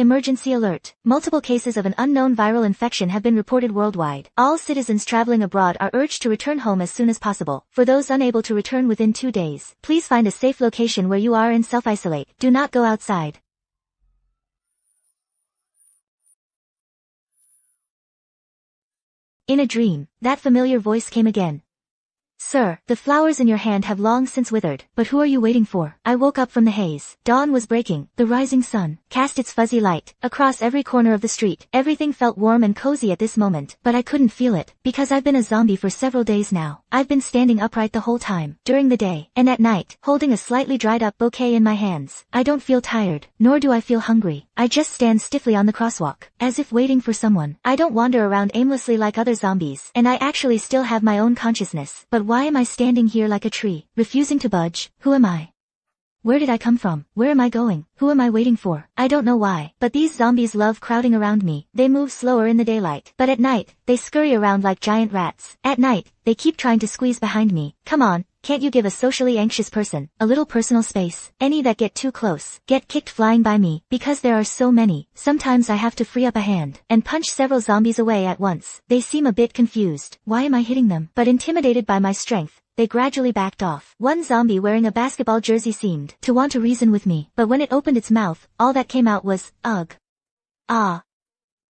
Emergency alert. Multiple cases of an unknown viral infection have been reported worldwide. All citizens traveling abroad are urged to return home as soon as possible. For those unable to return within 2 days, please find a safe location where you are and self-isolate. Do not go outside. In a dream, that familiar voice came again. Sir, the flowers in your hand have long since withered, but who are you waiting for? I woke up from the haze. Dawn was breaking. The rising sun cast its fuzzy light across every corner of the street. Everything felt warm and cozy at this moment, but I couldn't feel it, because I've been a zombie for several days now. I've been standing upright the whole time, during the day, and at night, holding a slightly dried up bouquet in my hands. I don't feel tired, nor do I feel hungry. I just stand stiffly on the crosswalk, as if waiting for someone. I don't wander around aimlessly like other zombies, and I actually still have my own consciousness. But why am I standing here like a tree, refusing to budge? Who am I? Where did I come from? Where am I going? Who am I waiting for? I don't know why, but these zombies love crowding around me. They move slower in the daylight, but at night, they scurry around like giant rats. At night, they keep trying to squeeze behind me. Come on, can't you give a socially anxious person a little personal space? Any that get too close get kicked flying by me, because there are so many. Sometimes I have to free up a hand and punch several zombies away at once. They seem a bit confused. Why am I hitting them? But intimidated by my strength, they gradually backed off. One zombie wearing a basketball jersey seemed to want to reason with me, but when it opened its mouth, all that came out was, ugh. Ah.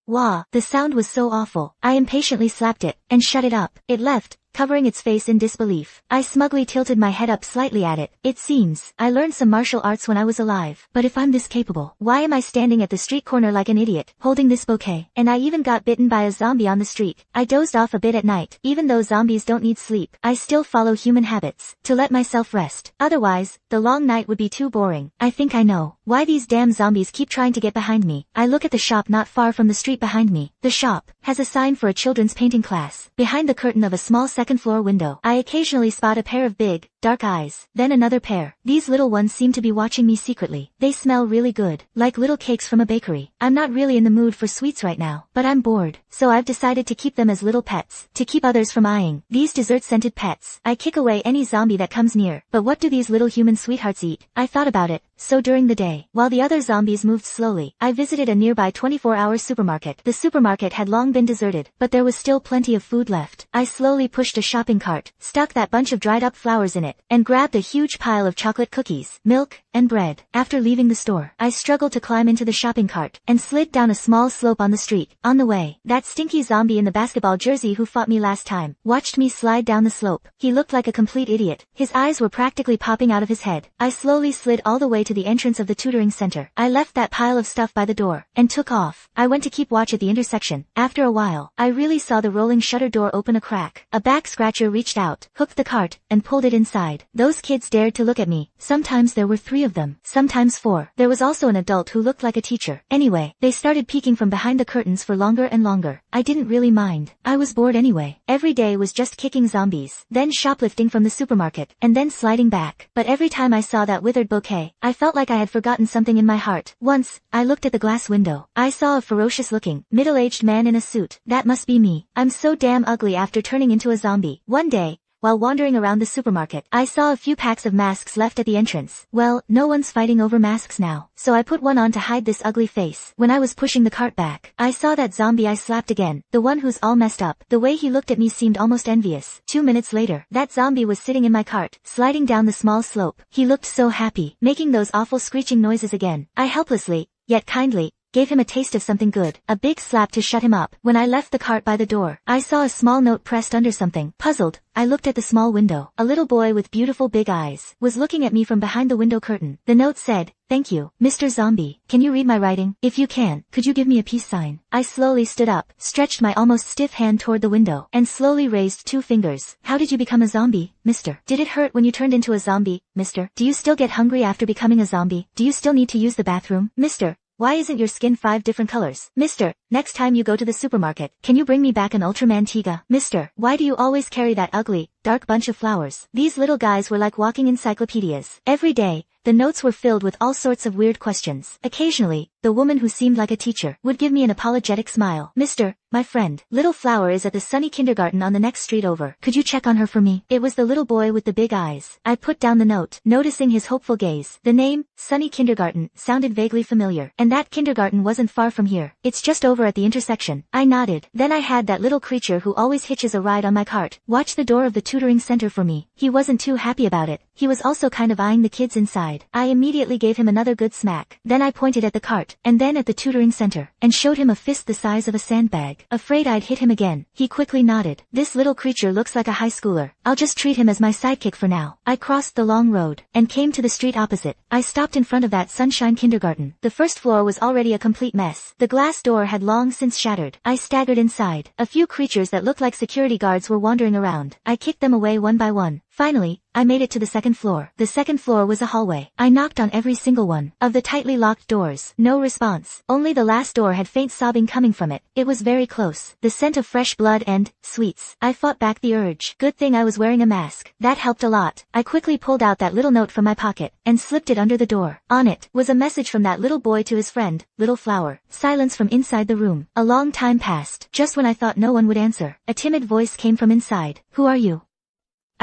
Wah. The sound was so awful. I impatiently slapped it, and shut it up. It left, covering its face in disbelief. I smugly tilted my head up slightly at it. It seems I learned some martial arts when I was alive. But if I'm this capable, why am I standing at the street corner like an idiot, holding this bouquet? And I even got bitten by a zombie on the street. I dozed off a bit at night. Even though zombies don't need sleep, I still follow human habits to let myself rest. Otherwise, the long night would be too boring. I think I know why these damn zombies keep trying to get behind me. I look at the shop not far from the street behind me. The shop has a sign for a children's painting class. Behind the curtain of a small second-floor window, I occasionally spot a pair of big, dark eyes, then another pair. These little ones seem to be watching me secretly. They smell really good, like little cakes from a bakery. I'm not really in the mood for sweets right now, but I'm bored, so I've decided to keep them as little pets, to keep others from eyeing these dessert-scented pets. I kick away any zombie that comes near, but what do these little human sweethearts eat? I thought about it, so during the day, while the other zombies moved slowly, I visited a nearby 24-hour supermarket. The supermarket had long been deserted, but there was still plenty of food left. I slowly pushed a shopping cart, stuck that bunch of dried-up flowers in it, and grabbed a huge pile of chocolate cookies, milk, and bread. After leaving the store, I struggled to climb into the shopping cart, and slid down a small slope on the street. On the way, that stinky zombie in the basketball jersey who fought me last time, watched me slide down the slope. He looked like a complete idiot. His eyes were practically popping out of his head. I slowly slid all the way to the entrance of the tutoring center. I left that pile of stuff by the door, and took off. I went to keep watch at the intersection. After a while, I really saw the rolling shutter door open a crack. A back scratcher reached out, hooked the cart, and pulled it inside. Those kids dared to look at me. Sometimes there were 3 of them, sometimes 4. There was also an adult who looked like a teacher. Anyway, they started peeking from behind the curtains for longer and longer. I didn't really mind. I was bored anyway. Every day was just kicking zombies, then shoplifting from the supermarket, and then sliding back. But every time I saw that withered bouquet, I felt like I had forgotten something in my heart. Once, I looked at the glass window. I saw a ferocious-looking, middle-aged man in a suit. That must be me. I'm so damn ugly after turning into a zombie. One day, while wandering around the supermarket, I saw a few packs of masks left at the entrance. Well, no one's fighting over masks now, so I put one on to hide this ugly face. When I was pushing the cart back, I saw that zombie I slapped again, the one who's all messed up. The way he looked at me seemed almost envious. 2 minutes later, that zombie was sitting in my cart, sliding down the small slope. He looked so happy, making those awful screeching noises again. I helplessly, yet kindly, gave him a taste of something good, a big slap to shut him up. When I left the cart by the door, I saw a small note pressed under something. Puzzled, I looked at the small window. A little boy with beautiful big eyes was looking at me from behind the window curtain. The note said, "Thank you, Mr. Zombie. Can you read my writing? If you can, could you give me a peace sign?" I slowly stood up, stretched my almost stiff hand toward the window, and slowly raised 2 fingers. "How did you become a zombie, mister? Did it hurt when you turned into a zombie, mister? Do you still get hungry after becoming a zombie? Do you still need to use the bathroom, mister? Why isn't your skin 5 different colors? Mister, next time you go to the supermarket, can you bring me back an Ultraman Tiga? Mister, why do you always carry that ugly, dark bunch of flowers?" These little guys were like walking encyclopedias. Every day, the notes were filled with all sorts of weird questions. Occasionally, the woman who seemed like a teacher would give me an apologetic smile. "Mister, my friend. Little Flower is at the Sunny kindergarten on the next street over. Could you check on her for me? It was the little boy with the big eyes. I put down the note, noticing his hopeful gaze. The name, Sunny Kindergarten, sounded vaguely familiar. And that kindergarten wasn't far from here. It's just over at the intersection. I nodded. Then I had that little creature who always hitches a ride on my cart watch the door of the tutoring center for me. He wasn't too happy about it. He was also kind of eyeing the kids inside. I immediately gave him another good smack. Then I pointed at the cart, and then at the tutoring center, and showed him a fist the size of a sandbag. Afraid I'd hit him again, he quickly nodded. This little creature looks like a high schooler. I'll just treat him as my sidekick for now. I crossed the long road, and came to the street opposite. I stopped in front of that Sunshine Kindergarten. The first floor was already a complete mess. The glass door had long since shattered. I staggered inside. A few creatures that looked like security guards were wandering around. I kicked them away one by one. Finally, I made it to the second floor. The second floor was a hallway. I knocked on every single one of the tightly locked doors. No response. Only the last door had faint sobbing coming from it. It was very close. The scent of fresh blood and sweets. I fought back the urge. Good thing I was wearing a mask. That helped a lot. I quickly pulled out that little note from my pocket and slipped it under the door. On it was a message from that little boy to his friend, Little Flower. Silence from inside the room. A long time passed. Just when I thought no one would answer, a timid voice came from inside. Who are you?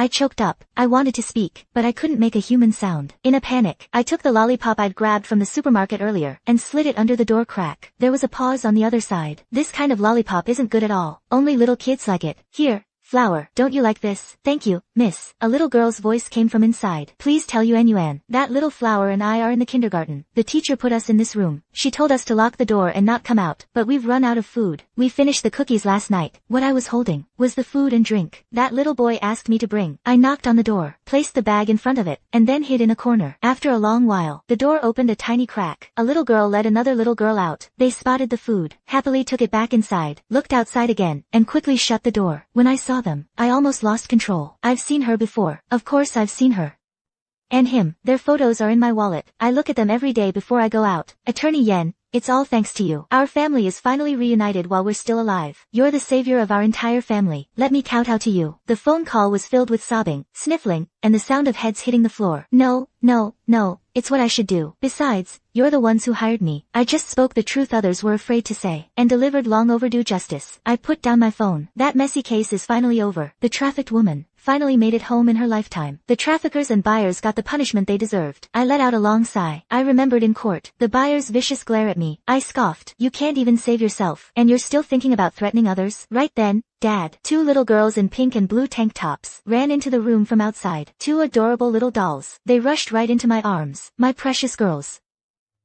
I choked up. I wanted to speak, but I couldn't make a human sound. In a panic, I took the lollipop I'd grabbed from the supermarket earlier and slid it under the door crack. There was a pause on the other side. This kind of lollipop isn't good at all. Only little kids like it. Here, Flower, don't you like this? Thank you, miss. A little girl's voice came from inside. Please tell Yuan. That Little Flower and I are in the kindergarten. The teacher put us in this room. She told us to lock the door and not come out, but we've run out of food. We finished the cookies last night. What I was holding was the food and drink that little boy asked me to bring. I knocked on the door, placed the bag in front of it, and then hid in a corner. After a long while, the door opened a tiny crack. A little girl led another little girl out. They spotted the food, happily took it back inside, looked outside again, and quickly shut the door. When I saw them, I almost lost control. I've seen her before. Of course I've seen her. And him. Their photos are in my wallet. I look at them every day before I go out. Attorney Yen, it's all thanks to you. Our family is finally reunited while we're still alive. You're the savior of our entire family. Let me kowtow to you. The phone call was filled with sobbing, sniffling, and the sound of heads hitting the floor. No, it's what I should do. Besides, you're the ones who hired me. I just spoke the truth others were afraid to say, and delivered long overdue justice. I put down my phone. That messy case is finally over. The trafficked woman finally made it home in her lifetime. The traffickers and buyers got the punishment they deserved. I let out a long sigh. I remembered in court, the buyer's vicious glare at me. I scoffed. You can't even save yourself, and you're still thinking about threatening others? Right then, Dad, two little girls in pink and blue tank tops, ran into the room from outside. Two adorable little dolls. They rushed right into my arms. My precious girls.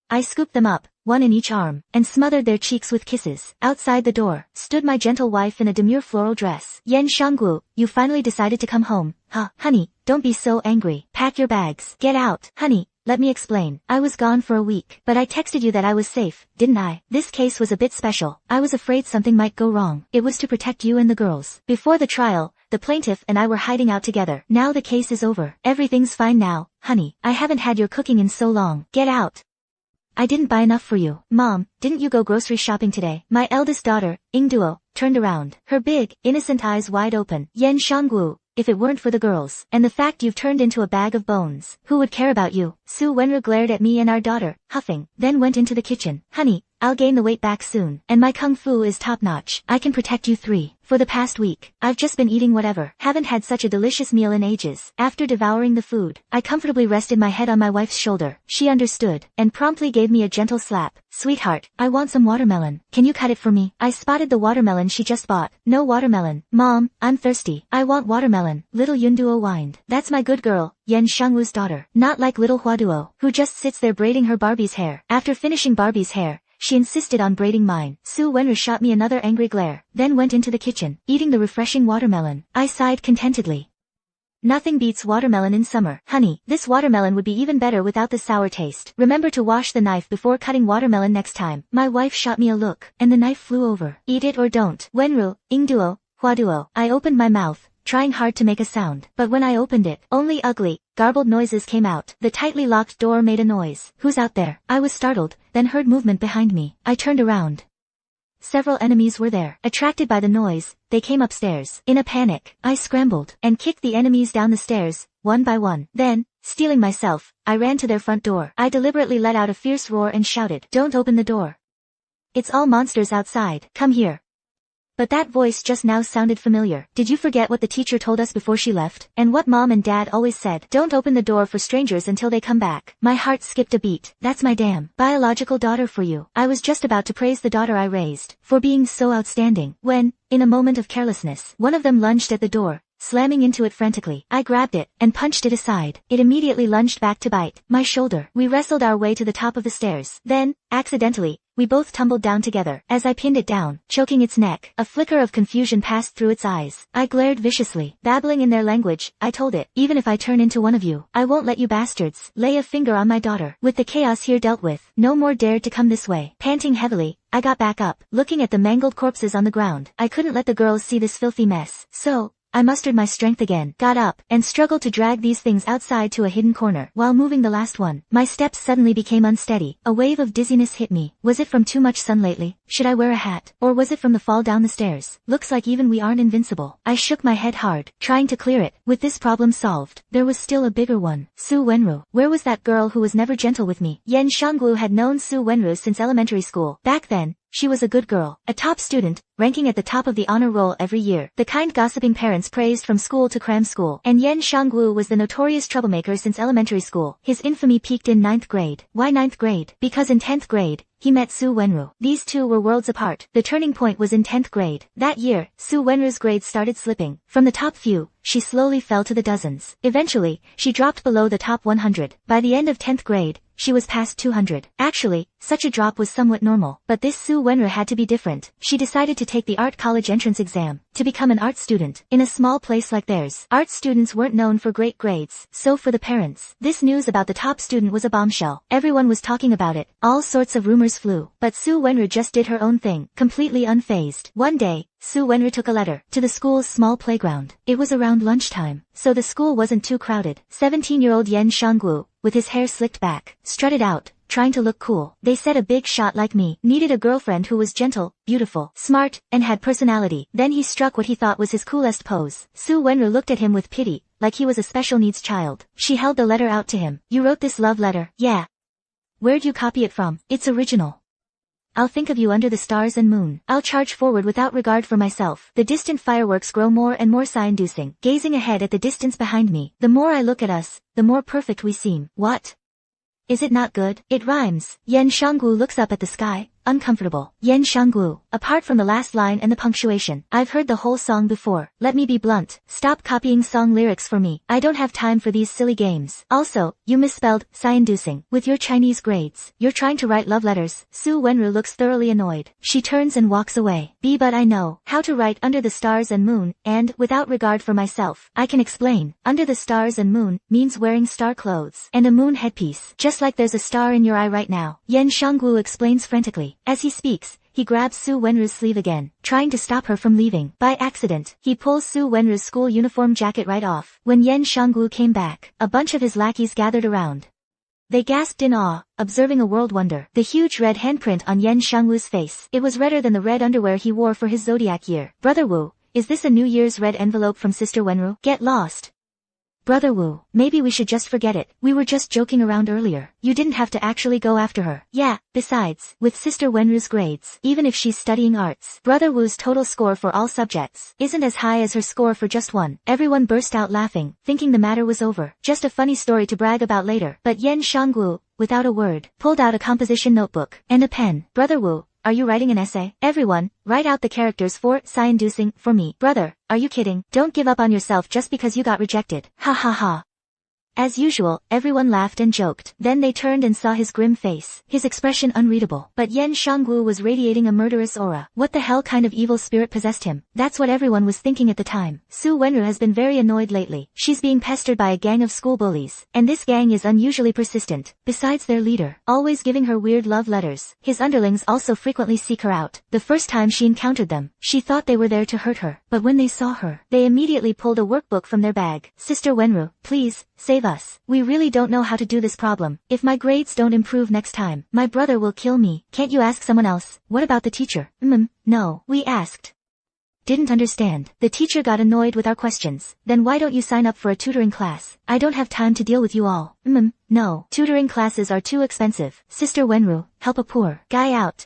I scooped them up, one in each arm, and smothered their cheeks with kisses. Outside the door, stood my gentle wife in a demure floral dress. Yen Shanggu, you finally decided to come home, huh? Honey, don't be so angry. Pack your bags. Get out. Honey, let me explain. I was gone for a week, but I texted you that I was safe, didn't I? This case was a bit special. I was afraid something might go wrong. It was to protect you and the girls. Before the trial, the plaintiff and I were hiding out together. Now the case is over. Everything's fine now, honey. I haven't had your cooking in so long. Get out. I didn't buy enough for you. Mom, didn't you go grocery shopping today? My eldest daughter, Ingduo, turned around, her big, innocent eyes wide open. Yen Shanggu, if it weren't for the girls, and the fact you've turned into a bag of bones, who would care about you? Su Wenru glared at me and our daughter, huffing, then went into the kitchen. Honey, I'll gain the weight back soon, and my kung fu is top-notch. I can protect you three. For the past week, I've just been eating whatever. Haven't had such a delicious meal in ages. After devouring the food, I comfortably rested my head on my wife's shoulder. She understood, and promptly gave me a gentle slap. Sweetheart, I want some watermelon. Can you cut it for me? I spotted the watermelon she just bought. No watermelon. Mom, I'm thirsty. I want watermelon. Little Yunduo whined. That's my good girl, Yen Shangwu's daughter. Not like little Huaduo, who just sits there braiding her Barbie's hair. After finishing Barbie's hair, she insisted on braiding mine. Su Wenru shot me another angry glare, then went into the kitchen, eating the refreshing watermelon. I sighed contentedly. Nothing beats watermelon in summer. Honey, this watermelon would be even better without the sour taste. Remember to wash the knife before cutting watermelon next time. My wife shot me a look, and the knife flew over. Eat it or don't. Wenru, Ingduo, Huaduo. I opened my mouth, trying hard to make a sound. But when I opened it, only ugly, garbled noises came out. The tightly locked door made a noise. Who's out there? I was startled, then heard movement behind me. I turned around. Several enemies were there. Attracted by the noise, they came upstairs. In a panic, I scrambled and kicked the enemies down the stairs, one by one. Then, steeling myself, I ran to their front door. I deliberately let out a fierce roar and shouted, "Don't open the door. It's all monsters outside. Come here." But that voice just now sounded familiar. Did you forget what the teacher told us before she left? And what Mom and Dad always said? Don't open the door for strangers until they come back. My heart skipped a beat. That's my damn biological daughter for you. I was just about to praise the daughter I raised for being so outstanding when, in a moment of carelessness, one of them lunged at the door, slamming into it frantically. I grabbed it and punched it aside. It immediately lunged back to bite my shoulder. We wrestled our way to the top of the stairs. Then, accidentally, we both tumbled down together. As I pinned it down, choking its neck, a flicker of confusion passed through its eyes. I glared viciously. Babbling in their language, I told it, even if I turn into one of you, I won't let you bastards lay a finger on my daughter. With the chaos here dealt with, no more dared to come this way. Panting heavily, I got back up, looking at the mangled corpses on the ground. I couldn't let the girls see this filthy mess. So, I mustered my strength again, got up, and struggled to drag these things outside to a hidden corner. While moving the last one, my steps suddenly became unsteady. A wave of dizziness hit me. Was it from too much sun lately? Should I wear a hat? Or was it from the fall down the stairs? Looks like even we aren't invincible. I shook my head hard, trying to clear it. With this problem solved, there was still a bigger one. Su Wenru. Where was that girl who was never gentle with me? Yen Shangwu had known Su Wenru since elementary school. Back then, she was a good girl, a top student, ranking at the top of the honor roll every year. The kind gossiping parents praised from school to cram school. And Yen Shangwu was the notorious troublemaker since elementary school. His infamy peaked in 9th grade. Why 9th grade? Because in 10th grade, he met Su Wenru. These two were worlds apart. The turning point was in 10th grade. That year, Su Wenru's grades started slipping. From the top few, she slowly fell to the dozens. Eventually, she dropped below the top 100. By the end of 10th grade, she was past 200. Actually, such a drop was somewhat normal. But this Su Wenru had to be different. She decided to take the art college entrance exam to become an art student. In a small place like theirs, art students weren't known for great grades. So for the parents, this news about the top student was a bombshell. Everyone was talking about it. All sorts of rumors flew. But Su Wenru just did her own thing, completely unfazed. One day, Su Wenru took a letter to the school's small playground. It was around lunchtime, so the school wasn't too crowded. 17-year-old Yen Shangwu, with his hair slicked back, strutted out, trying to look cool. They said a big shot like me needed a girlfriend who was gentle, beautiful, smart, and had personality. Then he struck what he thought was his coolest pose. Su Wenru looked at him with pity, like he was a special needs child. She held the letter out to him. You wrote this love letter? Yeah. Where'd you copy it from? It's original. I'll think of you under the stars and moon. I'll charge forward without regard for myself. The distant fireworks grow more and more sigh-inducing. Gazing ahead at the distance behind me, the more I look at us, the more perfect we seem. What? Is it not good? It rhymes. Yen Shangwu looks up at the sky, uncomfortable. Yen Shangwu, apart from the last line and the punctuation, I've heard the whole song before. Let me be blunt. Stop copying song lyrics for me. I don't have time for these silly games. Also, you misspelled sigh-inducing with your Chinese grades. You're trying to write love letters. Su Wenru looks thoroughly annoyed. She turns and walks away. But I know how to write under the stars and moon, and, without regard for myself, I can explain. Under the stars and moon means wearing star clothes and a moon headpiece. Just like there's a star in your eye right now. Yen Shangwu explains frantically. As he speaks, he grabs Su Wenru's sleeve again, trying to stop her from leaving. By accident, he pulls Su Wenru's school uniform jacket right off. When Yen Shangwu came back, a bunch of his lackeys gathered around. They gasped in awe, observing a world wonder. The huge red handprint on Yen Shangwu's face. It was redder than the red underwear he wore for his zodiac year. Brother Wu, is this a New Year's red envelope from Sister Wenru? Get lost. Brother Wu, maybe we should just forget it. We were just joking around earlier. You didn't have to actually go after her. Yeah, besides, with Sister Wenru's grades, even if she's studying arts, Brother Wu's total score for all subjects isn't as high as her score for just one. Everyone burst out laughing, thinking the matter was over. Just a funny story to brag about later. But Yen Shangwu, without a word, pulled out a composition notebook and a pen. Brother Wu, are you writing an essay? Everyone, write out the characters for sigh-inducing for me. Brother, are you kidding? Don't give up on yourself just because you got rejected. Ha ha ha. As usual, everyone laughed and joked. Then they turned and saw his grim face, his expression unreadable. But Yen Shangwu was radiating a murderous aura. What the hell kind of evil spirit possessed him? That's what everyone was thinking at the time. Su Wenru has been very annoyed lately. She's being pestered by a gang of school bullies, and this gang is unusually persistent. Besides their leader, always giving her weird love letters, his underlings also frequently seek her out. The first time she encountered them, she thought they were there to hurt her. But when they saw her, they immediately pulled a workbook from their bag. Sister Wenru, please, save us. We really don't know how to do this problem. If my grades don't improve next time, my brother will kill me. Can't you ask someone else? What about the teacher? No, we asked. Didn't understand. The teacher got annoyed with our questions. Then why don't you sign up for a tutoring class? I don't have time to deal with you all. No, tutoring classes are too expensive. Sister Wenru, help a poor guy out.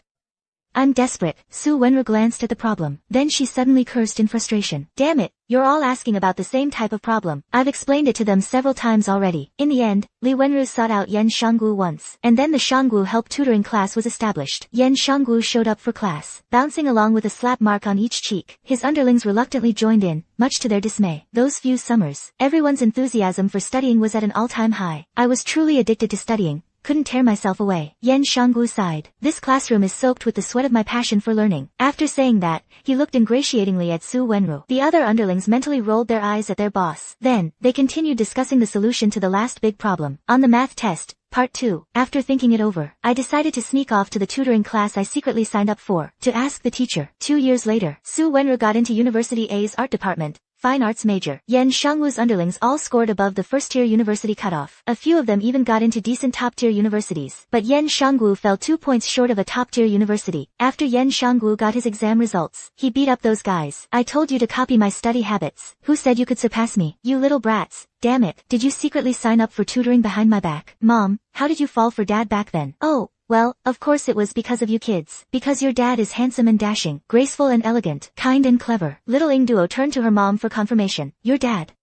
I'm desperate. Su Wenru glanced at the problem. Then she suddenly cursed in frustration. Damn it. You're all asking about the same type of problem. I've explained it to them several times already. In the end, Li Wenru sought out Yen Shanggu once, and then the Shanggu help tutoring class was established. Yen Shanggu showed up for class, bouncing along with a slap mark on each cheek. His underlings reluctantly joined in, much to their dismay. Those few summers, everyone's enthusiasm for studying was at an all-time high. I was truly addicted to studying. Couldn't tear myself away. Yen Shanggu sighed. This classroom is soaked with the sweat of my passion for learning. After saying that, he looked ingratiatingly at Su Wenru. The other underlings mentally rolled their eyes at their boss. Then, they continued discussing the solution to the last big problem. On the math test, Part 2. After thinking it over, I decided to sneak off to the tutoring class I secretly signed up for, to ask the teacher. 2 years later, Su Wenru got into University A's art department. Fine arts major. Yen Shangwu's underlings all scored above the first-tier university cutoff. A few of them even got into decent top-tier universities. But Yen Shangwu fell 2 points short of a top-tier university. After Yen Shangwu got his exam results, he beat up those guys. I told you to copy my study habits. Who said you could surpass me? You little brats. Damn it. Did you secretly sign up for tutoring behind my back? Mom, how did you fall for Dad back then? Oh. Well, of course it was because of you kids. Because your dad is handsome and dashing, graceful and elegant, kind and clever. Little Ingduo turned to her mom for confirmation. Your dad.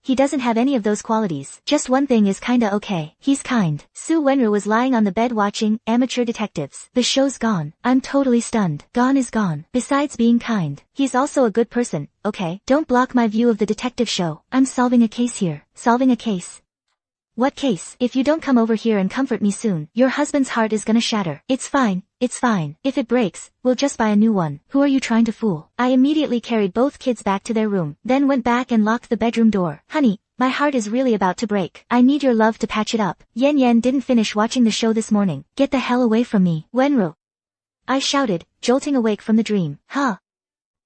He doesn't have any of those qualities. Just one thing is kinda okay. He's kind. Su Wenru was lying on the bed watching Amateur Detectives. The show's gone. I'm totally stunned. Gone is gone. Besides being kind, he's also a good person. Okay, don't block my view of the detective show. I'm solving a case here. Solving a case. What case? If you don't come over here and comfort me soon, your husband's heart is gonna shatter. It's fine. It's fine. If it breaks, we'll just buy a new one. Who are you trying to fool? I immediately carried both kids back to their room, then went back and locked the bedroom door. Honey, my heart is really about to break. I need your love to patch it up. Yen Yen didn't finish watching the show this morning. Get the hell away from me. Wenru. I shouted, jolting awake from the dream. Huh?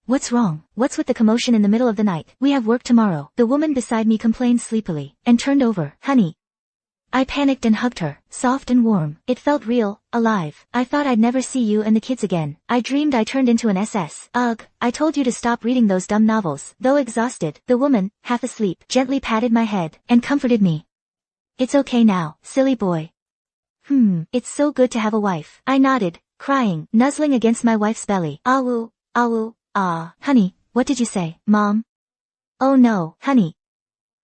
What's wrong? What's with the commotion in the middle of the night? We have work tomorrow. The woman beside me complained sleepily, and turned over. Honey. I panicked and hugged her, soft and warm. It felt real, alive. I thought I'd never see you and the kids again. I dreamed I turned into an SS. Ugh, I told you to stop reading those dumb novels. Though exhausted, the woman, half asleep, gently patted my head, and comforted me. It's okay now, silly boy. It's so good to have a wife. I nodded, crying, nuzzling against my wife's belly. Awu, awu, ah. Honey, what did you say, Mom? Oh no, honey.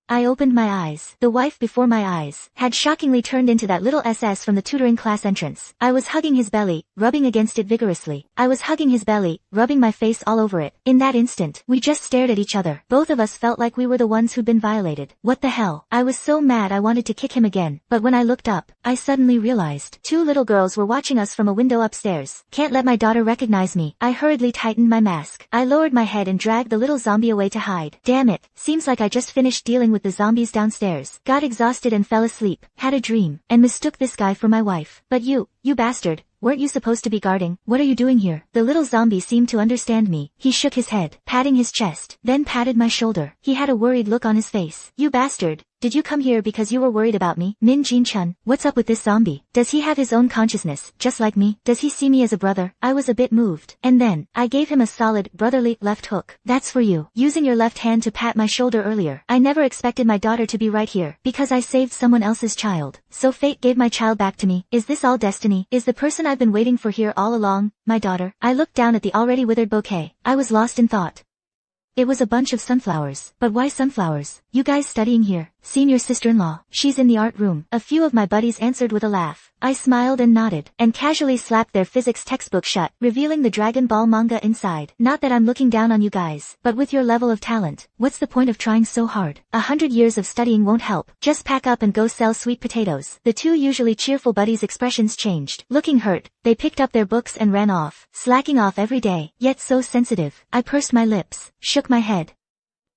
I opened my eyes. The wife before my eyes had shockingly turned into that little SS from the tutoring class entrance. I was hugging his belly, rubbing against it vigorously. I was hugging his belly, rubbing my face all over it. In that instant, we just stared at each other. Both of us felt like we were the ones who'd been violated. What the hell? I was so mad I wanted to kick him again. But when I looked up, I suddenly realized 2 little girls were watching us from a window upstairs. Can't let my daughter recognize me. I hurriedly tightened my mask. I lowered my head and dragged the little zombie away to hide. Damn it. Seems like I just finished dealing with the zombies downstairs. Got exhausted and fell asleep. Had a dream. And mistook this guy for my wife. But you bastard. Weren't you supposed to be guarding? What are you doing here? The little zombie seemed to understand me. He shook his head, patting his chest, then patted my shoulder. He had a worried look on his face. You bastard. Did you come here because you were worried about me? Min Jin-chun, what's up with this zombie? Does he have his own consciousness, just like me? Does he see me as a brother? I was a bit moved. And then, I gave him a solid, brotherly, left hook. That's for you. Using your left hand to pat my shoulder earlier. I never expected my daughter to be right here, because I saved someone else's child. So fate gave my child back to me. Is this all destiny? Is the person I've been waiting for here all along, my daughter? I looked down at the already withered bouquet. I was lost in thought. It was a bunch of sunflowers. But why sunflowers? You guys studying here? Seen your sister-in-law. She's in the art room. A few of my buddies answered with a laugh. I smiled and nodded, and casually slapped their physics textbook shut, revealing the Dragon Ball manga inside. Not that I'm looking down on you guys, but with your level of talent, what's the point of trying so hard? 100 years of studying won't help. Just pack up and go sell sweet potatoes. The 2 usually cheerful buddies' expressions changed. Looking hurt, they picked up their books and ran off, slacking off every day, yet so sensitive. I pursed my lips, shook my head.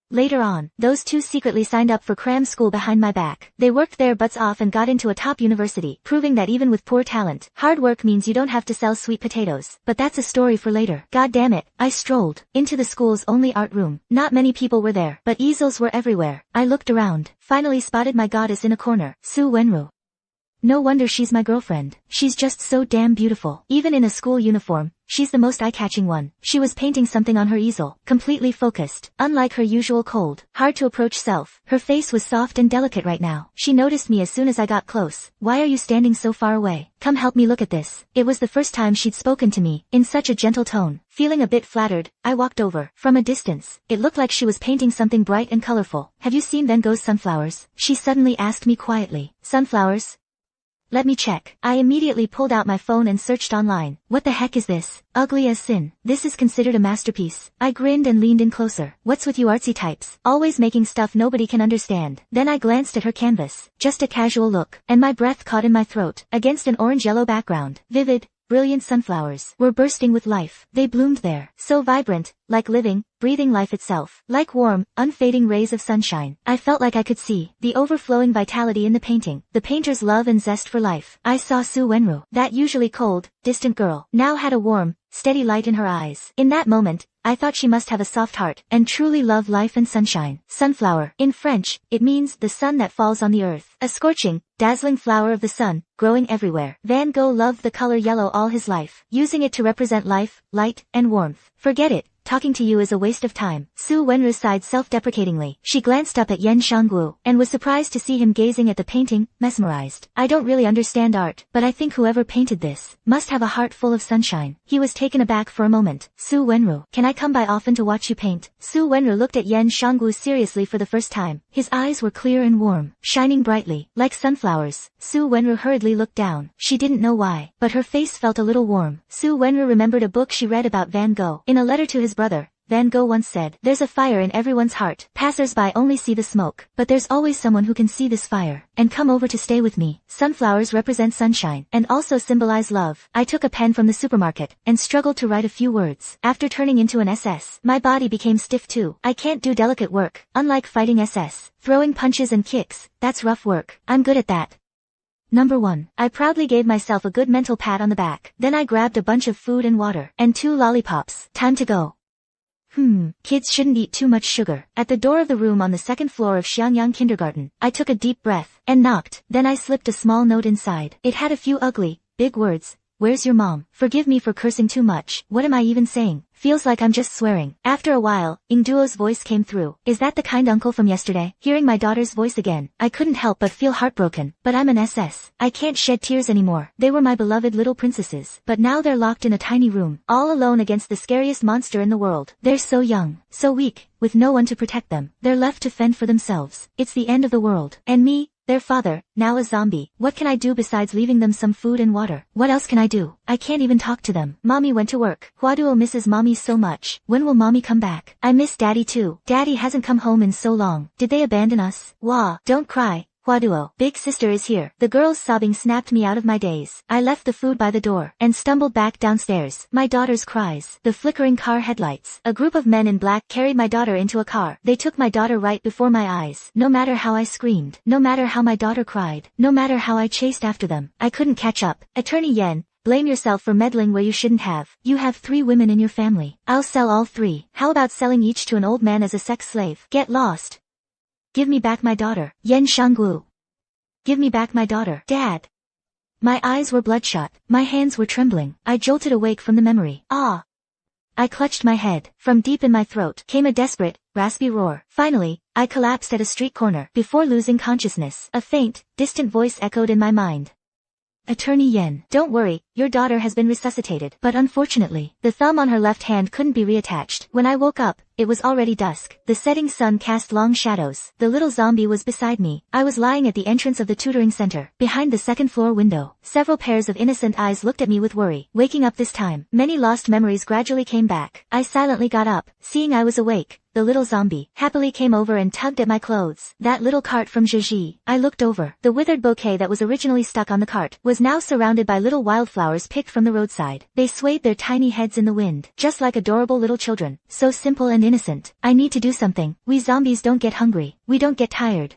Later on, those 2 secretly signed up for cram school behind my back. They worked their butts off and got into a top university, proving that even with poor talent, hard work means you don't have to sell sweet potatoes. But that's a story for later. God damn it. I strolled into the school's only art room. Not many people were there, but easels were everywhere. I looked around, finally spotted my goddess in a corner, Su Wenru. No wonder she's my girlfriend. She's just so damn beautiful. Even in a school uniform, she's the most eye-catching one. She was painting something on her easel, completely focused, unlike her usual cold, hard-to-approach self. Her face was soft and delicate right now. She noticed me as soon as I got close. Why are you standing so far away? Come help me look at this. It was the first time she'd spoken to me, in such a gentle tone. Feeling a bit flattered, I walked over. From a distance, it looked like she was painting something bright and colorful. Have you seen Van Gogh's sunflowers? She suddenly asked me quietly. Sunflowers? Let me check. I immediately pulled out my phone and searched online. What the heck is this? Ugly as sin. This is considered a masterpiece. I grinned and leaned in closer. What's with you artsy types? Always making stuff nobody can understand. Then I glanced at her canvas. Just a casual look, and my breath caught in my throat. Against an orange-yellow background, vivid, brilliant sunflowers were bursting with life. They bloomed there, so vibrant, like living, breathing life itself. Like warm, unfading rays of sunshine. I felt like I could see the overflowing vitality in the painting, the painter's love and zest for life. I saw Su Wenru, that usually cold, distant girl, now had a warm, steady light in her eyes. In that moment, I thought she must have a soft heart, and truly love life and sunshine. Sunflower. In French, it means the sun that falls on the earth. A scorching, dazzling flower of the sun, growing everywhere. Van Gogh loved the color yellow all his life, using it to represent life, light, and warmth. Forget it. Talking to you is a waste of time. Su Wenru sighed self-deprecatingly. She glanced up at Yen Shanggu, and was surprised to see him gazing at the painting, mesmerized. I don't really understand art, but I think whoever painted this must have a heart full of sunshine. He was taken aback for a moment. Su Wenru, can I come by often to watch you paint? Su Wenru looked at Yen Shanggu seriously for the first time. His eyes were clear and warm, shining brightly, like sunflowers. Su Wenru hurriedly looked down. She didn't know why, but her face felt a little warm. Su Wenru remembered a book she read about Van Gogh. In a letter to his brother, Van Gogh once said, "There's a fire in everyone's heart. Passers-by only see the smoke, but there's always someone who can see this fire, and come over to stay with me." Sunflowers represent sunshine, and also symbolize love. I took a pen from the supermarket, and struggled to write a few words. After turning into an SS, my body became stiff too. I can't do delicate work, unlike fighting SS. Throwing punches and kicks, that's rough work. I'm good at that. Number 1. I proudly gave myself a good mental pat on the back. Then I grabbed a bunch of food and water, and 2 lollipops. Time to go. Kids shouldn't eat too much sugar. At the door of the room on the 2nd floor of Xiangyang Kindergarten, I took a deep breath, and knocked. Then I slipped a small note inside. It had a few ugly, big words. "Where's your mom? Forgive me for cursing too much. What am I even saying? Feels like I'm just swearing." After a while, Ingduo's voice came through. "Is that the kind uncle from yesterday?" Hearing my daughter's voice again, I couldn't help but feel heartbroken. But I'm an SS. I can't shed tears anymore. They were my beloved little princesses. But now they're locked in a tiny room, all alone against the scariest monster in the world. They're so young, so weak, with no one to protect them. They're left to fend for themselves. It's the end of the world. And me, their father, now a zombie. What can I do besides leaving them some food and water? What else can I do? I can't even talk to them. Mommy went to work. Huaduo misses mommy so much. When will mommy come back? I miss daddy too. Daddy hasn't come home in so long. Did they abandon us? Wah, don't cry. Huaduo, big sister is here. The girl's sobbing snapped me out of my daze. I left the food by the door, and stumbled back downstairs. My daughter's cries. The flickering car headlights. A group of men in black carried my daughter into a car. They took my daughter right before my eyes. No matter how I screamed, no matter how my daughter cried, no matter how I chased after them, I couldn't catch up. Attorney Yen, blame yourself for meddling where you shouldn't have. You have 3 women in your family. I'll sell all 3. How about selling each to an old man as a sex slave? Get lost. Give me back my daughter. Yen Shanggu. Give me back my daughter. Dad. My eyes were bloodshot. My hands were trembling. I jolted awake from the memory. Ah. I clutched my head. From deep in my throat came a desperate, raspy roar. Finally, I collapsed at a street corner. Before losing consciousness, a faint, distant voice echoed in my mind. Attorney Yen, don't worry, your daughter has been resuscitated. But unfortunately, the thumb on her left hand couldn't be reattached. When I woke up, it was already dusk. The setting sun cast long shadows. The little zombie was beside me. I was lying at the entrance of the tutoring center, behind the 2nd floor window. Several pairs of innocent eyes looked at me with worry. Waking up this time, many lost memories gradually came back. I silently got up. Seeing I was awake, the little zombie happily came over and tugged at my clothes. That little cart from Zhizhi. I looked over. The withered bouquet that was originally stuck on the cart was now surrounded by little wildflowers picked from the roadside. They swayed their tiny heads in the wind, just like adorable little children. So simple and innocent. I need to do something. We zombies don't get hungry. We don't get tired.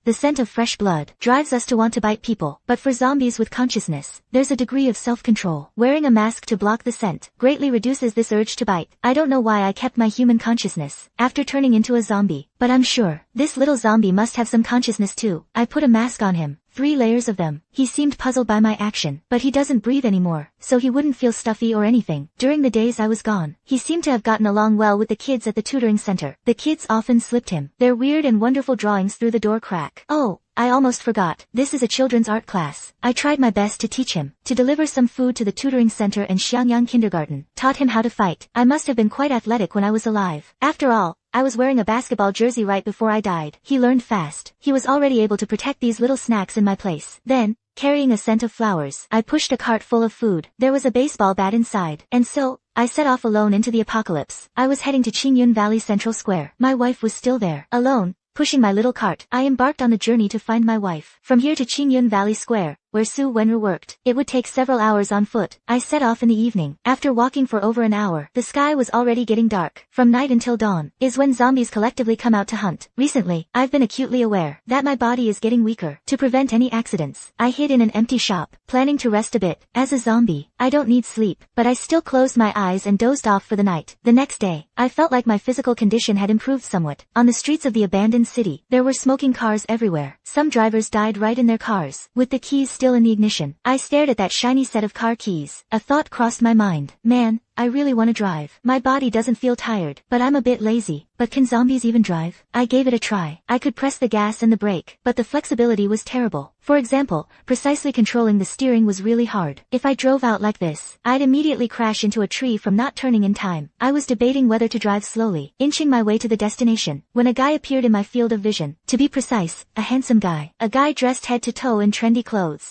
The scent of fresh blood drives us to want to bite people, but for zombies with consciousness, there's a degree of self-control. Wearing a mask to block the scent greatly reduces this urge to bite. I don't know why I kept my human consciousness after turning into a zombie, but I'm sure this little zombie must have some consciousness too. I put a mask on him, 3 layers of them. He seemed puzzled by my action, but he doesn't breathe anymore, so he wouldn't feel stuffy or anything. During the days I was gone, he seemed to have gotten along well with the kids at the tutoring center. The kids often slipped him their weird and wonderful drawings through the door crack. Oh, I almost forgot. This is a children's art class. I tried my best to teach him, to deliver some food to the tutoring center and Xiangyang kindergarten, taught him how to fight. I must have been quite athletic when I was alive. After all, I was wearing a basketball jersey right before I died. He learned fast. He was already able to protect these little snacks in my place. Then, carrying a scent of flowers, I pushed a cart full of food. There was a baseball bat inside. And so, I set off alone into the apocalypse. I was heading to Qingyun Valley Central Square. My wife was still there. Alone, pushing my little cart, I embarked on the journey to find my wife. From here to Qingyun Valley Square, where Su Wenru worked, it would take several hours on foot. I set off in the evening. After walking for over an hour, the sky was already getting dark. From night until dawn is when zombies collectively come out to hunt. Recently, I've been acutely aware that my body is getting weaker. To prevent any accidents, I hid in an empty shop, planning to rest a bit. As a zombie, I don't need sleep, but I still closed my eyes and dozed off for the night. The next day, I felt like my physical condition had improved somewhat. On the streets of the abandoned city, there were smoking cars everywhere. Some drivers died right in their cars, with the keys still in the ignition. I stared at that shiny set of car keys. A thought crossed my mind. Man, I really want to drive. My body doesn't feel tired, but I'm a bit lazy. But can zombies even drive? I gave it a try. I could press the gas and the brake, but the flexibility was terrible. For example, precisely controlling the steering was really hard. If I drove out like this, I'd immediately crash into a tree from not turning in time. I was debating whether to drive slowly, inching my way to the destination, when a guy appeared in my field of vision. To be precise, a handsome guy. A guy dressed head to toe in trendy clothes.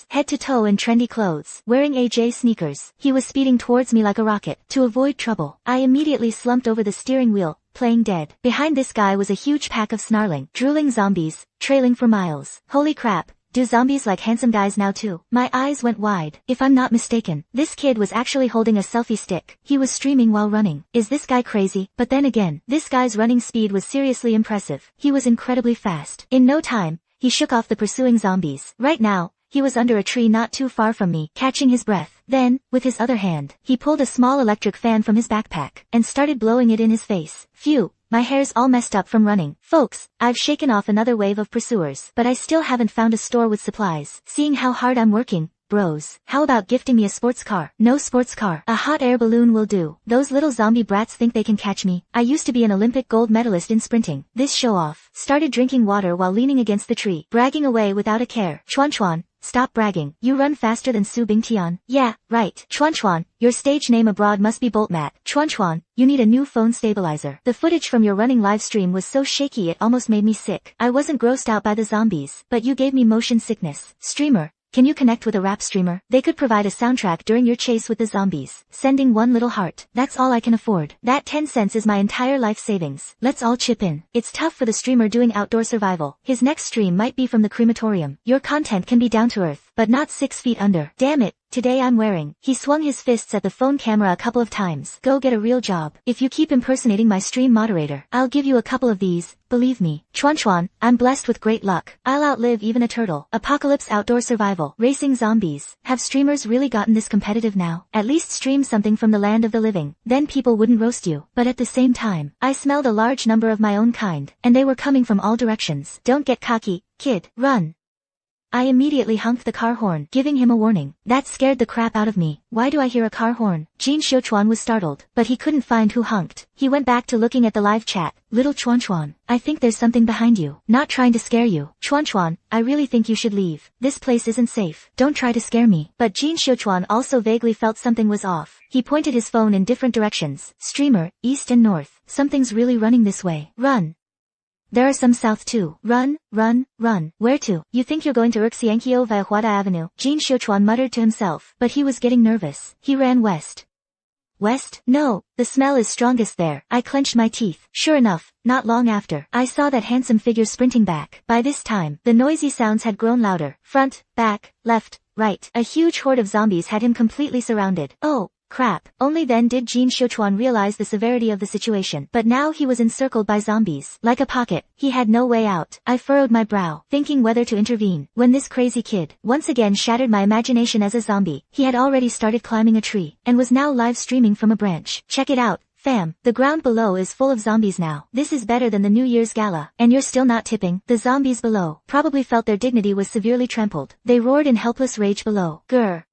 Wearing AJ sneakers. He was speeding towards me like a rocket. To avoid trouble, I immediately slumped over the steering wheel, playing dead. Behind this guy was a huge pack of snarling, drooling zombies, trailing for miles. Holy crap. Do zombies like handsome guys now too? My eyes went wide. If I'm not mistaken, this kid was actually holding a selfie stick. He was streaming while running. Is this guy crazy? But then again, this guy's running speed was seriously impressive. He was incredibly fast. In no time, he shook off the pursuing zombies. Right now, he was under a tree not too far from me, catching his breath. Then, with his other hand, he pulled a small electric fan from his backpack, and started blowing it in his face. Phew. My hair's all messed up from running. Folks, I've shaken off another wave of pursuers, but I still haven't found a store with supplies. Seeing how hard I'm working, bros, how about gifting me a sports car? No sports car. A hot air balloon will do. Those little zombie brats think they can catch me. I used to be an Olympic gold medalist in sprinting. This show-off started drinking water while leaning against the tree, bragging away without a care. Chuan, stop bragging. You run faster than Su Bingtian. Yeah, right. Chuan, your stage name abroad must be Boltmat. Chuan, you need a new phone stabilizer. The footage from your running live stream was so shaky it almost made me sick. I wasn't grossed out by the zombies, but you gave me motion sickness. Streamer, can you connect with a rap streamer? They could provide a soundtrack during your chase with the zombies. Sending one little heart. That's all I can afford. That 10 cents is my entire life savings. Let's all chip in. It's tough for the streamer doing outdoor survival. His next stream might be from the crematorium. Your content can be down to earth, but not 6 feet under. Damn it. Today I'm wearing. He swung his fists at the phone camera a couple of times. Go get a real job. If you keep impersonating my stream moderator, I'll give you a couple of these. Believe me. Chuan, I'm blessed with great luck. I'll outlive even a turtle. Apocalypse outdoor survival. Racing zombies. Have streamers really gotten this competitive now? At least stream something from the land of the living. Then people wouldn't roast you. But at the same time, I smelled a large number of my own kind, and they were coming from all directions. Don't get cocky, kid. Run. I immediately honked the car horn, giving him a warning. That scared the crap out of me. Why do I hear a car horn? Jin Xiuchuan was startled, but he couldn't find who honked. He went back to looking at the live chat. Little Chuan, I think there's something behind you. Not trying to scare you. Chuan, I really think you should leave. This place isn't safe. Don't try to scare me. But Jin Xiuchuan also vaguely felt something was off. He pointed his phone in different directions. Streamer, east and north. Something's really running this way. Run. There are some south too. Run. Where to? You think you're going to Urxiankyo via Huada Avenue? Jin Xiuchuan muttered to himself, but he was getting nervous. He ran west. West? No, the smell is strongest there. I clenched my teeth. Sure enough, not long after, I saw that handsome figure sprinting back. By this time, the noisy sounds had grown louder. Front, back, left, right. A huge horde of zombies had him completely surrounded. Oh. Crap. Only then did Jin Xiuchuan realize the severity of the situation. But now he was encircled by zombies. Like a pocket, he had no way out. I furrowed my brow, thinking whether to intervene, when this crazy kid once again shattered my imagination as a zombie. He had already started climbing a tree, and was now live streaming from a branch. Check it out. Fam, the ground below is full of zombies now. This is better than the New Year's gala. And you're still not tipping. The zombies below probably felt their dignity was severely trampled. They roared in helpless rage below. Grr.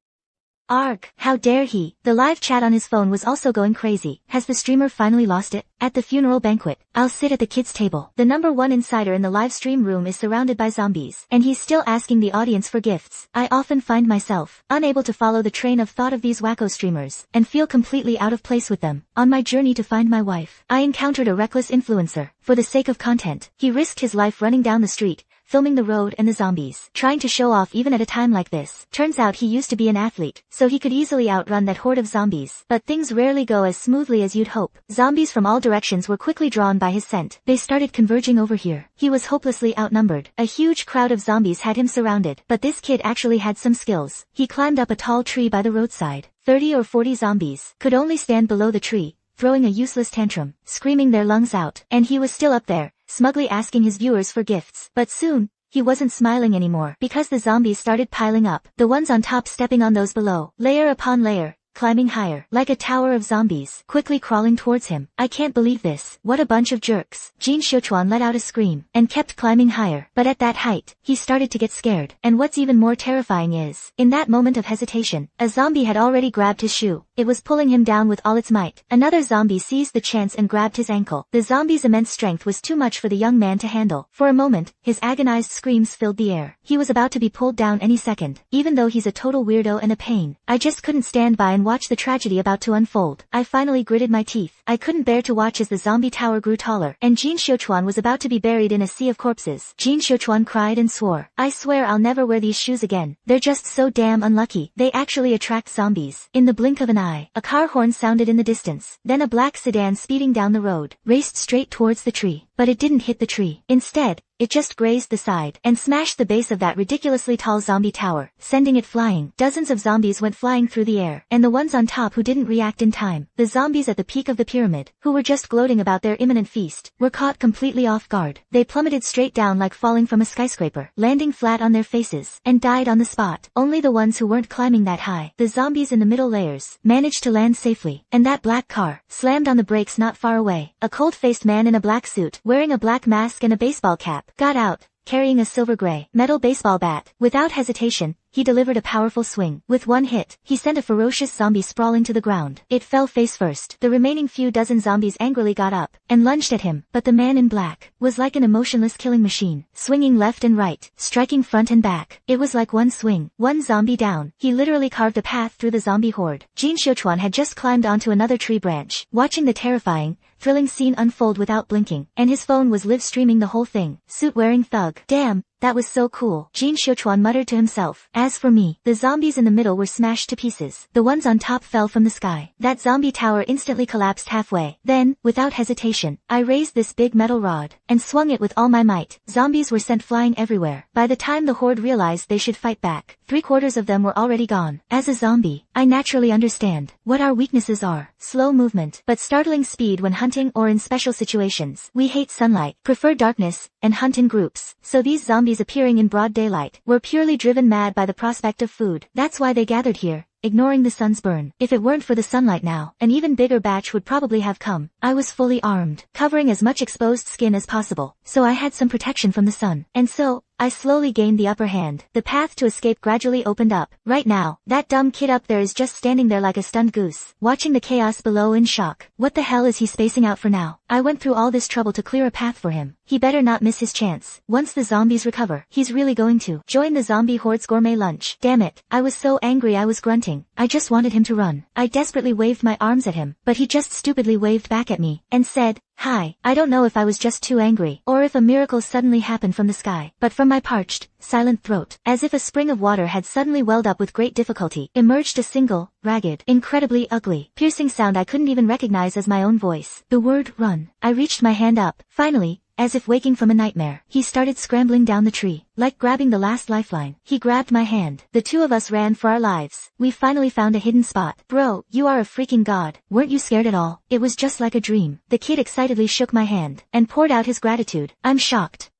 Arg, how dare he? The live chat on his phone was also going crazy. Has the streamer finally lost it? At the funeral banquet, I'll sit at the kids' table. The #1 insider in the live stream room is surrounded by zombies, and he's still asking the audience for gifts. I often find myself unable to follow the train of thought of these wacko streamers, and feel completely out of place with them. On my journey to find my wife, I encountered a reckless influencer. For the sake of content, he risked his life running down the street, filming the road and the zombies, trying to show off even at a time like this. Turns out he used to be an athlete, so he could easily outrun that horde of zombies. But things rarely go as smoothly as you'd hope. Zombies from all directions were quickly drawn by his scent. They started converging over here. He was hopelessly outnumbered. A huge crowd of zombies had him surrounded, but this kid actually had some skills. He climbed up a tall tree by the roadside. 30 or 40 zombies could only stand below the tree, throwing a useless tantrum, screaming their lungs out, and he was still up there, smugly asking his viewers for gifts. But soon, he wasn't smiling anymore, because the zombies started piling up, the ones on top stepping on those below, layer upon layer, climbing higher, like a tower of zombies, quickly crawling towards him. I can't believe this. What a bunch of jerks. Jin Xiuchuan let out a scream, and kept climbing higher, but at that height, he started to get scared. And what's even more terrifying is, in that moment of hesitation, a zombie had already grabbed his shoe. It was pulling him down with all its might. Another zombie seized the chance and grabbed his ankle. The zombie's immense strength was too much for the young man to handle. For a moment, his agonized screams filled the air. He was about to be pulled down any second. Even though he's a total weirdo and a pain, I just couldn't stand by and watch the tragedy about to unfold. I finally gritted my teeth. I couldn't bear to watch as the zombie tower grew taller, and Jin Xiuchuan was about to be buried in a sea of corpses. Jin Xiuchuan cried and swore, I swear I'll never wear these shoes again. They're just so damn unlucky. They actually attract zombies. In the blink of an eye, a car horn sounded in the distance. Then a black sedan speeding down the road, raced straight towards the tree. But it didn't hit the tree. Instead, it just grazed the side, and smashed the base of that ridiculously tall zombie tower, sending it flying. Dozens of zombies went flying through the air, and the ones on top who didn't react in time, the zombies at the peak of the pyramid, who were just gloating about their imminent feast, were caught completely off guard. They plummeted straight down like falling from a skyscraper, landing flat on their faces, and died on the spot. Only the ones who weren't climbing that high, the zombies in the middle layers, managed to land safely, and that black car slammed on the brakes not far away. A cold-faced man in a black suit, wearing a black mask and a baseball cap, got out, carrying a silver-gray metal baseball bat. Without hesitation, he delivered a powerful swing. With one hit, he sent a ferocious zombie sprawling to the ground. It fell face first. The remaining few dozen zombies angrily got up and lunged at him, but the man in black was like an emotionless killing machine, swinging left and right, striking front and back. It was like one swing, one zombie down. He literally carved a path through the zombie horde. Jin Xiuchuan had just climbed onto another tree branch, watching the terrifying, thrilling scene unfold without blinking, and his phone was live streaming the whole thing. Suit-wearing thug. Damn, that was so cool. Jin Xiuchuan muttered to himself. As for me, the zombies in the middle were smashed to pieces. The ones on top fell from the sky. That zombie tower instantly collapsed halfway. Then, without hesitation, I raised this big metal rod, and swung it with all my might. Zombies were sent flying everywhere. By the time the horde realized they should fight back, 3/4 of them were already gone. As a zombie, I naturally understand what our weaknesses are. Slow movement, but startling speed when hunting or in special situations. We hate sunlight, prefer darkness, and hunt in groups. So these zombies appearing in broad daylight were purely driven mad by the prospect of food. That's why they gathered here, ignoring the sun's burn. If it weren't for the sunlight now, an even bigger batch would probably have come. I was fully armed, covering as much exposed skin as possible, so I had some protection from the sun. And so, I slowly gained the upper hand. The path to escape gradually opened up. Right now, that dumb kid up there is just standing there like a stunned goose, watching the chaos below in shock. What the hell is he spacing out for now? I went through all this trouble to clear a path for him. He better not miss his chance. Once the zombies recover, he's really going to join the zombie horde's gourmet lunch. Damn it. I was so angry I was grunting. I just wanted him to run. I desperately waved my arms at him, but he just stupidly waved back at me, and said, Hi. I don't know if I was just too angry, or if a miracle suddenly happened from the sky, but from my parched, silent throat, as if a spring of water had suddenly welled up with great difficulty, emerged a single, ragged, incredibly ugly, piercing sound I couldn't even recognize as my own voice. The word run. I reached my hand up. Finally, as if waking from a nightmare, he started scrambling down the tree, like grabbing the last lifeline. He grabbed my hand. The two of us ran for our lives. We finally found a hidden spot. Bro, you are a freaking god. Weren't you scared at all? It was just like a dream. The kid excitedly shook my hand, and poured out his gratitude. I'm shocked.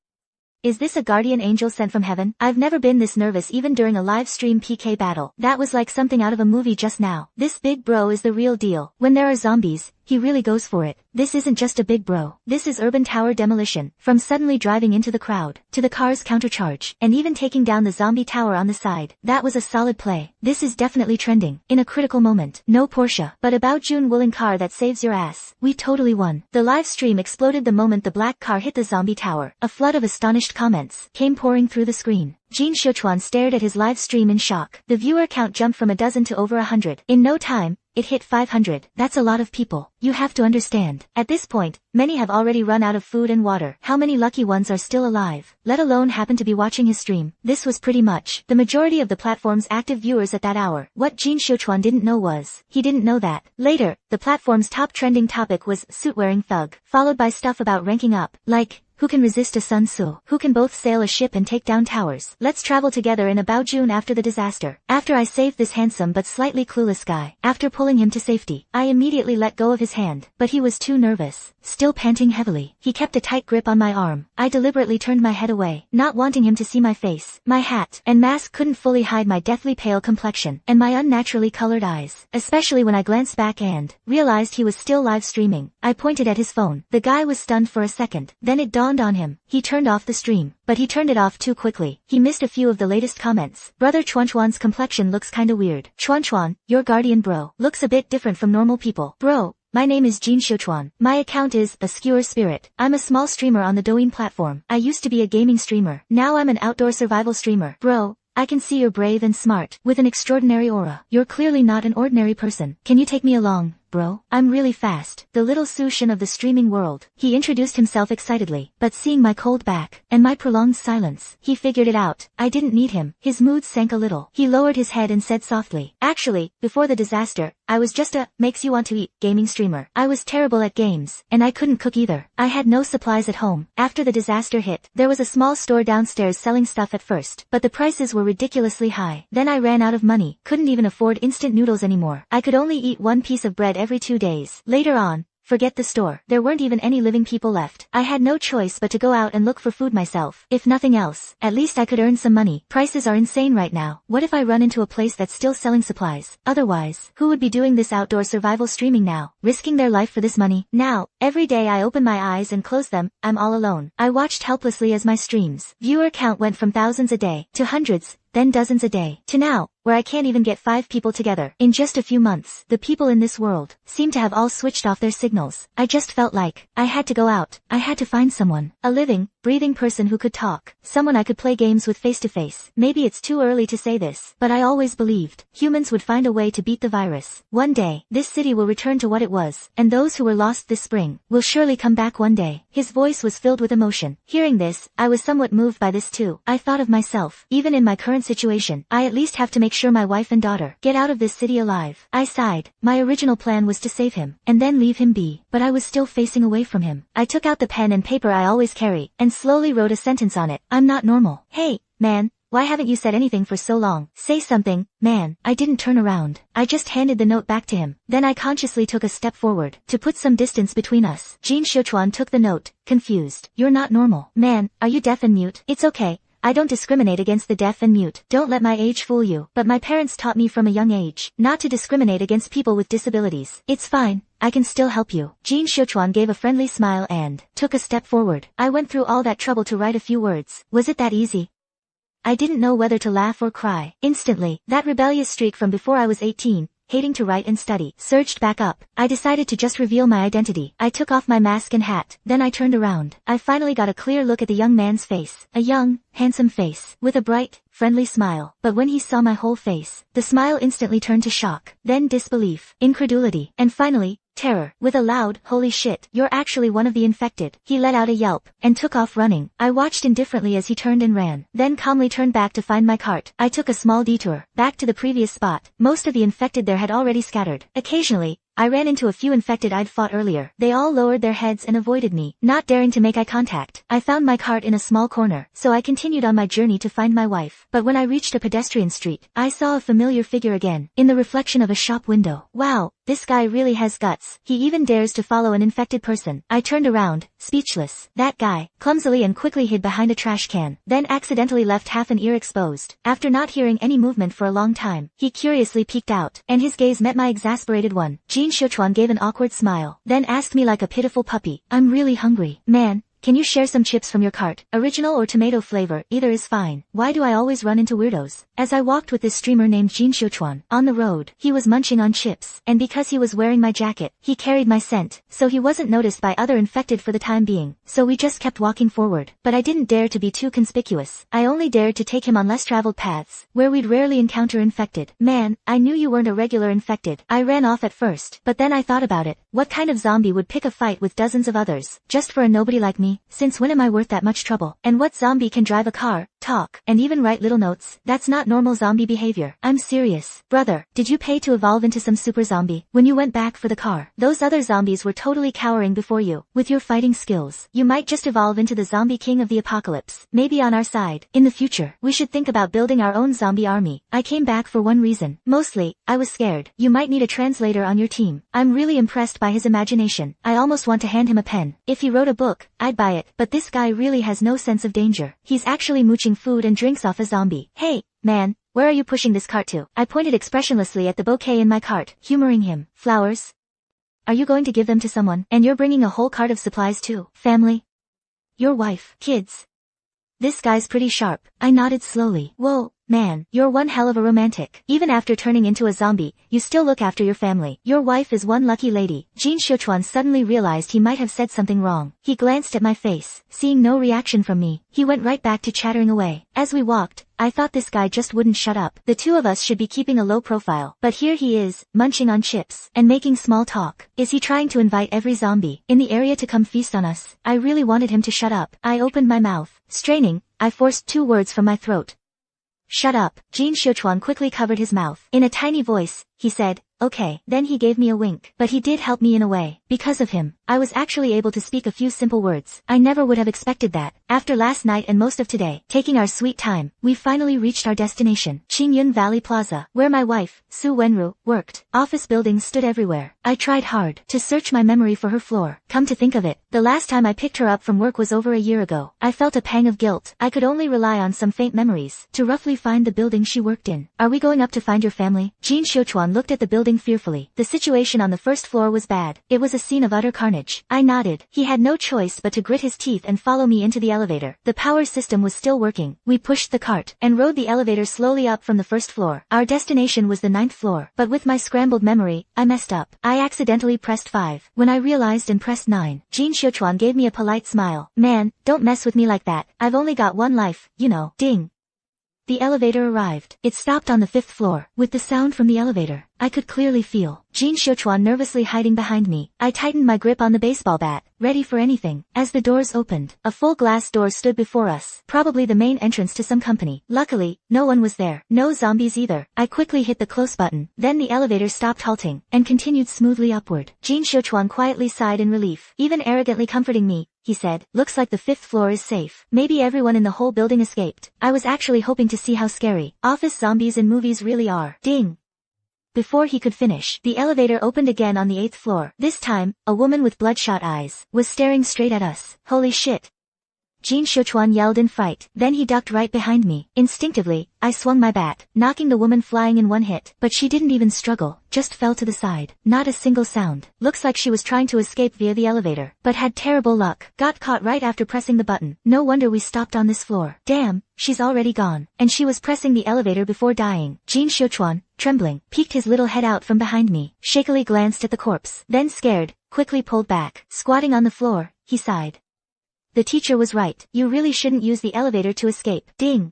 Is this a guardian angel sent from heaven? I've never been this nervous even during a live stream PK battle. That was like something out of a movie just now. This big bro is the real deal. When there are zombies, he really goes for it. This isn't just a big bro. This is urban tower demolition. From suddenly driving into the crowd, to the car's countercharge, and even taking down the zombie tower on the side. That was a solid play. This is definitely trending. In a critical moment. No Porsche, but about June Wooling car that saves your ass. We totally won. The live stream exploded the moment the black car hit the zombie tower. A flood of astonished comments came pouring through the screen. Jin Xiuchuan stared at his live stream in shock. The viewer count jumped from a dozen to over 100. In no time, it hit 500. That's a lot of people. You have to understand. At this point, many have already run out of food and water. How many lucky ones are still alive, let alone happen to be watching his stream? This was pretty much the majority of the platform's active viewers at that hour. What Jin Xiuchuan didn't know was, he didn't know that. Later, the platform's top trending topic was suit-wearing thug, followed by stuff about ranking up, like, who can resist a Sun Tzu? Who can both sail a ship and take down towers? Let's travel together in a Baojun after the disaster. After I saved this handsome but slightly clueless guy, after pulling him to safety, I immediately let go of his hand, but he was too nervous. Still panting heavily, he kept a tight grip on my arm. I deliberately turned my head away, not wanting him to see my face. My hat and mask couldn't fully hide my deathly pale complexion, and my unnaturally colored eyes, especially when I glanced back and realized he was still live streaming. I pointed at his phone. The guy was stunned for a second, then it dawned on him. He turned off the stream, but he turned it off too quickly. He missed a few of the latest comments. Brother Chuanchuan's complexion looks kinda weird. Chuanchuan, your guardian bro, looks a bit different from normal people. Bro, my name is Jin Xiuchuan. My account is a Skewer Spirit. I'm a small streamer on the Douyin platform. I used to be a gaming streamer. Now I'm an outdoor survival streamer. Bro, I can see you're brave and smart, with an extraordinary aura. You're clearly not an ordinary person. Can you take me along, bro? I'm really fast. The little Sushin of the streaming world. He introduced himself excitedly, but seeing my cold back, and my prolonged silence, he figured it out. I didn't need him. His mood sank a little. He lowered his head and said softly, actually, before the disaster, I was just a makes you want to eat gaming streamer. I was terrible at games, and I couldn't cook either. I had no supplies at home. After the disaster hit, there was a small store downstairs selling stuff at first, but the prices were ridiculously high. Then I ran out of money, couldn't even afford instant noodles anymore. I could only eat one piece of bread every 2 days. Later on, forget the store. There weren't even any living people left. I had no choice but to go out and look for food myself. If nothing else, at least I could earn some money. Prices are insane right now. What if I run into a place that's still selling supplies? Otherwise, who would be doing this outdoor survival streaming now, risking their life for this money? Now, every day I open my eyes and close them, I'm all alone. I watched helplessly as my streams viewer count went from thousands a day to hundreds, then dozens a day, to now, where I can't even get 5 people together. In just a few months, the people in this world seem to have all switched off their signals. I just felt like I had to go out. I had to find someone, a living, breathing person who could talk, someone I could play games with face to face. Maybe it's too early to say this, but I always believed humans would find a way to beat the virus. One day, this city will return to what it was, and those who were lost this spring will surely come back one day. His voice was filled with emotion. Hearing this, I was somewhat moved by this too. I thought of myself. Even in my current situation, I at least have to make sure my wife and daughter get out of this city alive. I sighed. My original plan was to save him, and then leave him be, but I was still facing away from him. I took out the pen and paper I always carry, and slowly wrote a sentence on it. I'm not normal. Hey, man, why haven't you said anything for so long? Say something, man. I didn't turn around. I just handed the note back to him. Then I consciously took a step forward, to put some distance between us. Jin Xiuchuan took the note, confused. You're not normal. Man, are you deaf and mute? It's okay. I don't discriminate against the deaf and mute. Don't let my age fool you. But my parents taught me from a young age not to discriminate against people with disabilities. It's fine. I can still help you. Jin Xiuchuan gave a friendly smile and took a step forward. I went through all that trouble to write a few words. Was it that easy? I didn't know whether to laugh or cry. Instantly, that rebellious streak from before I was 18, hating to write and study, surged back up. I decided to just reveal my identity. I took off my mask and hat. Then I turned around. I finally got a clear look at the young man's face. A young, handsome face, with a bright, friendly smile. But when he saw my whole face, the smile instantly turned to shock, then disbelief, incredulity, and finally, terror. With a loud, holy shit, you're actually one of the infected. He let out a yelp, and took off running. I watched indifferently as he turned and ran, then calmly turned back to find my cart. I took a small detour, back to the previous spot. Most of the infected there had already scattered. Occasionally, I ran into a few infected I'd fought earlier. They all lowered their heads and avoided me, not daring to make eye contact. I found my cart in a small corner, so I continued on my journey to find my wife. But when I reached a pedestrian street, I saw a familiar figure again, in the reflection of a shop window. Wow, this guy really has guts. He even dares to follow an infected person. I turned around, speechless. That guy, clumsily and quickly hid behind a trash can, then accidentally left half an ear exposed. After not hearing any movement for a long time, he curiously peeked out, and his gaze met my exasperated one. Jin Xiuchuan gave an awkward smile, then asked me like a pitiful puppy, I'm really hungry. Man, can you share some chips from your cart? Original or tomato flavor, either is fine. Why do I always run into weirdos? As I walked with this streamer named Jin Xiuchuan on the road, he was munching on chips, and because he was wearing my jacket, he carried my scent, so he wasn't noticed by other infected for the time being. So we just kept walking forward. But I didn't dare to be too conspicuous. I only dared to take him on less traveled paths, where we'd rarely encounter infected. Man, I knew you weren't a regular infected. I ran off at first, but then I thought about it. What kind of zombie would pick a fight with dozens of others, just for a nobody like me? Since when am I worth that much trouble? And what zombie can drive a car, talk, and even write little notes? That's not normal zombie behavior. I'm serious. Brother, did you pay to evolve into some super zombie? When you went back for the car, those other zombies were totally cowering before you. With your fighting skills, you might just evolve into the zombie king of the apocalypse. Maybe on our side. In the future, we should think about building our own zombie army. I came back for one reason. Mostly, I was scared. You might need a translator on your team. I'm really impressed by his imagination. I almost want to hand him a pen. If he wrote a book, I'd buy it. But this guy really has no sense of danger. He's actually mooching food and drinks off a zombie. Hey, man, where are you pushing this cart to? I pointed expressionlessly at the bouquet in my cart, humoring him. Flowers? Are you going to give them to someone? And you're bringing a whole cart of supplies too? Family? Your wife? Kids? This guy's pretty sharp. I nodded slowly. Whoa. Man, you're one hell of a romantic. Even after turning into a zombie, you still look after your family. Your wife is one lucky lady. Jin Xiuchuan suddenly realized he might have said something wrong. He glanced at my face. Seeing no reaction from me, he went right back to chattering away. As we walked, I thought this guy just wouldn't shut up. The two of us should be keeping a low profile. But here he is, munching on chips, and making small talk. Is he trying to invite every zombie in the area to come feast on us? I really wanted him to shut up. I opened my mouth. Straining, I forced 2 words from my throat. Shut up. Jin Xiuchuan quickly covered his mouth. In a tiny voice, he said, okay. Then he gave me a wink. But he did help me in a way. Because of him, I was actually able to speak a few simple words. I never would have expected that. After last night and most of today, taking our sweet time, we finally reached our destination, Qingyun Valley Plaza, where my wife, Su Wenru, worked. Office buildings stood everywhere. I tried hard to search my memory for her floor. Come to think of it, the last time I picked her up from work was over a year ago. I felt a pang of guilt. I could only rely on some faint memories to roughly find the building she worked in. Are we going up to find your family? Jin Xiuchuan looked at the building fearfully. The situation on the first floor was bad. It was a scene of utter carnage. I nodded. He had no choice but to grit his teeth and follow me into the elevator. The power system was still working. We pushed the cart and rode the elevator slowly up from the first floor. Our destination was the 9th floor, but with my scrambled memory, I messed up. I accidentally pressed 5 when I realized and pressed 9. Jin Xiuchuan gave me a polite smile. Man, don't mess with me like that. I've only got one life, you know. Ding. The elevator arrived. It stopped on the 5th floor. With the sound from the elevator, I could clearly feel Jin Xiuchuan nervously hiding behind me. I tightened my grip on the baseball bat, ready for anything. As the doors opened, a full glass door stood before us, probably the main entrance to some company. Luckily, no one was there. No zombies either. I quickly hit the close button. Then the elevator stopped halting, and continued smoothly upward. Jin Xiuchuan quietly sighed in relief, even arrogantly comforting me. He said, looks like the 5th floor is safe. Maybe everyone in the whole building escaped. I was actually hoping to see how scary office zombies in movies really are. Ding. Before he could finish, the elevator opened again on the 8th floor. This time, a woman with bloodshot eyes was staring straight at us. Holy shit. Jin Xiuchuan yelled in fright. Then he ducked right behind me. Instinctively, I swung my bat, knocking the woman flying in one hit. But she didn't even struggle, just fell to the side. Not a single sound. Looks like she was trying to escape via the elevator, but had terrible luck. Got caught right after pressing the button. No wonder we stopped on this floor. Damn, she's already gone. And she was pressing the elevator before dying. Jin Xiuchuan, trembling, peeked his little head out from behind me, shakily glanced at the corpse. Then scared, quickly pulled back. Squatting on the floor, he sighed. The teacher was right. You really shouldn't use the elevator to escape. Ding.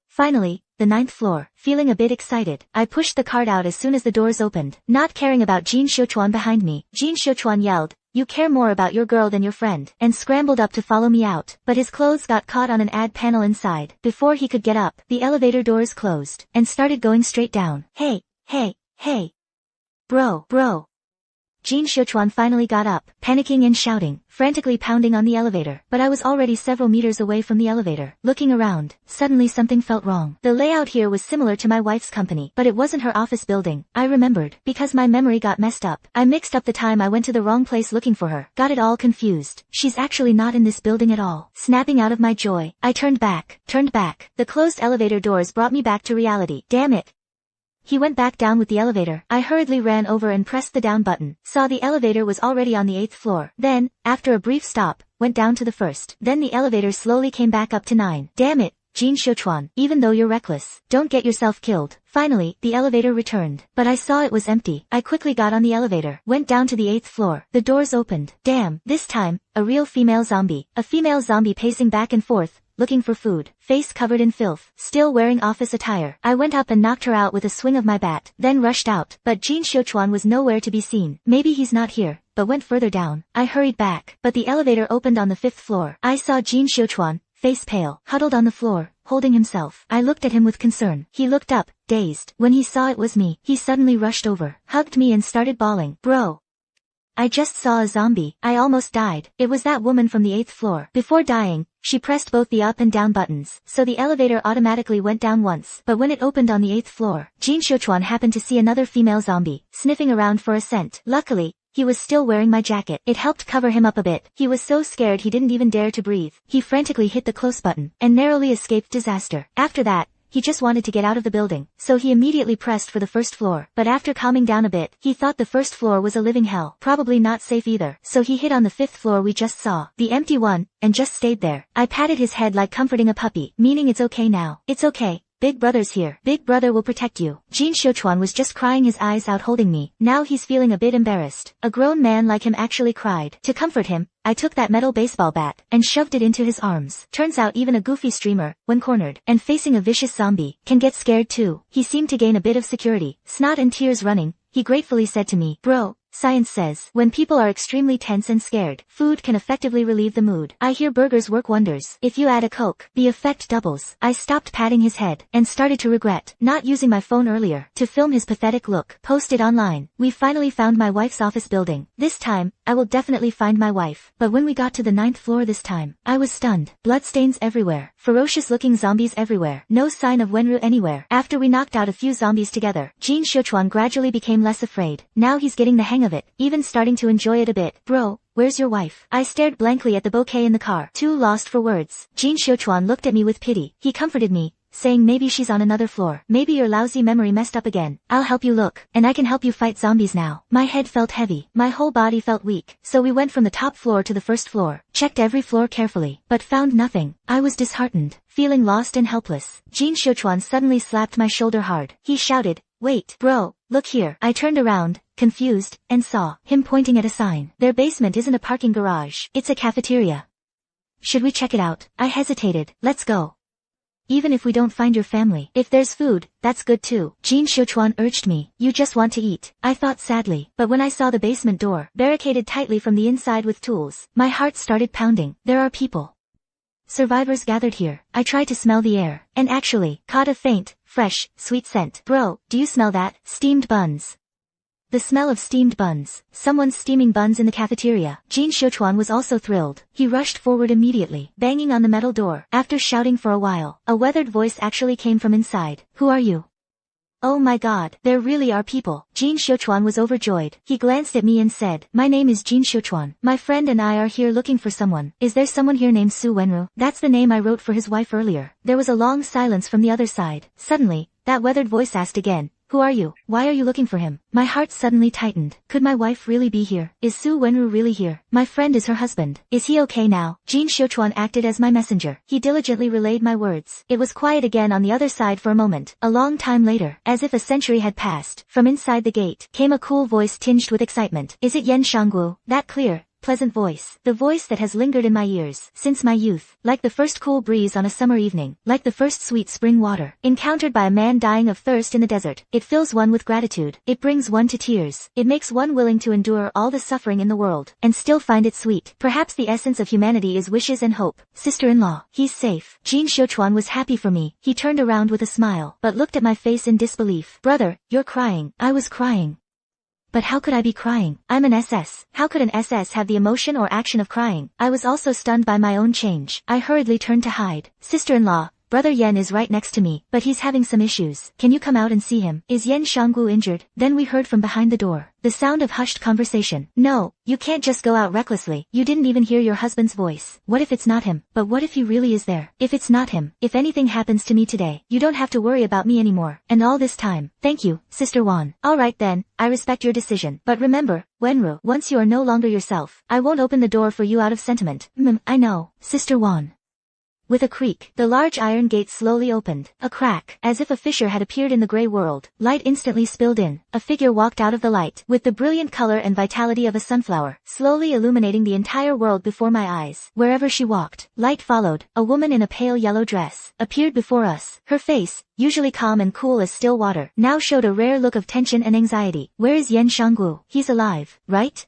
Finally, the 9th floor. Feeling a bit excited, I pushed the cart out as soon as the doors opened. Not caring about Jin Xiuchuan behind me, Jin Xiuchuan yelled, you care more about your girl than your friend, and scrambled up to follow me out. But his clothes got caught on an ad panel inside. Before he could get up, the elevator doors closed, and started going straight down. Hey. Bro. Jin Xiuchuan finally got up, panicking and shouting, frantically pounding on the elevator. But I was already several meters away from the elevator. Looking around, suddenly something felt wrong. The layout here was similar to my wife's company, but it wasn't her office building. I remembered, because my memory got messed up. I mixed up the time I went to the wrong place looking for her, got it all confused. She's actually not in this building at all. Snapping out of my joy, I turned back. The closed elevator doors brought me back to reality. Damn it. He went back down with the elevator. I hurriedly ran over and pressed the down button. Saw the elevator was already on the 8th floor. Then, after a brief stop, went down to the 1st. Then the elevator slowly came back up to 9. Damn it, Jin Xiuchuan, even though you're reckless, don't get yourself killed. Finally, the elevator returned. But I saw it was empty. I quickly got on the elevator, went down to the 8th floor. The doors opened. Damn, this time, a real female zombie. A female zombie pacing back and forth, looking for food, face covered in filth, still wearing office attire. I went up and knocked her out with a swing of my bat, then rushed out. But Jin Xiuchuan was nowhere to be seen. Maybe he's not here, but went further down. I hurried back, but the elevator opened on the 5th floor. I saw Jin Xiuchuan, face pale, huddled on the floor, holding himself. I looked at him with concern. He looked up, dazed. When he saw it was me, he suddenly rushed over, hugged me and started bawling. Bro, I just saw a zombie. I almost died. It was that woman from the 8th floor. Before dying, she pressed both the up and down buttons, so the elevator automatically went down once. But when it opened on the 8th floor, Jin Xiuchuan happened to see another female zombie, sniffing around for a scent. Luckily, he was still wearing my jacket. It helped cover him up a bit. He was so scared he didn't even dare to breathe. He frantically hit the close button, and narrowly escaped disaster. After that, he just wanted to get out of the building, so he immediately pressed for the 1st floor. But after calming down a bit, he thought the 1st floor was a living hell, probably not safe either. So he hit on the 5th floor we just saw, the empty one, and just stayed there. I patted his head like comforting a puppy, meaning it's okay now. It's okay. Big brother's here. Big brother will protect you. Jin Xiuchuan was just crying his eyes out holding me. Now he's feeling a bit embarrassed. A grown man like him actually cried. To comfort him, I took that metal baseball bat and shoved it into his arms. Turns out even a goofy streamer, when cornered and facing a vicious zombie, can get scared too. He seemed to gain a bit of security. Snot and tears running, he gratefully said to me, Bro, science says, when people are extremely tense and scared, food can effectively relieve the mood. I hear burgers work wonders. If you add a Coke, the effect doubles. I stopped patting his head, and started to regret not using my phone earlier, to film his pathetic look. Posted online. We finally found my wife's office building. This time, I will definitely find my wife. But when we got to the 9th floor this time, I was stunned. Bloodstains everywhere. Ferocious looking zombies everywhere. No sign of Wenru anywhere. After we knocked out a few zombies together, Jin Xiuchuan gradually became less afraid. Now he's getting the hang of it, even starting to enjoy it a bit. Bro, where's your wife? I stared blankly at the bouquet in the car, too lost for words. Jin Xiuchuan looked at me with pity. He comforted me, saying maybe she's on another floor. Maybe your lousy memory messed up again. I'll help you look, and I can help you fight zombies now. My head felt heavy. My whole body felt weak. So we went from the top floor to the 1st floor, checked every floor carefully, but found nothing. I was disheartened, feeling lost and helpless. Jin Xiuchuan suddenly slapped my shoulder hard. He shouted, Wait, bro, look here. I turned around, confused, and saw him pointing at a sign. Their basement isn't a parking garage. It's a cafeteria. Should we check it out? I hesitated. Let's go. Even if we don't find your family, if there's food, that's good too. Jin Xiuchuan urged me. You just want to eat. I thought sadly, but when I saw the basement door, barricaded tightly from the inside with tools, my heart started pounding. There are people. Survivors gathered here. I tried to smell the air, and actually, caught a faint, fresh, sweet scent. Bro, do you smell that? Steamed buns. The smell of steamed buns. Someone's steaming buns in the cafeteria. Jin Xiuchuan was also thrilled. He rushed forward immediately, banging on the metal door. After shouting for a while, a weathered voice actually came from inside. Who are you? Oh my god, there really are people. Jin Xiuchuan was overjoyed. He glanced at me and said, My name is Jin Xiuchuan. My friend and I are here looking for someone. Is there someone here named Su Wenru? That's the name I wrote for his wife earlier. There was a long silence from the other side. Suddenly, that weathered voice asked again, Who are you? Why are you looking for him? My heart suddenly tightened. Could my wife really be here? Is Su Wenru really here? My friend is her husband. Is he okay now? Jin Xiuchuan acted as my messenger. He diligently relayed my words. It was quiet again on the other side for a moment. A long time later, as if a century had passed, from inside the gate, came a cool voice tinged with excitement. Is it Yan Shanggu? That clear, pleasant voice. The voice that has lingered in my ears since my youth, like the first cool breeze on a summer evening, like the first sweet spring water, encountered by a man dying of thirst in the desert. It fills one with gratitude. It brings one to tears. It makes one willing to endure all the suffering in the world, and still find it sweet. Perhaps the essence of humanity is wishes and hope. Sister-in-law, he's safe. Jin Xiuchuan was happy for me. He turned around with a smile, but looked at my face in disbelief. Brother, you're crying. I was crying. But how could I be crying? I'm an SS. How could an SS have the emotion or action of crying? I was also stunned by my own change. I hurriedly turned to hide. Sister-in-law, Brother Yen is right next to me, but he's having some issues. Can you come out and see him? Is Yen Shanggu injured? Then we heard from behind the door the sound of hushed conversation. No, you can't just go out recklessly. You didn't even hear your husband's voice. What if it's not him? But what if he really is there? If it's not him, if anything happens to me today, you don't have to worry about me anymore. And all this time, thank you, Sister Wan. Alright then, I respect your decision. But remember, Wenru, once you are no longer yourself, I won't open the door for you out of sentiment. I know, Sister Wan. With a creak, the large iron gate slowly opened. A crack, as if a fissure had appeared in the gray world. Light instantly spilled in. A figure walked out of the light, with the brilliant color and vitality of a sunflower, slowly illuminating the entire world before my eyes. Wherever she walked, light followed. A woman in a pale yellow dress appeared before us. Her face, usually calm and cool as still water, now showed a rare look of tension and anxiety. Where is Yen Shanggu? He's alive, right?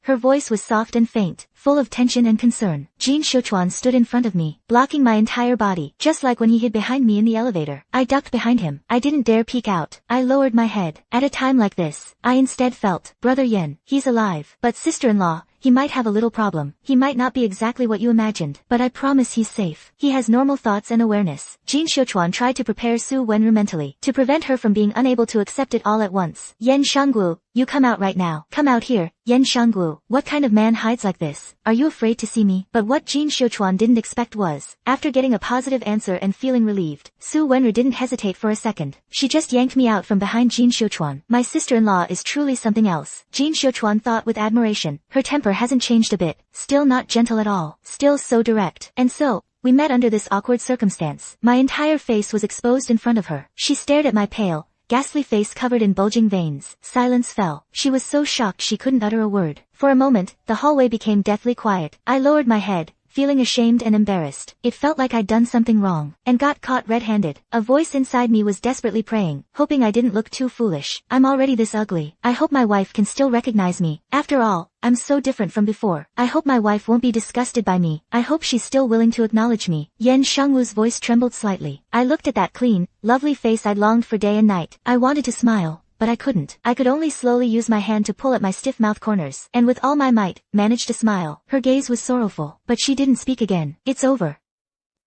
Her voice was soft and faint, full of tension and concern. Jin Xiuchuan stood in front of me, blocking my entire body, just like when he hid behind me in the elevator. I ducked behind him. I didn't dare peek out. I lowered my head. At a time like this, I instead felt, Brother Yen, he's alive. But sister-in-law, he might have a little problem. He might not be exactly what you imagined, but I promise he's safe. He has normal thoughts and awareness. Jin Xiuchuan tried to prepare Su Wenru mentally, to prevent her from being unable to accept it all at once. Yen Shanggu, you come out right now. Come out here, Yen Shanggu. What kind of man hides like this? Are you afraid to see me? But what Jin Xiuchuan didn't expect was, after getting a positive answer and feeling relieved, Su Wenru didn't hesitate for a second. She just yanked me out from behind Jin Xiuchuan. My sister-in-law is truly something else. Jin Xiuchuan thought with admiration. Her temper hasn't changed a bit. Still not gentle at all. Still so direct. And so, we met under this awkward circumstance. My entire face was exposed in front of her. She stared at my pale, ghastly face covered in bulging veins. Silence fell. She was so shocked she couldn't utter a word. For a moment, the hallway became deathly quiet. I lowered my head, feeling ashamed and embarrassed. It felt like I'd done something wrong, and got caught red-handed. A voice inside me was desperately praying, hoping I didn't look too foolish. I'm already this ugly. I hope my wife can still recognize me. After all, I'm so different from before. I hope my wife won't be disgusted by me. I hope she's still willing to acknowledge me. Yen Shangwu's voice trembled slightly. I looked at that clean, lovely face I'd longed for day and night. I wanted to smile, but I couldn't. I could only slowly use my hand to pull at my stiff mouth corners, and with all my might, managed to smile. Her gaze was sorrowful, but she didn't speak again. It's over.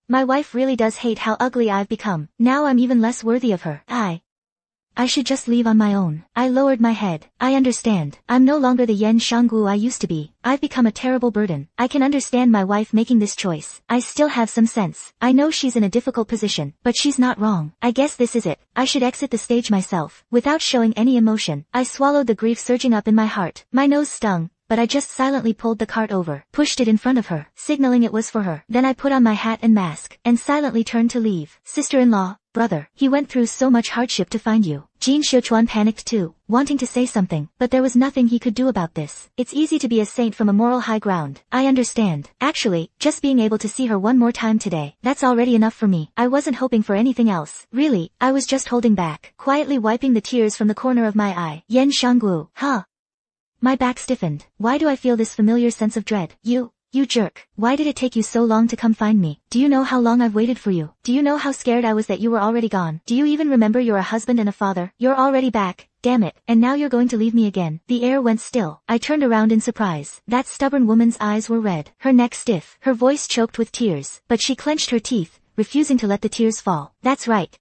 My wife really does hate how ugly I've become. Now I'm even less worthy of her. I should just leave on my own. I lowered my head. I understand. I'm no longer the Yen Shanggu I used to be. I've become a terrible burden. I can understand my wife making this choice. I still have some sense. I know she's in a difficult position, but she's not wrong. I guess this is it. I should exit the stage myself. Without showing any emotion, I swallowed the grief surging up in my heart. My nose stung, but I just silently pulled the cart over, pushed it in front of her, signaling it was for her. Then I put on my hat and mask, and silently turned to leave. Sister-in-law, brother, he went through so much hardship to find you. Jin Xiuchuan panicked too, wanting to say something, but there was nothing he could do about this. It's easy to be a saint from a moral high ground. I understand. Actually, just being able to see her one more time today, that's already enough for me. I wasn't hoping for anything else. Really, I was just holding back, quietly wiping the tears from the corner of my eye. Yen Shanggu, huh? My back stiffened. Why do I feel this familiar sense of dread? You jerk. Why did it take you so long to come find me? Do you know how long I've waited for you? Do you know how scared I was that you were already gone? Do you even remember you're a husband and a father? You're already back. Damn it. And now you're going to leave me again. The air went still. I turned around in surprise. That stubborn woman's eyes were red, her neck stiff, her voice choked with tears, but she clenched her teeth, refusing to let the tears fall. That's right.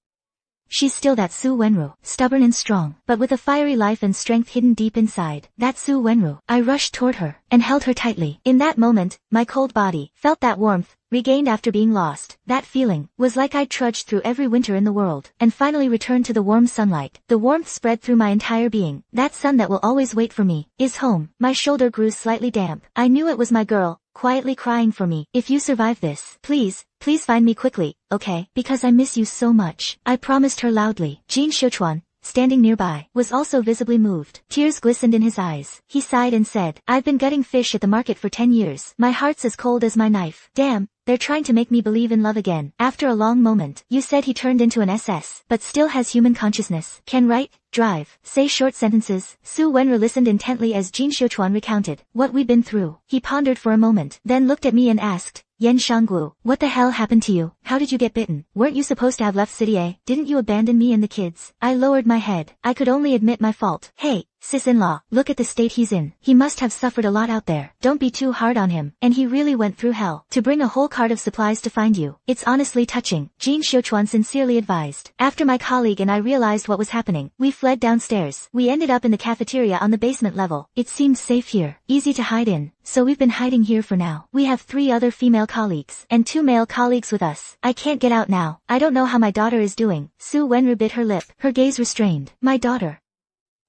She's still that Su Wenru, stubborn and strong, but with a fiery life and strength hidden deep inside. That Su Wenru. I rushed toward her, and held her tightly. In that moment, my cold body felt that warmth, regained after being lost. That feeling was like I'd trudged through every winter in the world, and finally returned to the warm sunlight. The warmth spread through my entire being. That sun that will always wait for me is home. My shoulder grew slightly damp. I knew it was my girl, quietly crying for me. If you survive this, please find me quickly, okay? Because I miss you so much. I promised her loudly. Jin Xiuchuan, standing nearby, was also visibly moved. Tears glistened in his eyes. He sighed and said, I've been gutting fish at the market for 10 years. My heart's as cold as my knife. Damn, they're trying to make me believe in love again. After a long moment, you said he turned into an SS, but still has human consciousness. Can write, drive, say short sentences. Su Wenru listened intently as Jin Xiuchuan recounted what we'd been through. He pondered for a moment, then looked at me and asked, Yen Shanggu, what the hell happened to you? How did you get bitten? Weren't you supposed to have left City A? Didn't you abandon me and the kids? I lowered my head. I could only admit my fault. Hey, Sis-in-law, look at the state he's in. He must have suffered a lot out there. Don't be too hard on him. And he really went through hell to bring a whole cart of supplies to find you. It's honestly touching, Jin Xiuchuan sincerely advised. After my colleague and I realized what was happening, we fled downstairs. We ended up in the cafeteria on the basement level. It seems safe here, easy to hide in. So we've been hiding here for now. We have 3 other female colleagues and 2 male colleagues with us. I can't get out now. I don't know how my daughter is doing. Su Wenru bit her lip, her gaze restrained. My daughter.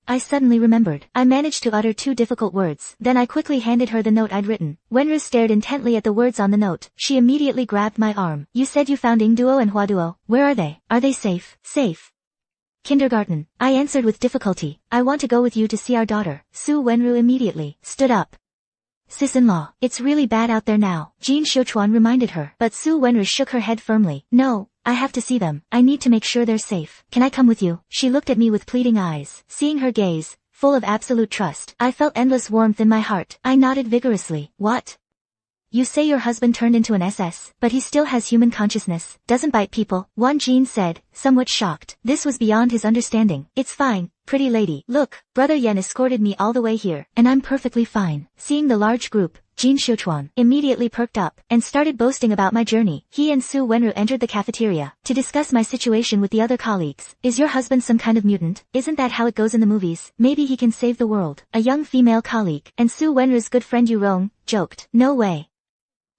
I suddenly remembered. I managed to utter 2 difficult words. Then I quickly handed her the note I'd written. Wenru stared intently at the words on the note. She immediately grabbed my arm. You said you found Ingduo and Huaduo. Where are they? Are they safe? Safe. Kindergarten. I answered with difficulty. I want to go with you to see our daughter. Su Wenru immediately stood up. Sis-in-law, it's really bad out there now, Jin Xiuchuan reminded her. But Su Wenru shook her head firmly. No, I have to see them. I need to make sure they're safe. Can I come with you? She looked at me with pleading eyes. Seeing her gaze, full of absolute trust, I felt endless warmth in my heart. I nodded vigorously. What? You say your husband turned into an SS, but he still has human consciousness, doesn't bite people, Wan Jin said, somewhat shocked. This was beyond his understanding. It's fine, pretty lady. Look, Brother Yen escorted me all the way here, and I'm perfectly fine. Seeing the large group, Jin Xiuchuan immediately perked up and started boasting about my journey. He and Su Wenru entered the cafeteria to discuss my situation with the other colleagues. Is your husband some kind of mutant? Isn't that how it goes in the movies? Maybe he can save the world. A young female colleague and Su Wenru's good friend Yu Rong joked. No way.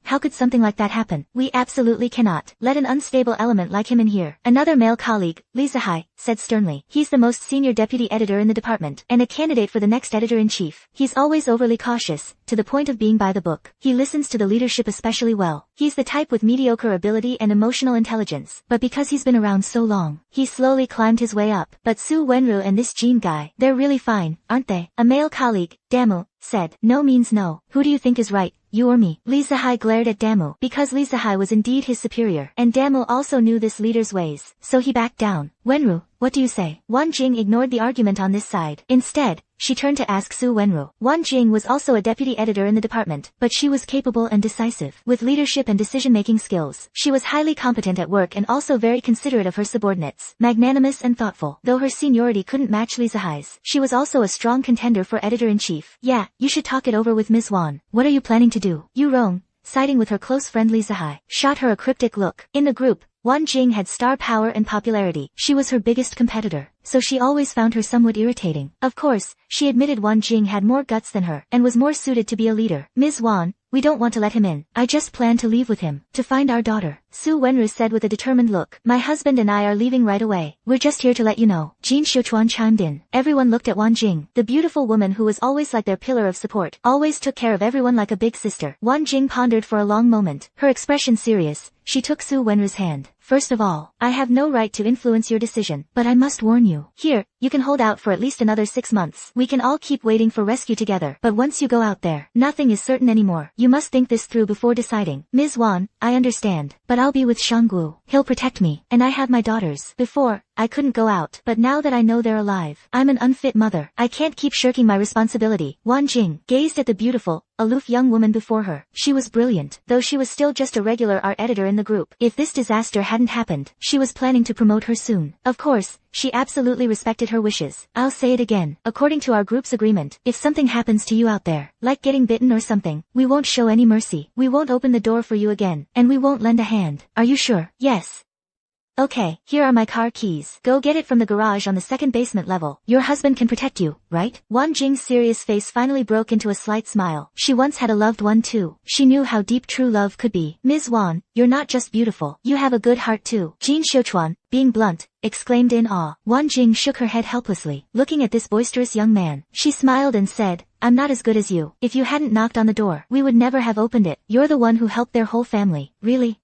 How could something like that happen? We absolutely cannot let an unstable element like him in here. Another male colleague, Li Zihai, said sternly. He's the most senior deputy editor in the department and a candidate for the next editor-in-chief. He's always overly cautious, to the point of being by the book. He listens to the leadership especially well. He's the type with mediocre ability and emotional intelligence. But because he's been around so long, he slowly climbed his way up. But Su Wenru and this Jin guy, they're really fine, aren't they? A male colleague, Damu, said. No means no. Who do you think is right? You or me? Li Zihai glared at Damu because Li Zihai was indeed his superior, and Damu also knew this leader's ways, so he backed down. Wenru, what do you say? Wan Jing ignored the argument on this side. Instead, she turned to ask Su Wenru. Wan Jing was also a deputy editor in the department, but she was capable and decisive, with leadership and decision-making skills. She was highly competent at work and also very considerate of her subordinates, magnanimous and thoughtful. Though her seniority couldn't match Li Zihai's, she was also a strong contender for editor-in-chief. Yeah, you should talk it over with Ms. Wan. What are you planning to do? Yu Rong, siding with her close friend Li Zihai, shot her a cryptic look. In the group, Wan Jing had star power and popularity. She was her biggest competitor, so she always found her somewhat irritating. Of course, she admitted Wan Jing had more guts than her and was more suited to be a leader. Ms. Wan, we don't want to let him in. I just plan to leave with him, to find our daughter. Su Wenru said with a determined look. My husband and I are leaving right away. We're just here to let you know. Jin Xiuchuan chimed in. Everyone looked at Wan Jing, the beautiful woman who was always like their pillar of support, always took care of everyone like a big sister. Wan Jing pondered for a long moment, her expression serious. She took Su Wenru's hand. First of all, I have no right to influence your decision, but I must warn you. Here, you can hold out for at least another 6 months. We can all keep waiting for rescue together, but once you go out there, nothing is certain anymore. You must think this through before deciding. Ms. Wan, I understand, but I'll be with Shanggu. He'll protect me, and I have my daughters. Before, I couldn't go out, but now that I know they're alive, I'm an unfit mother. I can't keep shirking my responsibility. Wan Jing gazed at the beautiful, aloof young woman before her. She was brilliant, though she was still just a regular art editor in the group. If this disaster hadn't happened, she was planning to promote her soon. Of course, she absolutely respected her wishes. I'll say it again. According to our group's agreement, if something happens to you out there, like getting bitten or something, we won't show any mercy. We won't open the door for you again, and we won't lend a hand. Are you sure? Yes. Okay, here are my car keys. Go get it from the garage on the second basement level. Your husband can protect you, right? Wan Jing's serious face finally broke into a slight smile. She once had a loved one too. She knew how deep true love could be. Ms. Wan, you're not just beautiful. You have a good heart too. Jin Xiuchuan, being blunt, exclaimed in awe. Wan Jing shook her head helplessly, looking at this boisterous young man. She smiled and said, I'm not as good as you. If you hadn't knocked on the door, we would never have opened it. You're the one who helped their whole family. Really?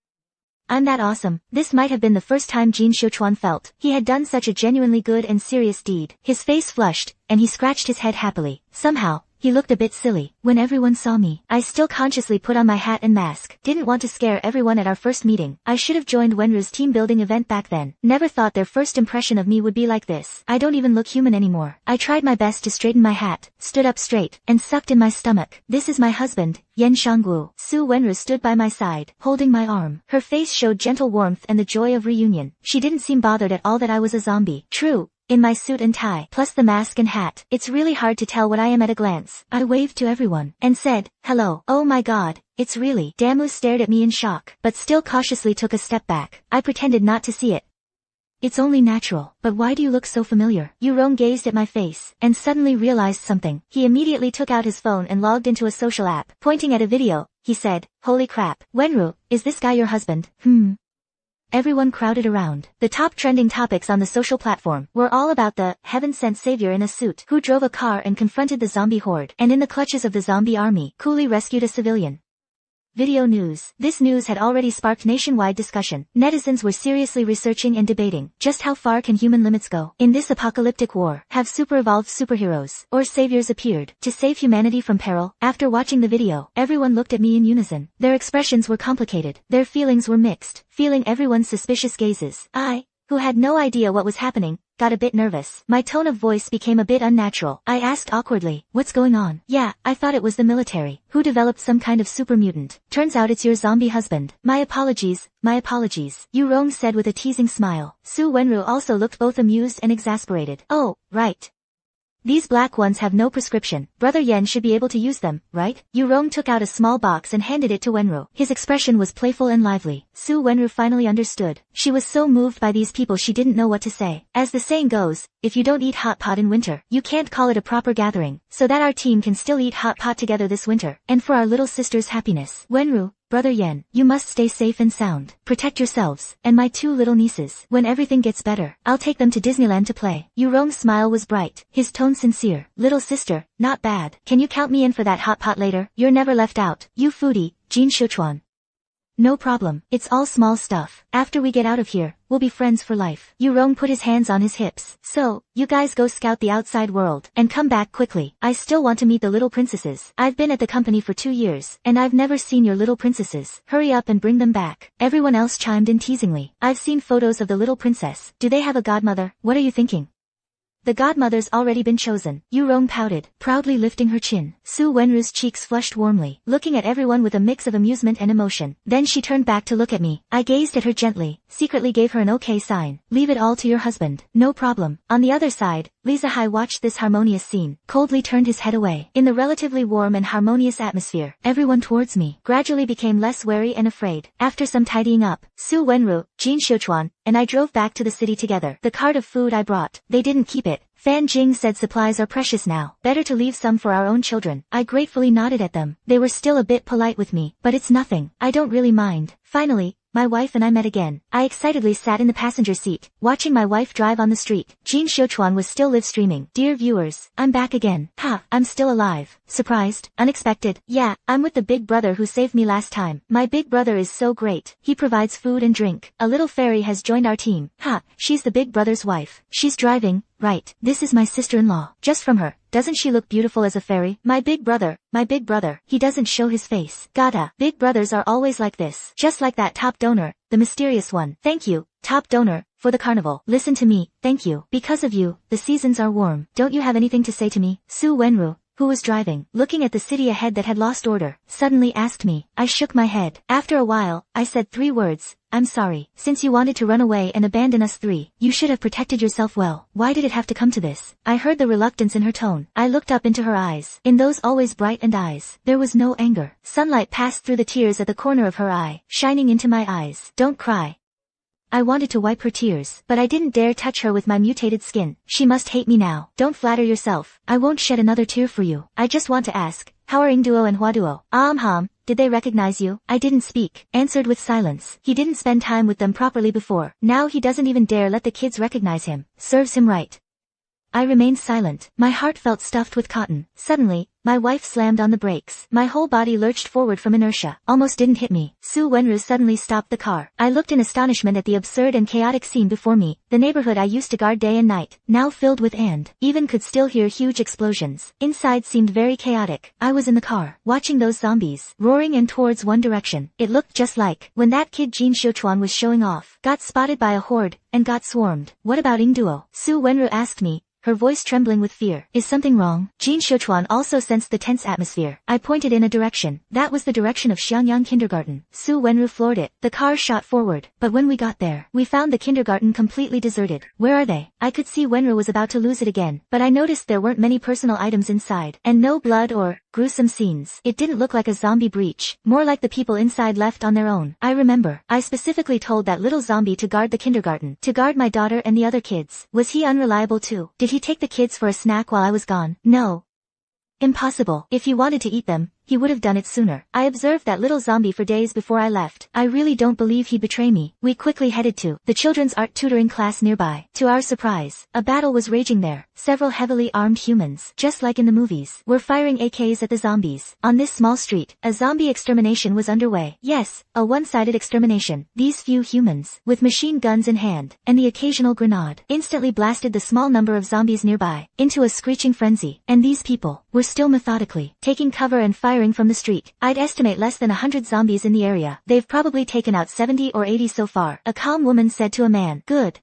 I'm that awesome. This might have been the first time Jin Xiuchuan felt he had done such a genuinely good and serious deed. His face flushed, and he scratched his head happily. Somehow, he looked a bit silly. When everyone saw me, I still consciously put on my hat and mask. Didn't want to scare everyone at our first meeting. I should have joined Wenru's team building event back then. Never thought their first impression of me would be like this. I don't even look human anymore. I tried my best to straighten my hat, stood up straight, and sucked in my stomach. This is my husband, Yen Shanggu. Su Wenru stood by my side, holding my arm. Her face showed gentle warmth and the joy of reunion. She didn't seem bothered at all that I was a zombie. True, in my suit and tie, plus the mask and hat. It's really hard to tell what I am at a glance. I waved to everyone, and said, hello. Oh my god, it's really. Damu stared at me in shock, but still cautiously took a step back. I pretended not to see it. It's only natural, but why do you look so familiar? Yurong gazed at my face, and suddenly realized something. He immediately took out his phone and logged into a social app. Pointing at a video, he said, holy crap. Wenru, is this guy your husband? Everyone crowded around. The top trending topics on the social platform were all about the heaven-sent savior in a suit who drove a car and confronted the zombie horde, and in the clutches of the zombie army, coolly rescued a civilian. Video news. This news had already sparked nationwide discussion. Netizens were seriously researching and debating just how far can human limits go. In this apocalyptic war, have super-evolved superheroes or saviors appeared to save humanity from peril? After watching the video, everyone looked at me in unison. Their expressions were complicated. Their feelings were mixed. Feeling everyone's suspicious gazes, I, who had no idea what was happening, got a bit nervous. My tone of voice became a bit unnatural. I asked awkwardly, what's going on? Yeah, I thought it was the military, who developed some kind of super mutant. Turns out it's your zombie husband. My apologies, Yurong said with a teasing smile. Su Wenru also looked both amused and exasperated. Oh, right. These black ones have no prescription. Brother Yen should be able to use them, right? Yurong took out a small box and handed it to Wenru. His expression was playful and lively. Su Wenru finally understood. She was so moved by these people she didn't know what to say. As the saying goes, if you don't eat hot pot in winter, you can't call it a proper gathering. So that our team can still eat hot pot together this winter, and for our little sister's happiness. Wenru, Brother Yen, you must stay safe and sound. Protect yourselves, and my two little nieces. When everything gets better, I'll take them to Disneyland to play. Yurong's smile was bright, his tone sincere. Little sister, not bad. Can you count me in for that hot pot later? You're never left out. You foodie, Jin Shuchuan. No problem, it's all small stuff. After we get out of here, we'll be friends for life. Yurong put his hands on his hips. So, you guys go scout the outside world, and come back quickly. I still want to meet the little princesses. I've been at the company for 2 years, and I've never seen your little princesses. Hurry up and bring them back. Everyone else chimed in teasingly. I've seen photos of the little princess. Do they have a godmother? What are you thinking? The godmother's already been chosen. Yurong pouted, proudly lifting her chin. Su Wenru's cheeks flushed warmly, looking at everyone with a mix of amusement and emotion. Then she turned back to look at me. I gazed at her gently, secretly gave her an okay sign. Leave it all to your husband. No problem. On the other side, Li Zihai watched this harmonious scene, coldly turned his head away. In the relatively warm and harmonious atmosphere, everyone towards me gradually became less wary and afraid. After some tidying up, Su Wenru, Jin Shuchuan, and I drove back to the city together. The cart of food I brought, they didn't keep it. Fan Jing said supplies are precious now. Better to leave some for our own children. I gratefully nodded at them. They were still a bit polite with me, but it's nothing. I don't really mind. Finally, my wife and I met again. I excitedly sat in the passenger seat, watching my wife drive on the street. Jin Shuchuan was still live streaming. Dear viewers, I'm back again. Ha, I'm still alive. Surprised? Unexpected? Yeah, I'm with the big brother who saved me last time. My big brother is so great. He provides food and drink. A little fairy has joined our team. Ha, she's the big brother's wife. She's driving. Right, this is my sister-in-law. Just from her, doesn't she look beautiful as a fairy? My big brother, he doesn't show his face. Gotta, big brothers are always like this. Just like that top donor, the mysterious one. Thank you, top donor, for the carnival. Listen to me, thank you. Because of you, the seasons are warm. Don't you have anything to say to me? Su Wenru, who was driving, looking at the city ahead that had lost order, suddenly asked me. I shook my head. After a while, I said 3 words. I'm sorry. Since you wanted to run away and abandon us 3, you should have protected yourself well. Why did it have to come to this? I heard the reluctance in her tone. I looked up into her eyes. In those always bright and eyes, there was no anger. Sunlight passed through the tears at the corner of her eye, shining into my eyes. Don't cry. I wanted to wipe her tears, but I didn't dare touch her with my mutated skin. She must hate me now. Don't flatter yourself. I won't shed another tear for you. I just want to ask, how are Ingduo and Huaduo? Did they recognize you? I didn't speak. Answered with silence. He didn't spend time with them properly before. Now he doesn't even dare let the kids recognize him. Serves him right. I remained silent. My heart felt stuffed with cotton. Suddenly, my wife slammed on the brakes. My whole body lurched forward from inertia. Almost didn't hit me. Su Wenru suddenly stopped the car. I looked in astonishment at the absurd and chaotic scene before me. The neighborhood I used to guard day and night, now filled with and even could still hear huge explosions. Inside seemed very chaotic. I was in the car, watching those zombies, roaring in towards one direction. It looked just like when that kid Jin Shuchuan was showing off, got spotted by a horde, and got swarmed. What about Ingduo? Su Wenru asked me, her voice trembling with fear. Is something wrong? Jin Xiuchuan also sensed the tense atmosphere. I pointed in a direction. That was the direction of Xiangyang Kindergarten. Su Wenru floored it. The car shot forward, but when we got there, we found the kindergarten completely deserted. Where are they? I could see Wenru was about to lose it again, but I noticed there weren't many personal items inside, and no blood or gruesome scenes. It didn't look like a zombie breach, more like the people inside left on their own. I remember, I specifically told that little zombie to guard the kindergarten, to guard my daughter and the other kids. Was he unreliable too? Did he take the kids for a snack while I was gone? No. Impossible. If he wanted to eat them, he would have done it sooner. I observed that little zombie for days before I left. I really don't believe he'd betray me. We quickly headed to the children's art tutoring class nearby. To our surprise, a battle was raging there. Several heavily armed humans, just like in the movies, were firing AKs at the zombies. On this small street, a zombie extermination was underway. Yes, a one-sided extermination. These few humans, with machine guns in hand, and the occasional grenade, instantly blasted the small number of zombies nearby into a screeching frenzy. And these people were still methodically taking cover and firing from the street. I'd estimate less than 100 zombies in the area. They've probably taken out 70 or 80 so far. A calm woman said to a man. Good.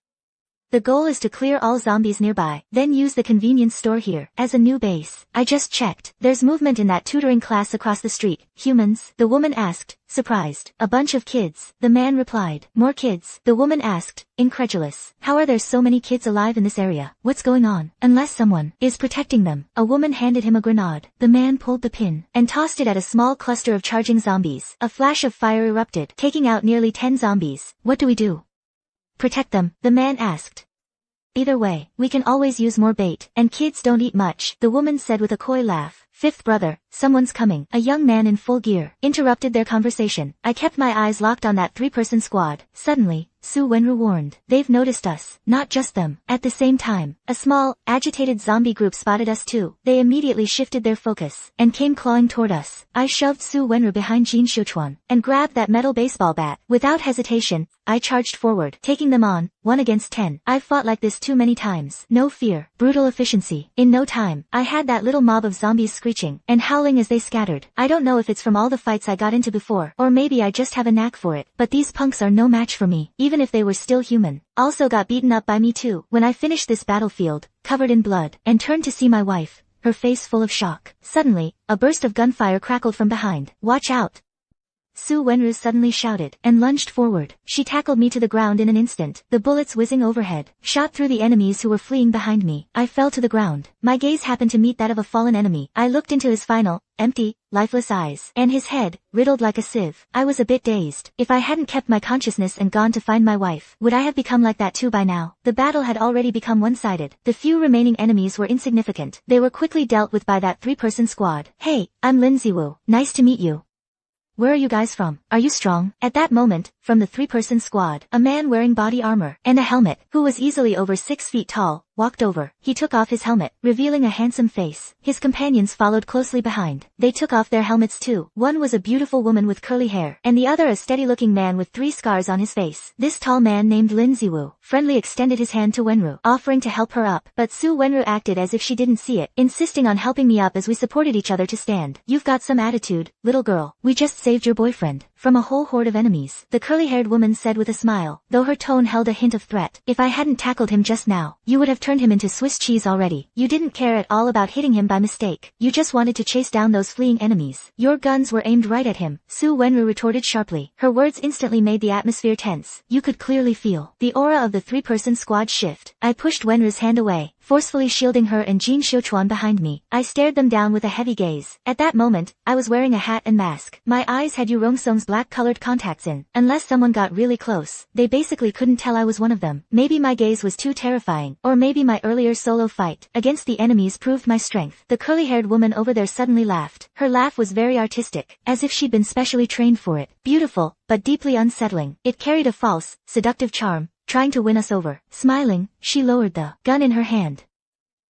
The goal is to clear all zombies nearby, then use the convenience store here as a new base. I just checked. There's movement in that tutoring class across the street. Humans? The woman asked, surprised. A bunch of kids. The man replied. More kids? The woman asked, incredulous. How are there so many kids alive in this area? What's going on? Unless someone is protecting them. A woman handed him a grenade. The man pulled the pin and tossed it at a small cluster of charging zombies. A flash of fire erupted, taking out nearly 10 zombies. What do we do? Protect them, the man asked. Either way, we can always use more bait, and kids don't eat much, the woman said with a coy laugh. Fifth brother, someone's coming. A young man in full gear interrupted their conversation. I kept my eyes locked on that 3-person squad. Suddenly, Su Wenru warned. They've noticed us. Not just them. At the same time, a small, agitated zombie group spotted us too. They immediately shifted their focus and came clawing toward us. I shoved Su Wenru behind Jin Xiuchuan and grabbed that metal baseball bat. Without hesitation, I charged forward, taking them on, 1 against 10. I've fought like this too many times. No fear. Brutal efficiency. In no time, I had that little mob of zombies screeching and howling as they scattered. I don't know if it's from all the fights I got into before, or maybe I just have a knack for it, but these punks are no match for me, even if they were still human. Also got beaten up by me too. When I finished this battlefield, covered in blood, and turned to see my wife, her face full of shock, suddenly, a burst of gunfire crackled from behind. Watch out! Su Wenru suddenly shouted, and lunged forward. She tackled me to the ground in an instant. The bullets whizzing overhead, shot through the enemies who were fleeing behind me. I fell to the ground. My gaze happened to meet that of a fallen enemy. I looked into his final, empty, lifeless eyes, and his head, riddled like a sieve. I was a bit dazed. If I hadn't kept my consciousness and gone to find my wife, would I have become like that too by now? The battle had already become one-sided. The few remaining enemies were insignificant. They were quickly dealt with by that 3-person squad. Hey, I'm Lin Ziwu. Nice to meet you. Where are you guys from? Are you strong? At that moment, from the 3-person squad, a man wearing body armor and a helmet, who was easily over 6 feet tall, walked over. He took off his helmet, revealing a handsome face. His companions followed closely behind. They took off their helmets too. One was a beautiful woman with curly hair, and the other a steady-looking man with 3 scars on his face. This tall man named Lin Ziwu friendly extended his hand to Wenru, offering to help her up, but Su Wenru acted as if she didn't see it, insisting on helping me up as we supported each other to stand. You've got some attitude, little girl. We just saved your boyfriend from a whole horde of enemies, the curly-haired woman said with a smile, though her tone held a hint of threat. If I hadn't tackled him just now, you would have turned him into Swiss cheese already. You didn't care at all about hitting him by mistake. You just wanted to chase down those fleeing enemies. Your guns were aimed right at him, Su Wenru retorted sharply. Her words instantly made the atmosphere tense. You could clearly feel the aura of the 3-person squad shift. I pushed Wenru's hand away, forcefully shielding her and Jin Xiuchuan behind me. I stared them down with a heavy gaze. At that moment, I was wearing a hat and mask. My eyes had Yu Rongsong's black-colored contacts in. Unless someone got really close, they basically couldn't tell I was one of them. Maybe my gaze was too terrifying, or maybe my earlier solo fight against the enemies proved my strength. The curly-haired woman over there suddenly laughed. Her laugh was very artistic, as if she'd been specially trained for it. Beautiful, but deeply unsettling. It carried a false, seductive charm, trying to win us over. Smiling, she lowered the gun in her hand.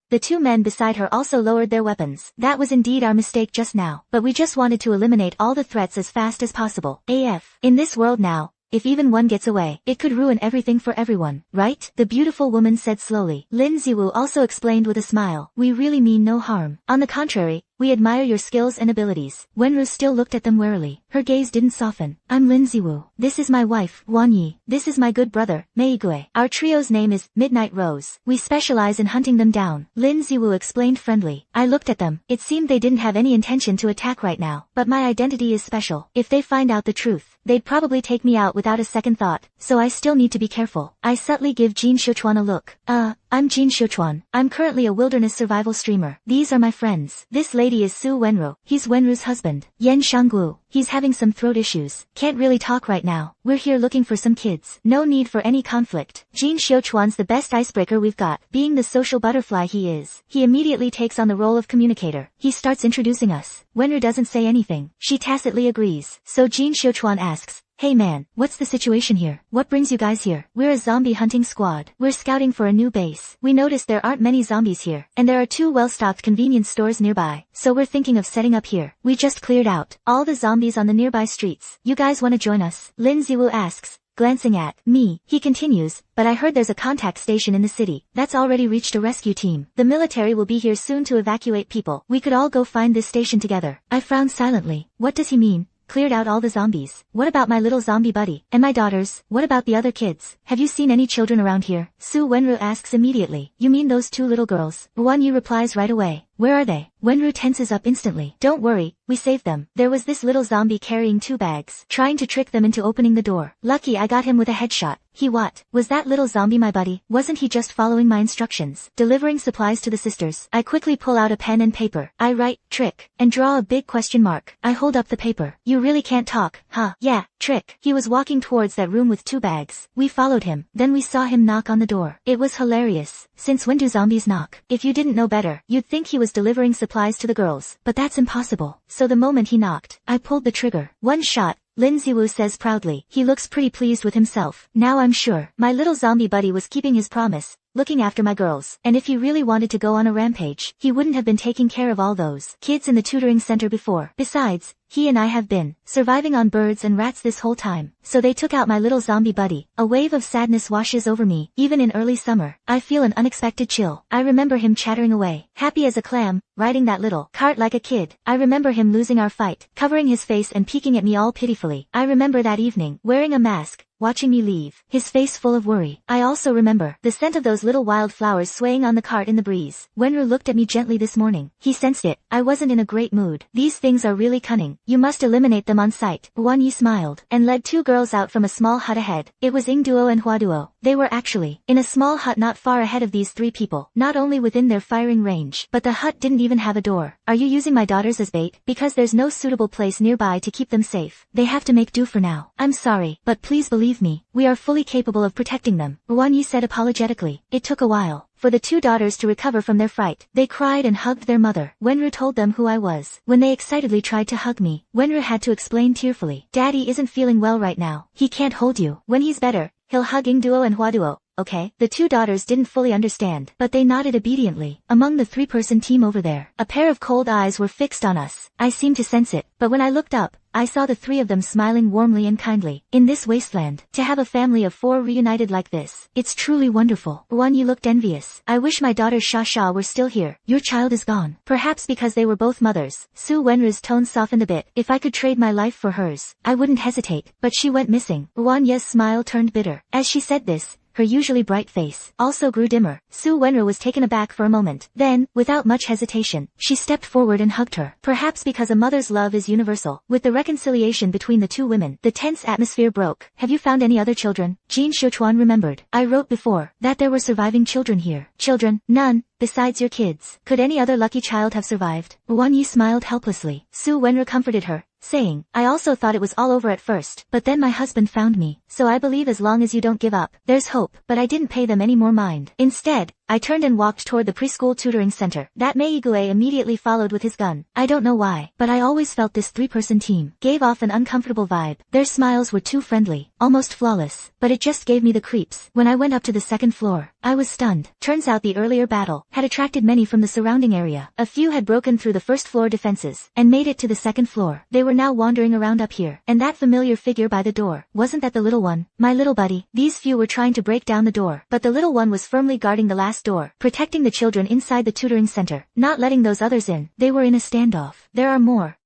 The 2 men beside her also lowered their weapons. That was indeed our mistake just now, but we just wanted to eliminate all the threats as fast as possible. AF. In this world now, if even one gets away, it could ruin everything for everyone, right? The beautiful woman said slowly. Lin Ziwu also explained with a smile. We really mean no harm. On the contrary, We admire your skills and abilities. Wenru still looked at them warily. Her gaze didn't soften. I'm Lin Ziwu. This is my wife, Wan Yi. This is my good brother, Meigue. Our trio's name is Midnight Rose. We specialize in hunting them down. Lin Ziwu explained friendly. I looked at them. It seemed they didn't have any intention to attack right now. But my identity is special. If they find out the truth, they'd probably take me out without a second thought. So I still need to be careful. I subtly give Jin Shuchuan a look. I'm Jin Shuchuan. I'm currently a wilderness survival streamer. These are my friends. This lady is Su Wenru. He's Wenru's husband. Yen Shanggu. He's having some throat issues. Can't really talk right now. We're here looking for some kids. No need for any conflict. Jin Shuchuan's the best icebreaker we've got. Being the social butterfly he is, he immediately takes on the role of communicator. He starts introducing us. Wenru doesn't say anything. She tacitly agrees. So Jin Shuchuan asks, hey man, what's the situation here? What brings you guys here? We're a zombie hunting squad. We're scouting for a new base. We noticed there aren't many zombies here, and there are 2 well-stocked convenience stores nearby, so we're thinking of setting up here. We just cleared out all the zombies on the nearby streets. You guys want to join us? Lin Ziwu asks, glancing at me. He continues, but I heard there's a contact station in the city that's already reached a rescue team. The military will be here soon to evacuate people. We could all go find this station together. I frowned silently. What does he mean? Cleared out all the zombies. What about my little zombie buddy? And my daughters? What about the other kids? Have you seen any children around here? Su Wenru asks immediately. You mean those 2 little girls? Wan Yi replies right away. Where are they? Wenru tenses up instantly. Don't worry, we saved them. There was this little zombie carrying 2 bags, trying to trick them into opening the door. Lucky I got him with a headshot. He what? Was that little zombie my buddy? Wasn't he just following my instructions? Delivering supplies to the sisters. I quickly pull out a pen and paper. I write, trick, and draw a big question mark. I hold up the paper. You really can't talk, huh? Yeah, trick. He was walking towards that room with 2 bags. We followed him. Then we saw him knock on the door. It was hilarious. Since when do zombies knock? If you didn't know better, you'd think he was delivering supplies to the girls. But that's impossible. So the moment he knocked, I pulled the trigger. 1 shot. Lin Ziwu says proudly. He looks pretty pleased with himself. Now I'm sure my little zombie buddy was keeping his promise, looking after my girls. And if he really wanted to go on a rampage, he wouldn't have been taking care of all those kids in the tutoring center before. Besides, he and I have been surviving on birds and rats this whole time. So they took out my little zombie buddy. A wave of sadness washes over me. Even in early summer, I feel an unexpected chill. I remember him chattering away, happy as a clam, riding that little cart like a kid. I remember him losing our fight, covering his face and peeking at me all pitifully. I remember that evening, wearing a mask, watching me leave, his face full of worry. I also remember the scent of those little wild flowers swaying on the cart in the breeze. Wenru looked at me gently this morning. He sensed it. I wasn't in a great mood. These things are really cunning. You must eliminate them on sight. Wan Yi smiled, and led 2 girls out from a small hut ahead. It was Ingduo and Huaduo. They were actually in a small hut not far ahead of these 3 people, not only within their firing range, but the hut didn't even have a door. Are you using my daughters as bait? Because there's no suitable place nearby to keep them safe. They have to make do for now. I'm sorry, but please believe me, we are fully capable of protecting them, Wan Yi said apologetically. It took a while for the 2 daughters to recover from their fright. They cried and hugged their mother. Wenru told them who I was. When they excitedly tried to hug me, Wenru had to explain tearfully. Daddy isn't feeling well right now. He can't hold you. When he's better, he'll hug Ingduo and Huaduo. Okay? The 2 daughters didn't fully understand, but they nodded obediently. Among the 3-person team over there, a pair of cold eyes were fixed on us. I seemed to sense it, but when I looked up, I saw the 3 of them smiling warmly and kindly. In this wasteland, to have a family of 4 reunited like this, it's truly wonderful. Wan Yi looked envious. I wish my daughters Sha were still here. Your child is gone. Perhaps because they were both mothers. Su Wenru's tone softened a bit. If I could trade my life for hers, I wouldn't hesitate. But she went missing. Wan Ye's smile turned bitter. As she said this, her usually bright face also grew dimmer. Su Wenru was taken aback for a moment. Then, without much hesitation, she stepped forward and hugged her. Perhaps because a mother's love is universal. With the reconciliation between the 2 women, the tense atmosphere broke. Have you found any other children? Jin Shuchuan remembered. I wrote before that there were surviving children here. Children? None. Besides your kids. Could any other lucky child have survived? Wan Yi smiled helplessly. Su Wenru comforted her, saying, I also thought it was all over at first, but then my husband found me. So I believe as long as you don't give up, there's hope. But I didn't pay them any more mind. Instead, I turned and walked toward the preschool tutoring center. That Meigue immediately followed with his gun. I don't know why, but I always felt this 3-person team gave off an uncomfortable vibe. Their smiles were too friendly, almost flawless, but it just gave me the creeps. When I went up to the 2nd floor, I was stunned. Turns out the earlier battle had attracted many from the surrounding area. A few had broken through the 1st floor defenses and made it to the 2nd floor. They were now wandering around up here. And that familiar figure by the door, wasn't that the little one? My little buddy. These few were trying to break down the door, but the little one was firmly guarding the last glass door, protecting the children inside the tutoring center, not letting those others in. They were in a standoff. There are more.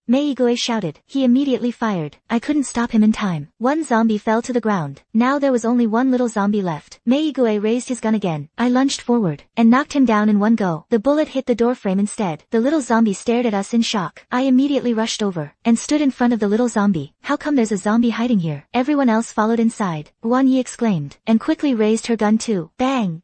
Meiguo shouted. He immediately fired. I couldn't stop him in time. One zombie fell to the ground. Now there was only one little zombie left. Meiguo raised his gun again. I lunged forward and knocked him down in one go. The bullet hit the doorframe instead. The little zombie stared at us in shock. I immediately rushed over and stood in front of the little zombie. How come there's a zombie hiding here? Everyone else followed inside. Wanyi exclaimed and quickly raised her gun too. Bang!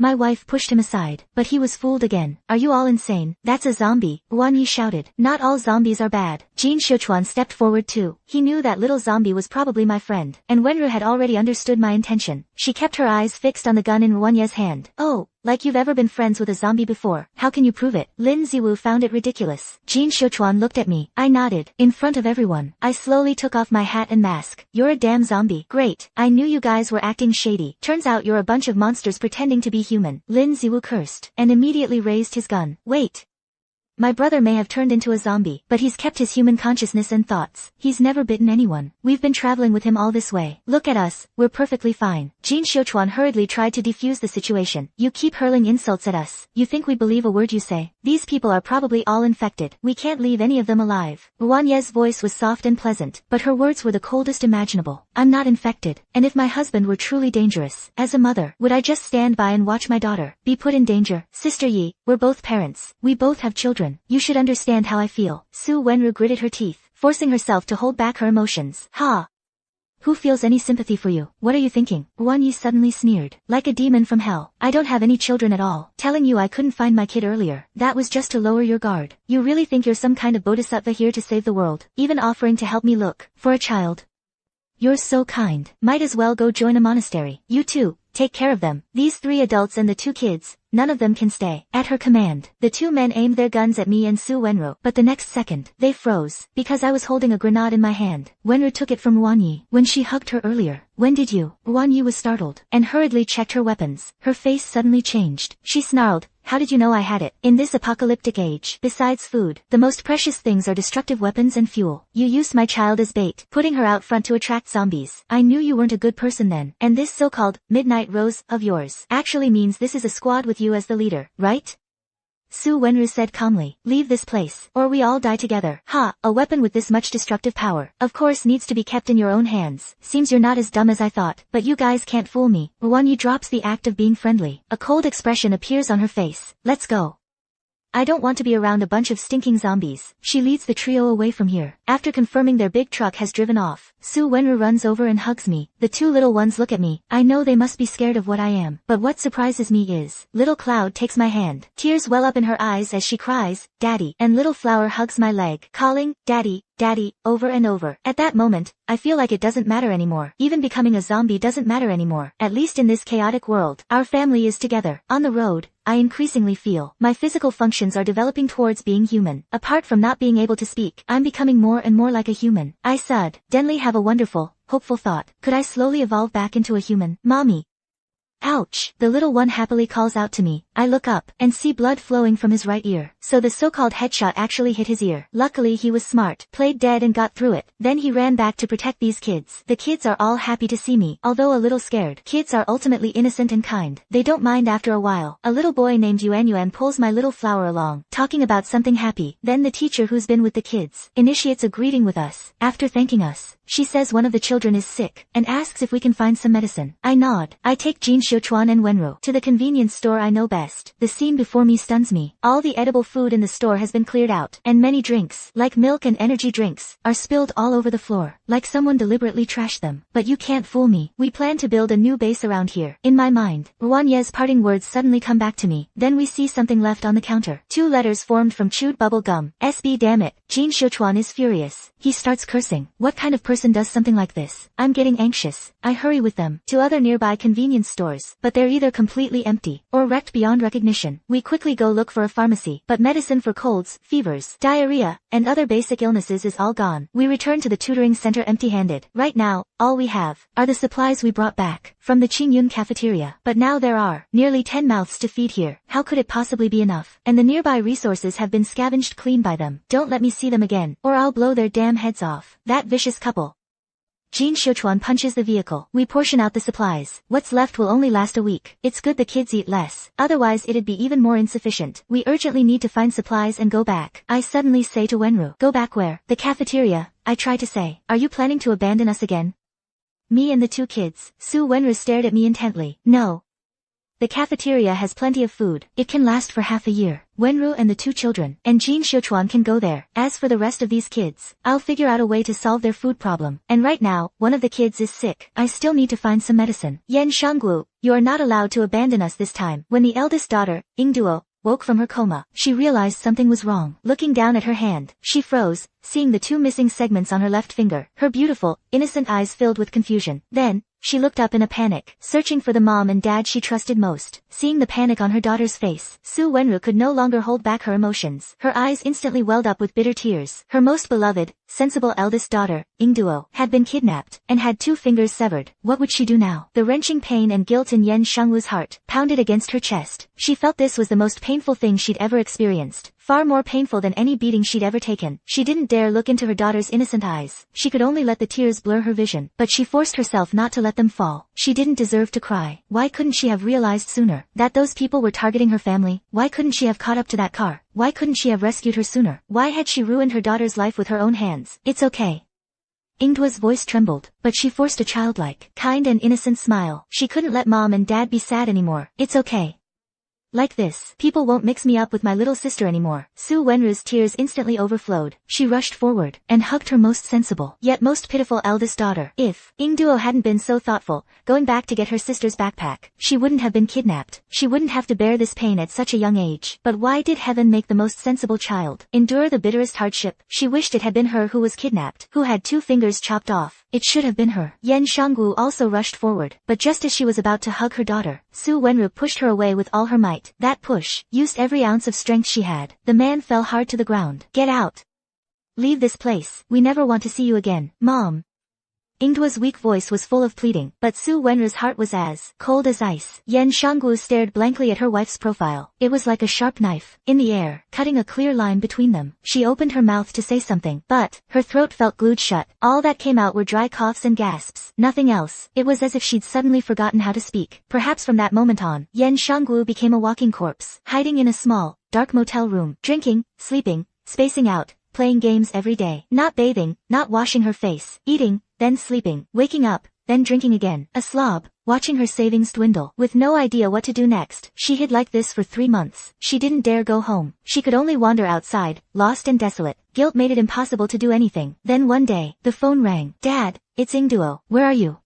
My wife pushed him aside, but he was fooled again. Are you all insane? That's a zombie, Wanyi shouted. Not all zombies are bad. Jin Xiuchuan stepped forward too. He knew that little zombie was probably my friend, and Wenru had already understood my intention. She kept her eyes fixed on the gun in Wanye's hand. Oh, like you've ever been friends with a zombie before. How can you prove it? Lin Ziwu found it ridiculous. Jin Xiuchuan looked at me. I nodded. In front of everyone. I slowly took off my hat and mask. You're a damn zombie. Great. I knew you guys were acting shady. Turns out you're a bunch of monsters pretending to be human. Lin Ziwu cursed and immediately raised his gun. Wait. My brother may have turned into a zombie, but he's kept his human consciousness and thoughts. He's never bitten anyone. We've been traveling with him all this way. Look at us, we're perfectly fine. Jin Xiuchuan hurriedly tried to defuse the situation. You keep hurling insults at us. You think we believe a word you say? These people are probably all infected. We can't leave any of them alive. Wanye's voice was soft and pleasant, but her words were the coldest imaginable. I'm not infected, and if my husband were truly dangerous, as a mother, would I just stand by and watch my daughter be put in danger? Sister Yi, we're both parents. We both have children. You should understand how I feel. Su Wenru gritted her teeth, forcing herself to hold back her emotions. Ha! Who feels any sympathy for you? What are you thinking? Wanyi suddenly sneered. Like a demon from hell. I don't have any children at all. Telling you I couldn't find my kid earlier. That was just to lower your guard. You really think you're some kind of bodhisattva here to save the world, even offering to help me look for a child? You're so kind. Might as well go join a monastery. You too. Take care of them. These 3 adults and the 2 kids, none of them can stay. At her command, the 2 men aimed their guns at me and Su Wenru, but the next second, they froze, because I was holding a grenade in my hand. Wenru took it from Wanyi when she hugged her earlier. When did you? Wanyi was startled, and hurriedly checked her weapons. Her face suddenly changed. She snarled, how did you know I had it? In this apocalyptic age, besides food, the most precious things are destructive weapons and fuel. You used my child as bait, putting her out front to attract zombies. I knew you weren't a good person then, and this so-called midnight rose of yours actually means this is a squad with you as the leader, right? Su Wenru said calmly. Leave this place, or we all die together. Ha, a weapon with this much destructive power, of course needs to be kept in your own hands. Seems you're not as dumb as I thought, but you guys can't fool me. Wanyi drops the act of being friendly. A cold expression appears on her face. Let's go. I don't want to be around a bunch of stinking zombies. She leads the trio away from here. After confirming their big truck has driven off, Su Wenru runs over and hugs me. The 2 little ones look at me. I know they must be scared of what I am, but what surprises me is, little Cloud takes my hand. Tears well up in her eyes as she cries, Daddy, and little Flower hugs my leg, calling, Daddy, Daddy, over and over. At that moment, I feel like it doesn't matter anymore. Even becoming a zombie doesn't matter anymore. At least in this chaotic world, our family is together. On the road, I increasingly feel my physical functions are developing towards being human. Apart from not being able to speak, I'm becoming more and more like a human. I suddenly have a wonderful, hopeful thought. Could I slowly evolve back into a human? Mommy. Ouch! The little one happily calls out to me. I look up and see blood flowing from his right ear. So the so-called headshot actually hit his ear. Luckily he was smart, played dead and got through it. Then he ran back to protect these kids. The kids are all happy to see me, although a little scared. Kids are ultimately innocent and kind. They don't mind after a while. A little boy named Yuan pulls my little Flower along, talking about something happy. Then the teacher who's been with the kids initiates a greeting with us. After thanking us, she says one of the children is sick, and asks if we can find some medicine. I nod. I take Jin Xiuchuan and Wenru to the convenience store I know best. The scene before me stuns me. All the edible food in the store has been cleared out, and many drinks, like milk and energy drinks, are spilled all over the floor, like someone deliberately trashed them. But you can't fool me. We plan to build a new base around here. In my mind, Wanye's parting words suddenly come back to me. Then we see something left on the counter. 2 letters formed from chewed bubble gum. SB damn it. Jin Xiuchuan is furious. He starts cursing. What kind of person does something like this? I'm getting anxious. I hurry with them to other nearby convenience stores, but they're either completely empty or wrecked beyond recognition. We quickly go look for a pharmacy, but medicine for colds, fevers, diarrhea, and other basic illnesses is all gone. We return to the tutoring center empty-handed. Right now, all we have are the supplies we brought back from the Qingyun cafeteria. But now there are nearly 10 mouths to feed here. How could it possibly be enough? And the nearby resources have been scavenged clean by them. Don't let me see them again, or I'll blow their damn heads off. That vicious couple. Jin Xiuchuan punches the vehicle. We portion out the supplies. What's left will only last a week. It's good the kids eat less. Otherwise it'd be even more insufficient. We urgently need to find supplies and go back. I suddenly say to Wenru. Go back where? The cafeteria. I try to say. Are you planning to abandon us again? Me and the 2 kids. Su Wenru stared at me intently. No. The cafeteria has plenty of food. It can last for half a year. Wenru and the 2 children and Jin Xiuchuan can go there. As for the rest of these kids, I'll figure out a way to solve their food problem. And right now, one of the kids is sick. I still need to find some medicine. Yan Shanggu, you are not allowed to abandon us this time. When the eldest daughter, Ingduo, woke from her coma, she realized something was wrong. Looking down at her hand, she froze, seeing the 2 missing segments on her left finger. Her beautiful, innocent eyes filled with confusion. Then, she looked up in a panic, searching for the mom and dad she trusted most. Seeing the panic on her daughter's face, Su Wenru could no longer hold back her emotions. Her eyes instantly welled up with bitter tears. Her most beloved, sensible eldest daughter, Ingduo, had been kidnapped, and had 2 fingers severed. What would she do now? The wrenching pain and guilt in Yan Shangwu's heart pounded against her chest. She felt this was the most painful thing she'd ever experienced. Far more painful than any beating she'd ever taken. She didn't dare look into her daughter's innocent eyes. She could only let the tears blur her vision, but she forced herself not to let them fall. She didn't deserve to cry. Why couldn't she have realized sooner that those people were targeting her family? Why couldn't she have caught up to that car? Why couldn't she have rescued her sooner? Why had she ruined her daughter's life with her own hands? It's okay. Ingduo's voice trembled, but she forced a childlike, kind and innocent smile. She couldn't let mom and dad be sad anymore. It's okay. Like this, people won't mix me up with my little sister anymore. Su Wenru's tears instantly overflowed. She rushed forward and hugged her most sensible, yet most pitiful eldest daughter. If Ingduo hadn't been so thoughtful, going back to get her sister's backpack, she wouldn't have been kidnapped. She wouldn't have to bear this pain at such a young age. But why did heaven make the most sensible child endure the bitterest hardship? She wished it had been her who was kidnapped, who had 2 fingers chopped off. It should have been her. Yan Shanggu also rushed forward, but just as she was about to hug her daughter, Su Wenru pushed her away with all her might. That push used every ounce of strength she had. The man fell hard to the ground. Get out. Leave this place. We never want to see you again. Mom. Ingduo's weak voice was full of pleading, but Su Wenru's heart was as cold as ice. Yan Shanggu stared blankly at her wife's profile. It was like a sharp knife, in the air, cutting a clear line between them. She opened her mouth to say something, but her throat felt glued shut. All that came out were dry coughs and gasps. Nothing else. It was as if she'd suddenly forgotten how to speak. Perhaps from that moment on, Yan Shanggu became a walking corpse, hiding in a small, dark motel room, drinking, sleeping, spacing out, playing games every day, not bathing, not washing her face, eating, then sleeping, waking up, then drinking again. A slob, watching her savings dwindle. With no idea what to do next, she hid like this for 3 months. She didn't dare go home. She could only wander outside, lost and desolate. Guilt made it impossible to do anything. Then one day, the phone rang. Dad, it's Ingduo. Where are you?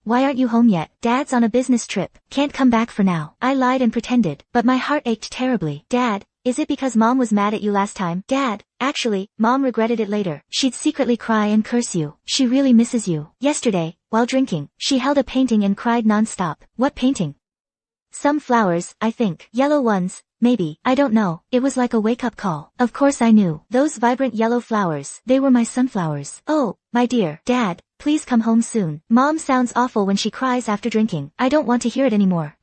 Why aren't you home yet? Dad's on a business trip. Can't come back for now. I lied and pretended, but my heart ached terribly. Dad, is it because Mom was mad at you last time? Dad, actually, Mom regretted it later. She'd secretly cry and curse you. She really misses you. Yesterday, while drinking, she held a painting and cried non-stop. What painting? Some flowers, I think. Yellow ones, maybe. I don't know. It was like a wake-up call. Of course I knew. Those vibrant yellow flowers, they were my sunflowers. Oh, my dear. Dad, please come home soon. Mom sounds awful when she cries after drinking. I don't want to hear it anymore.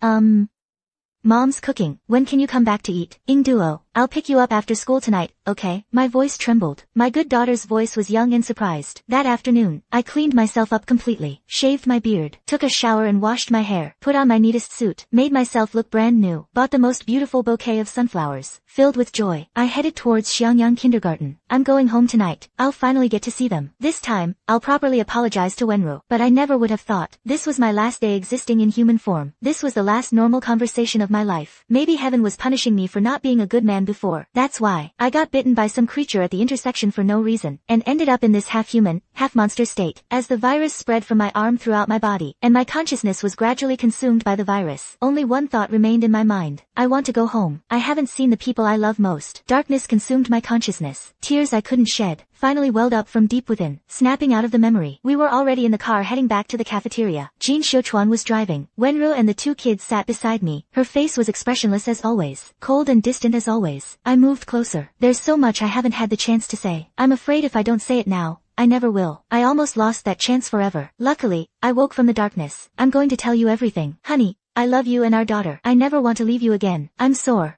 Mom's cooking. When can you come back to eat? Ingduo, I'll pick you up after school tonight, okay? My voice trembled. My good daughter's voice was young and surprised. That afternoon, I cleaned myself up completely, shaved my beard, took a shower and washed my hair, put on my neatest suit, made myself look brand new, bought the most beautiful bouquet of sunflowers. Filled with joy, I headed towards Xiangyang Kindergarten. I'm going home tonight. I'll finally get to see them. This time, I'll properly apologize to Wenru. But I never would have thought this was my last day existing in human form. This was the last normal conversation of my life. Maybe heaven was punishing me for not being a good man before. That's why I got bitten by some creature at the intersection for no reason, and ended up in this half-human, half-monster state. As the virus spread from my arm throughout my body, and my consciousness was gradually consumed by the virus, only one thought remained in my mind. I want to go home. I haven't seen the people I love most. Darkness consumed my consciousness. Tears I couldn't shed finally welled up from deep within, snapping out of the memory. We were already in the car heading back to the cafeteria. Jin Xiuchuan was driving. Wenru and the 2 kids sat beside me. Her face was expressionless as always, cold and distant as always. I moved closer. There's so much I haven't had the chance to say. I'm afraid if I don't say it now, I never will. I almost lost that chance forever. Luckily, I woke from the darkness. I'm going to tell you everything. Honey, I love you and our daughter. I never want to leave you again. I'm sore.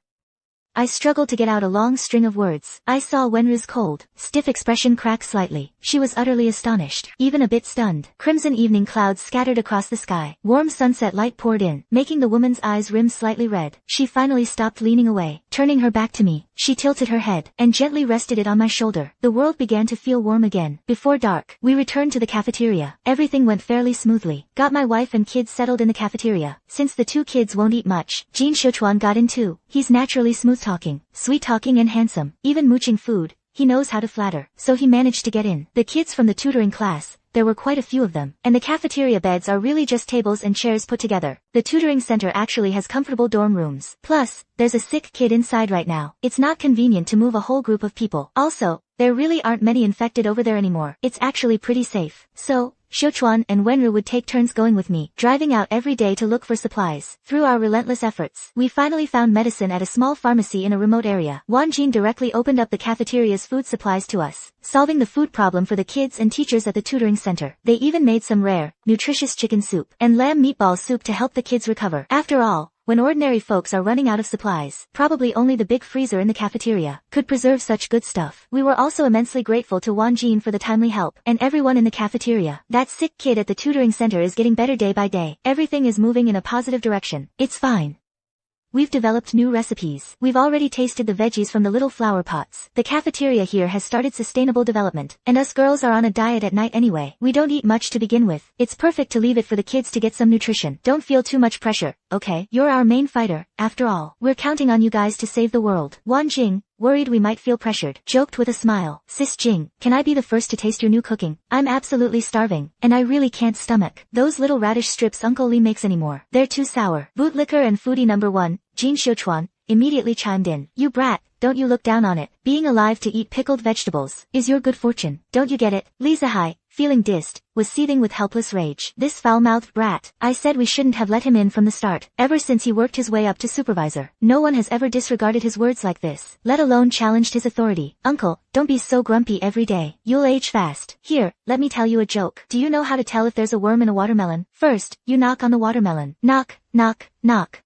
I struggled to get out a long string of words. I saw Wenru's cold, stiff expression crack slightly. She was utterly astonished, even a bit stunned. Crimson evening clouds scattered across the sky. Warm sunset light poured in, making the woman's eyes rim slightly red. She finally stopped leaning away. Turning her back to me, she tilted her head and gently rested it on my shoulder. The world began to feel warm again. Before dark, we returned to the cafeteria. Everything went fairly smoothly. Got my wife and kids settled in the cafeteria. Since the two kids won't eat much, Jin Xiuchuan got in too. He's naturally smooth-talking, sweet-talking and handsome. Even mooching food, he knows how to flatter. So he managed to get in. The kids from the tutoring class, there were quite a few of them. And the cafeteria beds are really just tables and chairs put together. The tutoring center actually has comfortable dorm rooms. Plus, there's a sick kid inside right now. It's not convenient to move a whole group of people. Also, there really aren't many infected over there anymore. It's actually pretty safe. So, Xiuchuan and Wenru would take turns going with me, driving out every day to look for supplies. Through our relentless efforts, we finally found medicine at a small pharmacy in a remote area. Wang Jin directly opened up the cafeteria's food supplies to us, solving the food problem for the kids and teachers at the tutoring center. They even made some rare, nutritious chicken soup and lamb meatball soup to help the kids recover. After all, when ordinary folks are running out of supplies, probably only the big freezer in the cafeteria could preserve such good stuff. We were also immensely grateful to Wang Jin for the timely help, and everyone in the cafeteria. That sick kid at the tutoring center is getting better day by day. Everything is moving in a positive direction. It's fine. We've developed new recipes. We've already tasted the veggies from the little flower pots. The cafeteria here has started sustainable development, and us girls are on a diet at night anyway. We don't eat much to begin with. It's perfect to leave it for the kids to get some nutrition. Don't feel too much pressure, okay? You're our main fighter, after all. We're counting on you guys to save the world. Wang Jing, worried we might feel pressured, joked with a smile. Sis Jing, can I be the first to taste your new cooking? I'm absolutely starving, and I really can't stomach those little radish strips Uncle Lee makes anymore. They're too sour. Bootlicker and foodie number 1, Jin Xiuchuan, immediately chimed in. You brat, don't you look down on it. Being alive to eat pickled vegetables is your good fortune. Don't you get it? Li Zihai, feeling dissed, was seething with helpless rage. This foul-mouthed brat. I said we shouldn't have let him in from the start. Ever since he worked his way up to supervisor, no one has ever disregarded his words like this, let alone challenged his authority. Uncle, don't be so grumpy every day. You'll age fast. Here, let me tell you a joke. Do you know how to tell if there's a worm in a watermelon? First, you knock on the watermelon. Knock, knock, knock.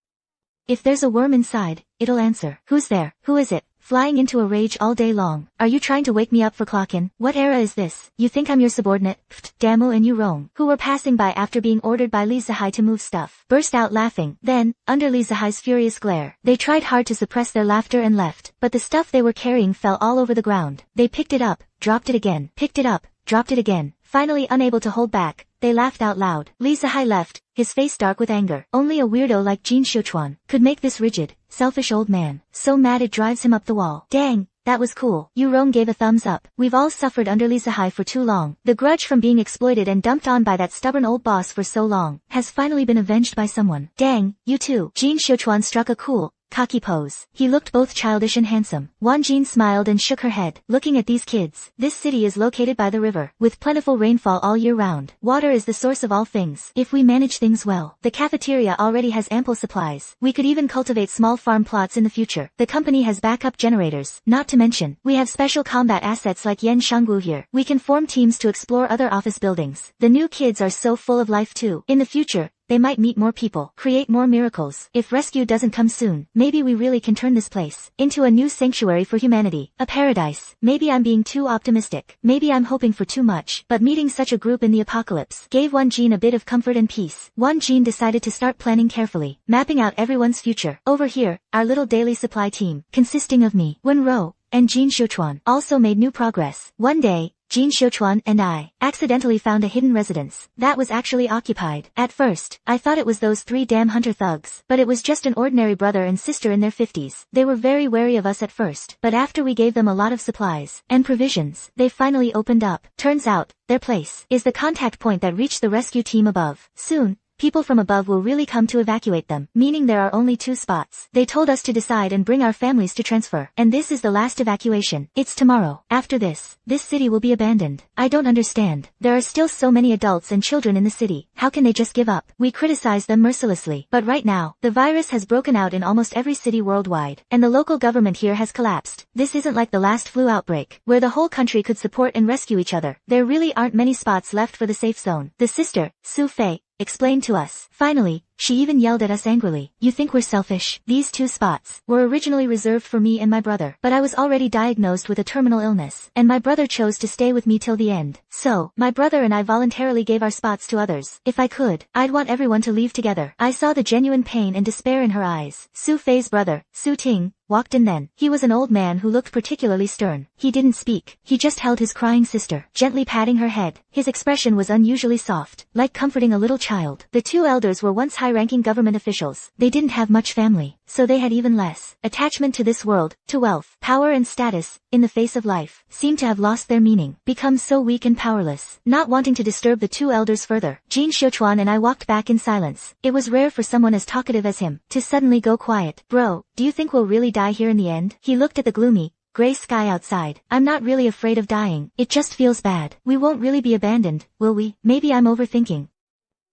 If there's a worm inside, it'll answer. Who's there? Who is it? Flying into a rage all day long. Are you trying to wake me up for clockin'? What era is this? You think I'm your subordinate? Pfft, Damu and Yurong, who were passing by after being ordered by Li Zihai to move stuff, burst out laughing. Then, under Li Zihai's furious glare, they tried hard to suppress their laughter and left, but the stuff they were carrying fell all over the ground. They picked it up, dropped it again, picked it up, dropped it again. Finally unable to hold back, they laughed out loud. Li Zihai left, his face dark with anger. Only a weirdo like Jin Xiuchuan could make this rigid, selfish old man so mad it drives him up the wall. Dang, that was cool. Yurong gave a thumbs up. We've all suffered under Li Zihai for too long. The grudge from being exploited and dumped on by that stubborn old boss for so long has finally been avenged by someone. Dang, you too. Jin Xiuchuan struck a cool, cocky pose. He looked both childish and handsome. Wang Jin smiled and shook her head. Looking at these kids, this city is located by the river, with plentiful rainfall all year round. Water is the source of all things. If we manage things well, the cafeteria already has ample supplies. We could even cultivate small farm plots in the future. The company has backup generators. Not to mention, we have special combat assets like Yen Shanggu here. We can form teams to explore other office buildings. The new kids are so full of life too. In the future, they might meet more people, create more miracles. If rescue doesn't come soon, maybe we really can turn this place into a new sanctuary for humanity, a paradise. Maybe I'm being too optimistic. Maybe I'm hoping for too much. But meeting such a group in the apocalypse gave Wang Jin a bit of comfort and peace. Wang Jin decided to start planning carefully, mapping out everyone's future. Over here, our little daily supply team, consisting of me, Wenro, and Jin Xiuchuan, also made new progress. One day, Jin Xiuchuan and I accidentally found a hidden residence that was actually occupied. At first, I thought it was those 3 damn hunter thugs, but it was just an ordinary brother and sister in their 50s. They were very wary of us at first, but after we gave them a lot of supplies and provisions, they finally opened up. Turns out, their place is the contact point that reached the rescue team above. Soon, people from above will really come to evacuate them, meaning there are only 2 spots. They told us to decide and bring our families to transfer. And this is the last evacuation. It's tomorrow. After this city will be abandoned. I don't understand. There are still so many adults and children in the city. How can they just give up? We criticize them mercilessly. But right now, the virus has broken out in almost every city worldwide, and the local government here has collapsed. This isn't like the last flu outbreak, where the whole country could support and rescue each other. There really aren't many spots left for the safe zone. The sister, Su Fei, explained to us. Finally, She even yelled at us angrily. You think we're selfish? These 2 spots were originally reserved for me and my brother, but I was already diagnosed with a terminal illness, and my brother chose to stay with me till the end. So, my brother and I voluntarily gave our spots to others. If I could, I'd want everyone to leave together. I saw the genuine pain and despair in her eyes. Su Fei's brother, Su Ting, walked in then. He was an old man who looked particularly stern. He didn't speak. He just held his crying sister, gently patting her head. His expression was unusually soft, like comforting a little child. The 2 elders were once high-ranking government officials. They didn't have much family, so they had even less attachment to this world, to wealth, power and status, in the face of life, seemed to have lost their meaning, become so weak and powerless. Not wanting to disturb the 2 elders further, Jin Xiuchuan and I walked back in silence. It was rare for someone as talkative as him to suddenly go quiet. Bro, do you think we'll really die here in the end? He looked at the gloomy, gray sky outside. I'm not really afraid of dying. It just feels bad. We won't really be abandoned, will we? Maybe I'm overthinking.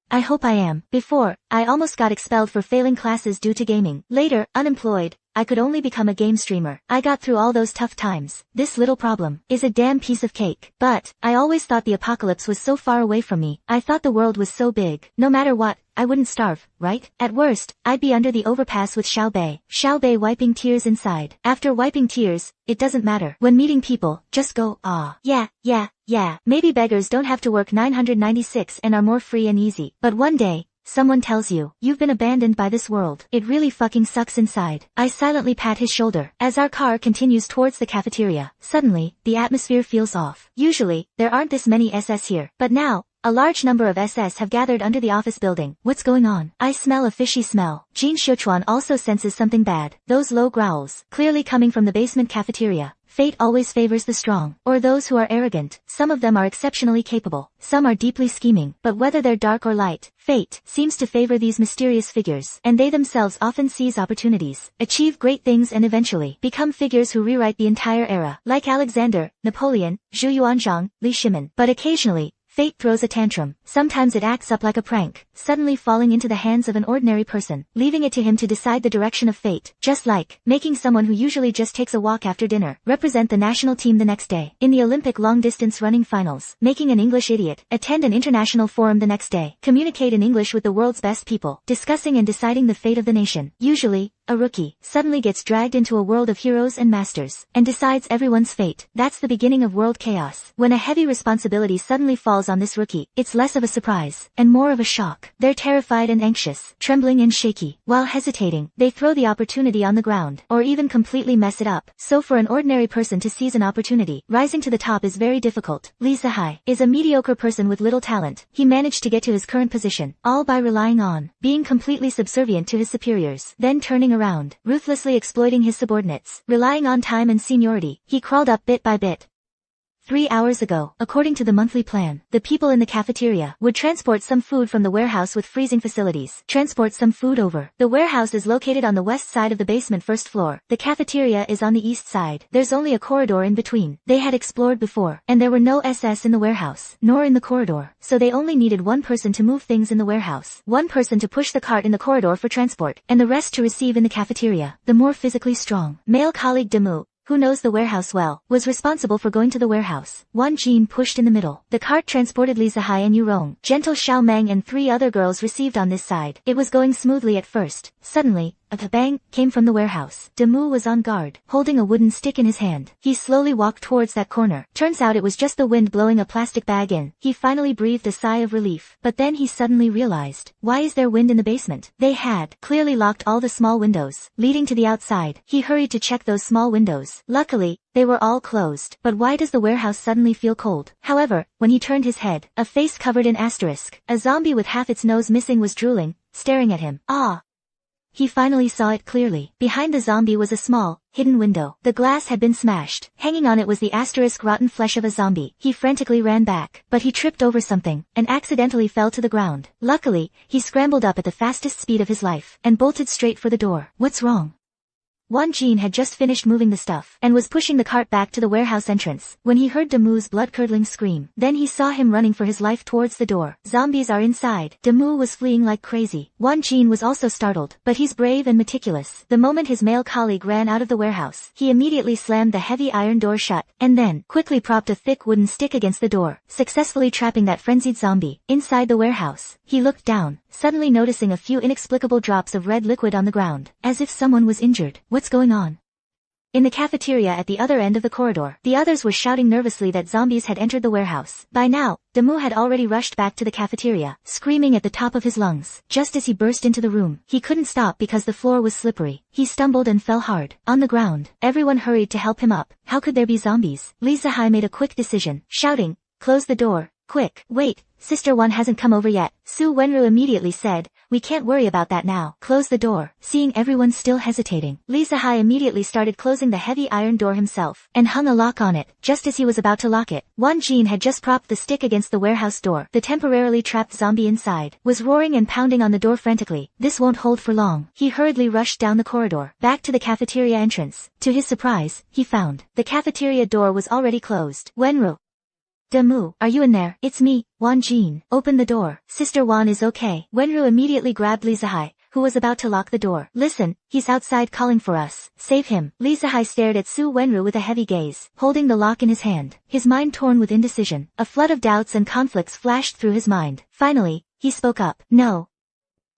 I hope I am. Before, I almost got expelled for failing classes due to gaming. Later, unemployed, I could only become a game streamer. I got through all those tough times. This little problem is a damn piece of cake. But, I always thought the apocalypse was so far away from me. I thought the world was so big. No matter what, I wouldn't starve, right? At worst, I'd be under the overpass with Xiao Bei. Xiao Bei wiping tears inside. After wiping tears, it doesn't matter. When meeting people, just go, ah. Yeah. Maybe beggars don't have to work 996 and are more free and easy. But one day, someone tells you, you've been abandoned by this world. It really fucking sucks inside. I silently pat his shoulder. As our car continues towards the cafeteria, suddenly, the atmosphere feels off. Usually, there aren't this many SS here. But now, a large number of SS have gathered under the office building. What's going on? I smell a fishy smell. Jin Xiuchuan also senses something bad. Those low growls, clearly coming from the basement cafeteria. Fate always favors the strong, or those who are arrogant. Some of them are exceptionally capable. Some are deeply scheming. But whether they're dark or light, fate seems to favor these mysterious figures, and they themselves often seize opportunities, achieve great things and eventually become figures who rewrite the entire era. Like Alexander, Napoleon, Zhu Yuanzhang, Li Shimin. But occasionally, fate throws a tantrum. Sometimes it acts up like a prank, suddenly falling into the hands of an ordinary person, leaving it to him to decide the direction of fate, just like making someone who usually just takes a walk after dinner represent the national team the next day in the Olympic long-distance running finals, making an English idiot attend an international forum the next day, communicate in English with the world's best people, discussing and deciding the fate of the nation. Usually, a rookie suddenly gets dragged into a world of heroes and masters, and decides everyone's fate. That's the beginning of world chaos. When a heavy responsibility suddenly falls on this rookie, it's less of a surprise, and more of a shock. They're terrified and anxious, trembling and shaky. While hesitating, they throw the opportunity on the ground, or even completely mess it up. So for an ordinary person to seize an opportunity, rising to the top is very difficult. Li Zihai is a mediocre person with little talent. He managed to get to his current position, all by relying on being completely subservient to his superiors, then turning around, ruthlessly exploiting his subordinates, relying on time and seniority. He crawled up bit by bit. 3 hours ago, according to the monthly plan, the people in the cafeteria would transport some food from the warehouse with freezing facilities. Transport some food over. The warehouse is located on the west side of the basement first floor. The cafeteria is on the east side. There's only a corridor in between. They had explored before, and there were no SS in the warehouse, nor in the corridor, so they only needed one person to move things in the warehouse, one person to push the cart in the corridor for transport, and the rest to receive in the cafeteria. The more physically strong male colleague Demu, who knows the warehouse well, was responsible for going to the warehouse. Wan Jin pushed in the middle. The cart transported Li Zihai and Yurong, gentle Xiao Meng and 3 other girls received on this side. It was going smoothly at first. Suddenly, a bang came from the warehouse. Demu was on guard, holding a wooden stick in his hand. He slowly walked towards that corner. Turns out it was just the wind blowing a plastic bag in. He finally breathed a sigh of relief. But then he suddenly realized, why is there wind in the basement? They had clearly locked all the small windows leading to the outside. He hurried to check those small windows. Luckily, they were all closed. But why does the warehouse suddenly feel cold? However, when he turned his head, a face covered in asterisk, a zombie with half its nose missing was drooling, staring at him. Ah! He finally saw it clearly. Behind the zombie was a small, hidden window. The glass had been smashed. Hanging on it was the asterisk rotten flesh of a zombie. He frantically ran back, but he tripped over something, and accidentally fell to the ground. Luckily, he scrambled up at the fastest speed of his life, and bolted straight for the door. What's wrong? Won Jin had just finished moving the stuff and was pushing the cart back to the warehouse entrance when he heard Damu's blood-curdling scream. Then he saw him running for his life towards the door. Zombies are inside. Damu was fleeing like crazy. Won Jin was also startled, but he's brave and meticulous. The moment his male colleague ran out of the warehouse, he immediately slammed the heavy iron door shut, and then quickly propped a thick wooden stick against the door, successfully trapping that frenzied zombie. Inside the warehouse, he looked down, suddenly noticing a few inexplicable drops of red liquid on the ground, as if someone was injured. What's going on? In the cafeteria at the other end of the corridor, the others were shouting nervously that zombies had entered the warehouse. By now, Damu had already rushed back to the cafeteria, screaming at the top of his lungs. Just as he burst into the room, he couldn't stop because the floor was slippery. He stumbled and fell hard on the ground. Everyone hurried to help him up. How could there be zombies? Lee Zahai made a quick decision, shouting, "Close the door, quick." "Wait, Sister Wan hasn't come over yet." Su Wenru immediately said, "We can't worry about that now. Close the door." Seeing everyone still hesitating, Lee Zahai immediately started closing the heavy iron door himself, and hung a lock on it. Just as he was about to lock it, Won Jin had just propped the stick against the warehouse door. The temporarily trapped zombie inside was roaring and pounding on the door frantically. This won't hold for long. He hurriedly rushed down the corridor, back to the cafeteria entrance. To his surprise, he found the cafeteria door was already closed. Wenru. "Damu, are you in there?" "It's me, Won Jin." "Open the door. Sister Wan is okay." Wenru immediately grabbed Lee Zahai, who was about to lock the door. "Listen, he's outside calling for us. Save him." Lee Zahai stared at Su Wenru with a heavy gaze, holding the lock in his hand, his mind torn with indecision. A flood of doubts and conflicts flashed through his mind. Finally, he spoke up. "No.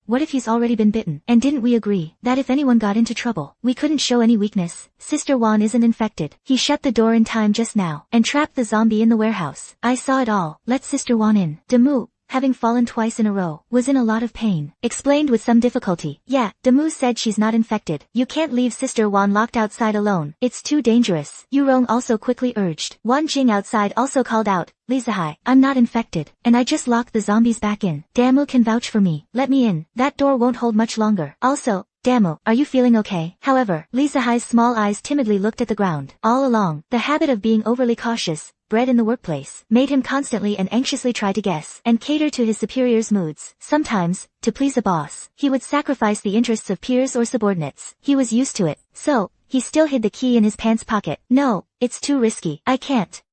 What if he's already been bitten? And didn't we agree that if anyone got into trouble, we couldn't show any weakness? Sister Wan isn't infected. He shut the door in time just now, and trapped the zombie in the warehouse. I saw it all. Let Sister Wan in." Damu, having fallen twice in a row, was in a lot of pain, explained with some difficulty. "Yeah, Damu said she's not infected. You can't leave Sister Wan locked outside alone. It's too dangerous." Yurong also quickly urged. Wan Jing outside also called out, "Lee Zahai, I'm not infected, and I just locked the zombies back in. Damu can vouch for me. Let me in. That door won't hold much longer. Also, Damu, are you feeling okay?" However, Lee Zahai's small eyes timidly looked at the ground. All along, the habit of being overly cautious, bred in the workplace, made him constantly and anxiously try to guess and cater to his superior's moods. Sometimes, to please a boss, he would sacrifice the interests of peers or subordinates. He was used to it. So, he still hid the key in his pants pocket. "No, it's too risky. I can't.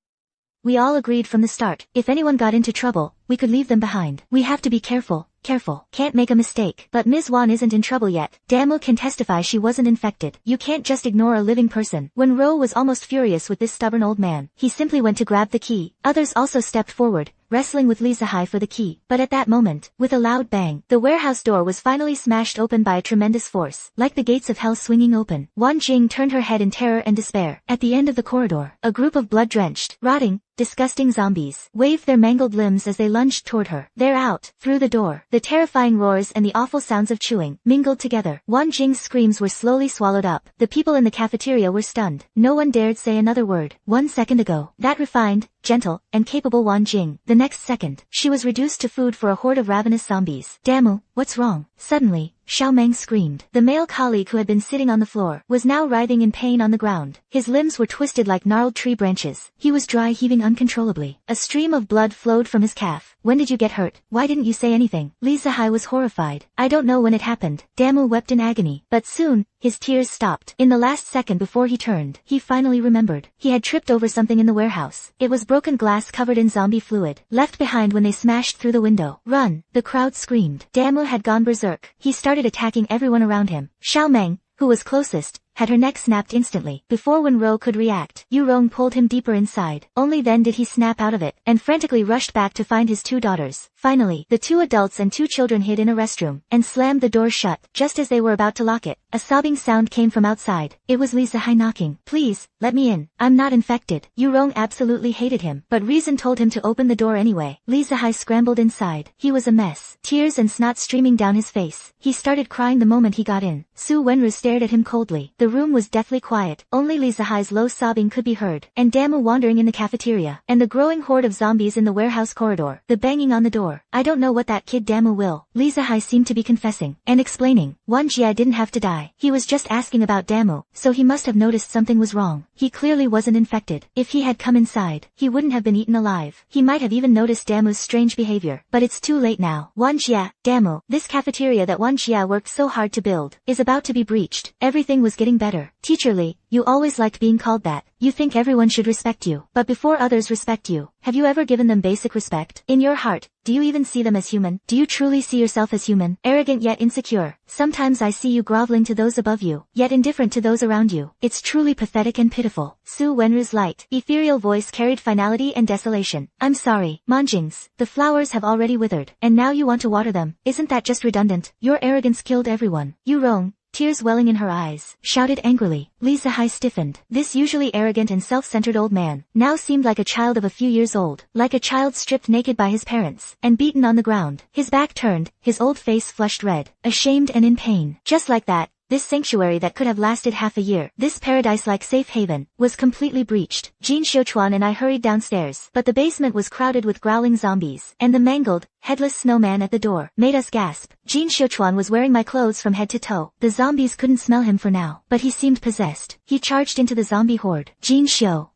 We all agreed from the start, if anyone got into trouble, we could leave them behind. We have to be careful. Can't make a mistake." "But Ms. Wan isn't in trouble yet. Damu can testify she wasn't infected. You can't just ignore a living person." When Ro was almost furious with this stubborn old man, he simply went to grab the key. Others also stepped forward, wrestling with Lee Zahai for the key. But at that moment, with a loud bang, the warehouse door was finally smashed open by a tremendous force, like the gates of hell swinging open. Wan Jing turned her head in terror and despair. At the end of the corridor, a group of blood-drenched, rotting, disgusting zombies waved their mangled limbs as they lunged toward her. "They're out." Through the door, the terrifying roars and the awful sounds of chewing mingled together. Wan Jing's screams were slowly swallowed up. The people in the cafeteria were stunned. No one dared say another word. 1 second ago, that refined, gentle, and capable Wan Jing. The next second, she was reduced to food for a horde of ravenous zombies. "Damu, what's wrong?" Suddenly, Xiao Meng screamed. The male colleague who had been sitting on the floor was now writhing in pain on the ground. His limbs were twisted like gnarled tree branches. He was dry heaving uncontrollably. A stream of blood flowed from his calf. "When did you get hurt? Why didn't you say anything?" Lee Zahai was horrified. "I don't know when it happened." Damu wept in agony. But soon, his tears stopped. In the last second before he turned, he finally remembered. He had tripped over something in the warehouse. It was broken glass covered in zombie fluid, left behind when they smashed through the window. "Run!" The crowd screamed. Damu had gone berserk. He started attacking everyone around him. Xiao Meng, who was closest, had her neck snapped instantly. Before Wen-ro could react, Yu-rong pulled him deeper inside. Only then did he snap out of it, and frantically rushed back to find his 2 daughters. Finally, the 2 adults and 2 children hid in a restroom, and slammed the door shut. Just as they were about to lock it, a sobbing sound came from outside. It was Lee Zahai knocking. "Please, let me in. I'm not infected." Yu-rong absolutely hated him, but reason told him to open the door anyway. Lee Zahai scrambled inside. He was a mess. Tears and snot streaming down his face. He started crying the moment he got in. Su Wenru stared at him coldly. The room was deathly quiet. Only Lee Zahai's low sobbing could be heard, and Damu wandering in the cafeteria, and the growing horde of zombies in the warehouse corridor, the banging on the door. "I don't know what that kid Damu will." Lee Zahai seemed to be confessing, and explaining. Wan Jia didn't have to die. He was just asking about Damu, so he must have noticed something was wrong. He clearly wasn't infected. If he had come inside, he wouldn't have been eaten alive. He might have even noticed Damu's strange behavior, but it's too late now. "Wan Jia, Damu, this cafeteria that Wan Jia worked so hard to build, is about to be breached." Everything was getting getting better. Teacher Lee, you always liked being called that. You think everyone should respect you. But before others respect you, have you ever given them basic respect? In your heart, do you even see them as human? Do you truly see yourself as human? Arrogant yet insecure. Sometimes I see you groveling to those above you, yet indifferent to those around you. It's truly pathetic and pitiful. Su Wenru's light, ethereal voice carried finality and desolation. I'm sorry, Manjings. The flowers have already withered, and now you want to water them. Isn't that just redundant? Your arrogance killed everyone. You wrong. Tears welling in her eyes, shouted angrily. Lee Sahai stiffened. This usually arrogant and self-centered old man now seemed like a child of a few years old, like a child stripped naked by his parents and beaten on the ground. His back turned, his old face flushed red, ashamed and in pain. Just like that, this sanctuary that could have lasted half a year, this paradise-like safe haven, was completely breached. Jin Xiuchuan and I hurried downstairs, but the basement was crowded with growling zombies, and the mangled, headless snowman at the door made us gasp. Jin Xiuchuan was wearing my clothes from head to toe. The zombies couldn't smell him for now, but he seemed possessed. He charged into the zombie horde. Jin Xiu.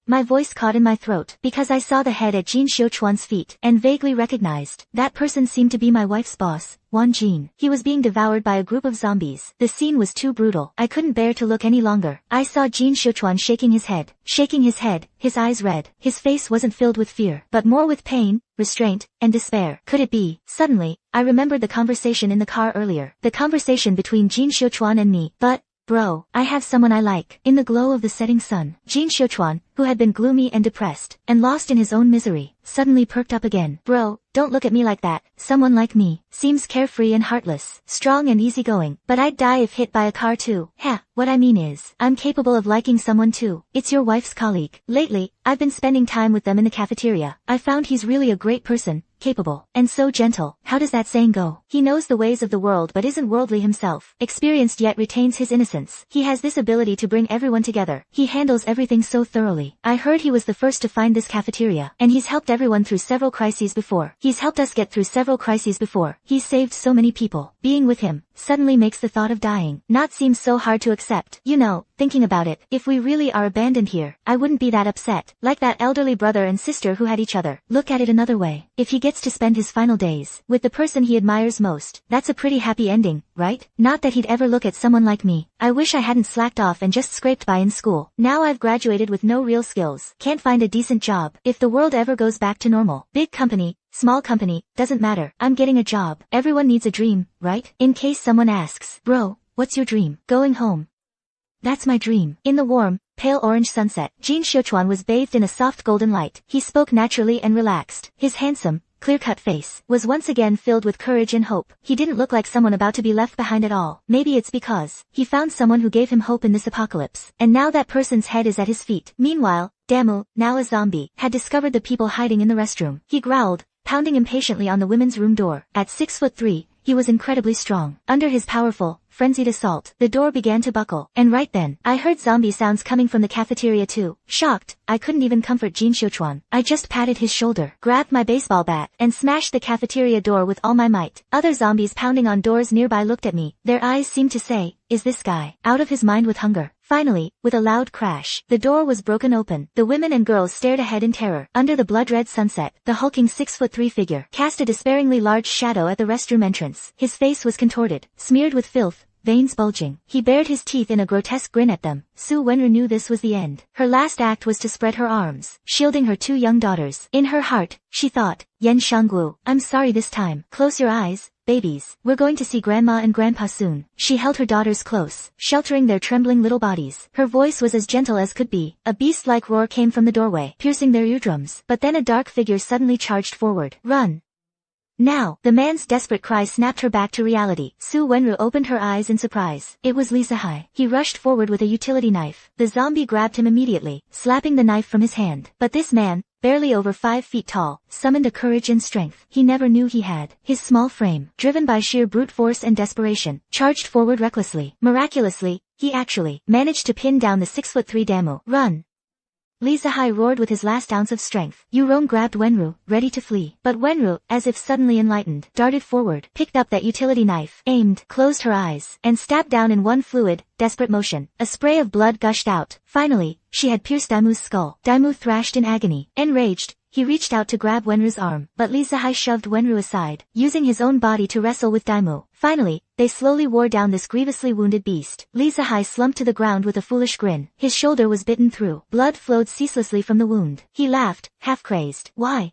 My voice caught in my throat, because I saw the head at Jin Xiuchuan's feet, and vaguely recognized. That person seemed to be my wife's boss, Wan Jin. He was being devoured by a group of zombies. The scene was too brutal. I couldn't bear to look any longer. I saw Jin Xiuchuan shaking his head, his eyes red. His face wasn't filled with fear, but more with pain, restraint, and despair. Could it be? Suddenly, I remembered the conversation in the car earlier. The conversation between Jin Xiuchuan and me. But, bro, I have someone I like. In the glow of the setting sun, Jin Xiuchuan, who had been gloomy and depressed, and lost in his own misery, suddenly perked up again. Bro, don't look at me like that. Someone like me seems carefree and heartless, strong and easygoing, but I'd die if hit by a car too. What I mean is, I'm capable of liking someone too. It's your wife's colleague. Lately, I've been spending time with them in the cafeteria. I found he's really a great person, capable, and so gentle. How does that saying go? He knows the ways of the world but isn't worldly himself, experienced yet retains his innocence. He has this ability to bring everyone together. He handles everything so thoroughly. I heard he was the first to find this cafeteria, and he's helped everyone through several crises before. He's helped us get through several crises before. He's saved so many people. Being with him suddenly makes the thought of dying not seem so hard to accept. You know, thinking about it, if we really are abandoned here, I wouldn't be that upset. Like that elderly brother and sister who had each other. Look at it another way. If he gets to spend his final days with the person he admires most, that's a pretty happy ending, right? Not that he'd ever look at someone like me. I wish I hadn't slacked off and just scraped by in school. Now I've graduated with no real skills. Can't find a decent job. If the world ever goes back to normal, big company, small company, doesn't matter. I'm getting a job. Everyone needs a dream, right? In case someone asks, bro, what's your dream? Going home. That's my dream. In the warm, pale orange sunset, Jin Xiuchuan was bathed in a soft golden light. He spoke naturally and relaxed. His handsome, clear-cut face was once again filled with courage and hope. He didn't look like someone about to be left behind at all. Maybe it's because he found someone who gave him hope in this apocalypse, and now that person's head is at his feet. Meanwhile, Damu, now a zombie, had discovered the people hiding in the restroom. He growled, pounding impatiently on the women's room door. At 6'3", he was incredibly strong. Under his powerful, frenzied assault, the door began to buckle, and right then, I heard zombie sounds coming from the cafeteria too. Shocked, I couldn't even comfort Jin Xiuchuan. I just patted his shoulder, grabbed my baseball bat, and smashed the cafeteria door with all my might. Other zombies pounding on doors nearby looked at me. Their eyes seemed to say, is this guy out of his mind with hunger? Finally, with a loud crash, the door was broken open. The women and girls stared ahead in terror. Under the blood-red sunset, the hulking 6'3" figure cast a despairingly large shadow at the restroom entrance. His face was contorted, smeared with filth, veins bulging. He bared his teeth in a grotesque grin at them. Su Wenru knew this was the end. Her last act was to spread her arms, shielding her two young daughters. In her heart, she thought, Yen Shangguo, I'm sorry this time. Close your eyes, babies. We're going to see Grandma and Grandpa soon. She held her daughters close, sheltering their trembling little bodies. Her voice was as gentle as could be. A beast-like roar came from the doorway, piercing their eardrums. But then a dark figure suddenly charged forward. Run! Now, the man's desperate cry snapped her back to reality. Su Wenru opened her eyes in surprise. It was Lee Sahai. He rushed forward with a utility knife. The zombie grabbed him immediately, slapping the knife from his hand. But this man, barely over 5 feet tall, summoned a courage and strength he never knew he had. His small frame, driven by sheer brute force and desperation, charged forward recklessly. Miraculously, he actually managed to pin down the 6'3" Damu. Run! Lee Sahai roared with his last ounce of strength. Yurong grabbed Wenru, ready to flee. But Wenru, as if suddenly enlightened, darted forward, picked up that utility knife, aimed, closed her eyes, and stabbed down in one fluid, desperate motion. A spray of blood gushed out. Finally, she had pierced Damu's skull. Damu thrashed in agony. Enraged, he reached out to grab Wenru's arm, but Lee Sahai shoved Wenru aside, using his own body to wrestle with Damu. Finally, they slowly wore down this grievously wounded beast. Li Zihai slumped to the ground with a foolish grin. His shoulder was bitten through. Blood flowed ceaselessly from the wound. He laughed, half crazed. Why?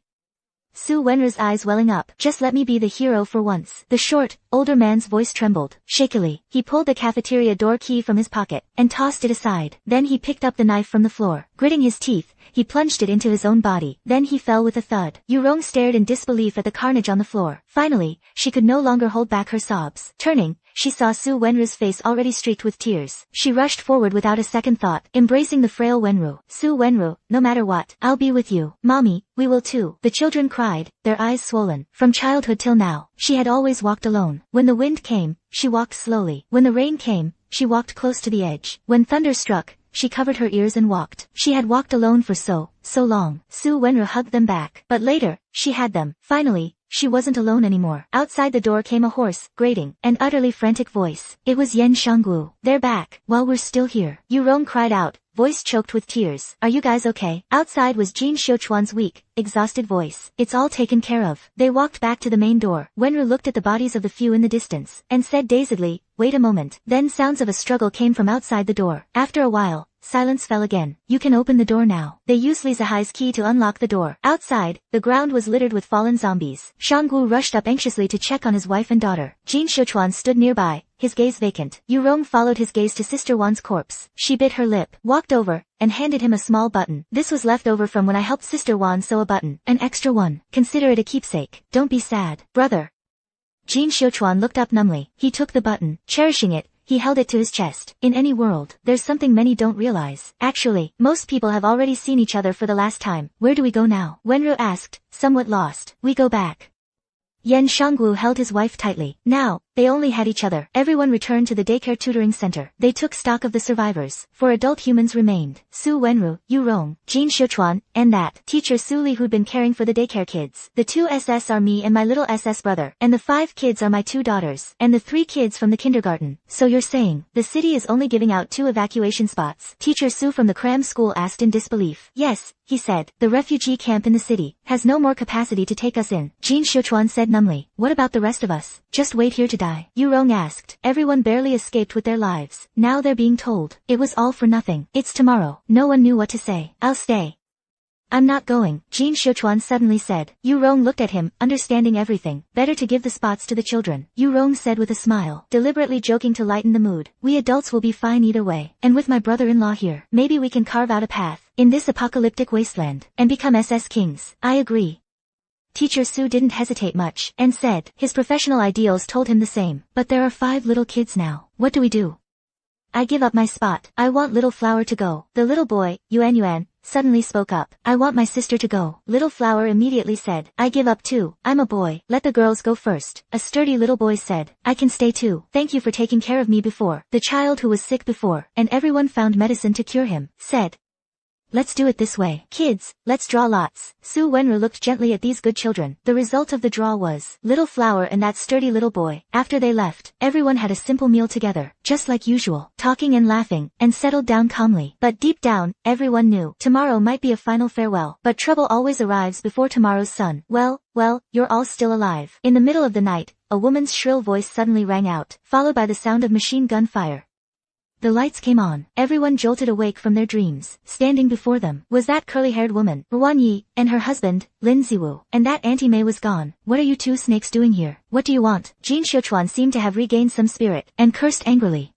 Su Wenru's eyes welling up. Just let me be the hero for once. The short, older man's voice trembled. Shakily, he pulled the cafeteria door key from his pocket, and tossed it aside. Then he picked up the knife from the floor. Gritting his teeth, he plunged it into his own body. Then he fell with a thud. Yurong stared in disbelief at the carnage on the floor. Finally, she could no longer hold back her sobs. Turning, she saw Su Wenru's face already streaked with tears. She rushed forward without a second thought, embracing the frail Wenru. Su Wenru, no matter what, I'll be with you. Mommy, we will too. The children cried, their eyes swollen. From childhood till now, she had always walked alone. When the wind came, she walked slowly. When the rain came, she walked close to the edge. When thunder struck, she covered her ears and walked. She had walked alone for so long. Su Wenru hugged them back. But later, she had them. Finally, she wasn't alone anymore. Outside the door came a hoarse, grating, and utterly frantic voice. It was Yen Shanggu. They're back, while we're still here. Yurong cried out, voice choked with tears. Are you guys okay? Outside was Jin Xiuchuan's weak, exhausted voice. It's all taken care of. They walked back to the main door. Wenru looked at the bodies of the few in the distance, and said dazedly, wait a moment. Then sounds of a struggle came from outside the door. After a while, silence fell again. You can open the door now. They used Li Zihai's key to unlock the door. Outside, the ground was littered with fallen zombies. Shanggu rushed up anxiously to check on his wife and daughter. Jin Xiuchuan stood nearby, his gaze vacant. Yurong followed his gaze to Sister Wan's corpse. She bit her lip, walked over, and handed him a small button. This was left over from when I helped Sister Wan sew a button. An extra one. Consider it a keepsake. Don't be sad, brother. Jin Xiuchuan looked up numbly. He took the button. Cherishing it, he held it to his chest. In any world, there's something many don't realize. Actually, most people have already seen each other for the last time. Where do we go now? Wenru asked, somewhat lost. We go back. Yen Shanggu held his wife tightly. Now, they only had each other. Everyone returned to the daycare tutoring center. They took stock of the survivors. 4 adult humans remained. Su Wenru, Yurong, Jin Xiuchuan, and that teacher Su Li who'd been caring for the daycare kids. The 2 SS are me and my little SS brother. And the 5 kids are my 2 daughters. And the 3 kids from the kindergarten. So you're saying, the city is only giving out 2 evacuation spots? Teacher Su from the cram school asked in disbelief. Yes, he said. The refugee camp in the city has no more capacity to take us in. Jin Xiuchuan said numbly. What about the rest of us? Just wait here to die? Yurong asked. Everyone barely escaped with their lives. Now they're being told. It was all for nothing. It's tomorrow. No one knew what to say. I'll stay. I'm not going, Jin Xiuchuan suddenly said. Yurong looked at him, understanding everything. Better to give the spots to the children, Yurong said with a smile, deliberately joking to lighten the mood. We adults will be fine either way. And with my brother-in-law here, maybe we can carve out a path in this apocalyptic wasteland and become SS kings. I agree. Teacher Su didn't hesitate much, and said, his professional ideals told him the same. But there are 5 little kids now. What do we do? I give up my spot. I want Little Flower to go. The little boy, Yuan, suddenly spoke up. I want my sister to go. Little Flower immediately said, I give up too. I'm a boy. Let the girls go first. A sturdy little boy said, I can stay too. Thank you for taking care of me before. The child who was sick before, and everyone found medicine to cure him, said, let's do it this way. Kids, let's draw lots. Su Wenru looked gently at these good children. The result of the draw was Little Flower and that sturdy little boy. After they left, everyone had a simple meal together, just like usual, talking and laughing, and settled down calmly. But deep down, everyone knew tomorrow might be a final farewell. But trouble always arrives before tomorrow's sun. Well, you're all still alive. In the middle of the night, a woman's shrill voice suddenly rang out, followed by the sound of machine gun fire. The lights came on. Everyone jolted awake from their dreams. Standing before them was that curly-haired woman, Ruan Yi, and her husband, Lin Ziwu. And that Auntie Mei was gone. What are you 2 snakes doing here? What do you want? Jin Xiuchuan seemed to have regained some spirit, and cursed angrily.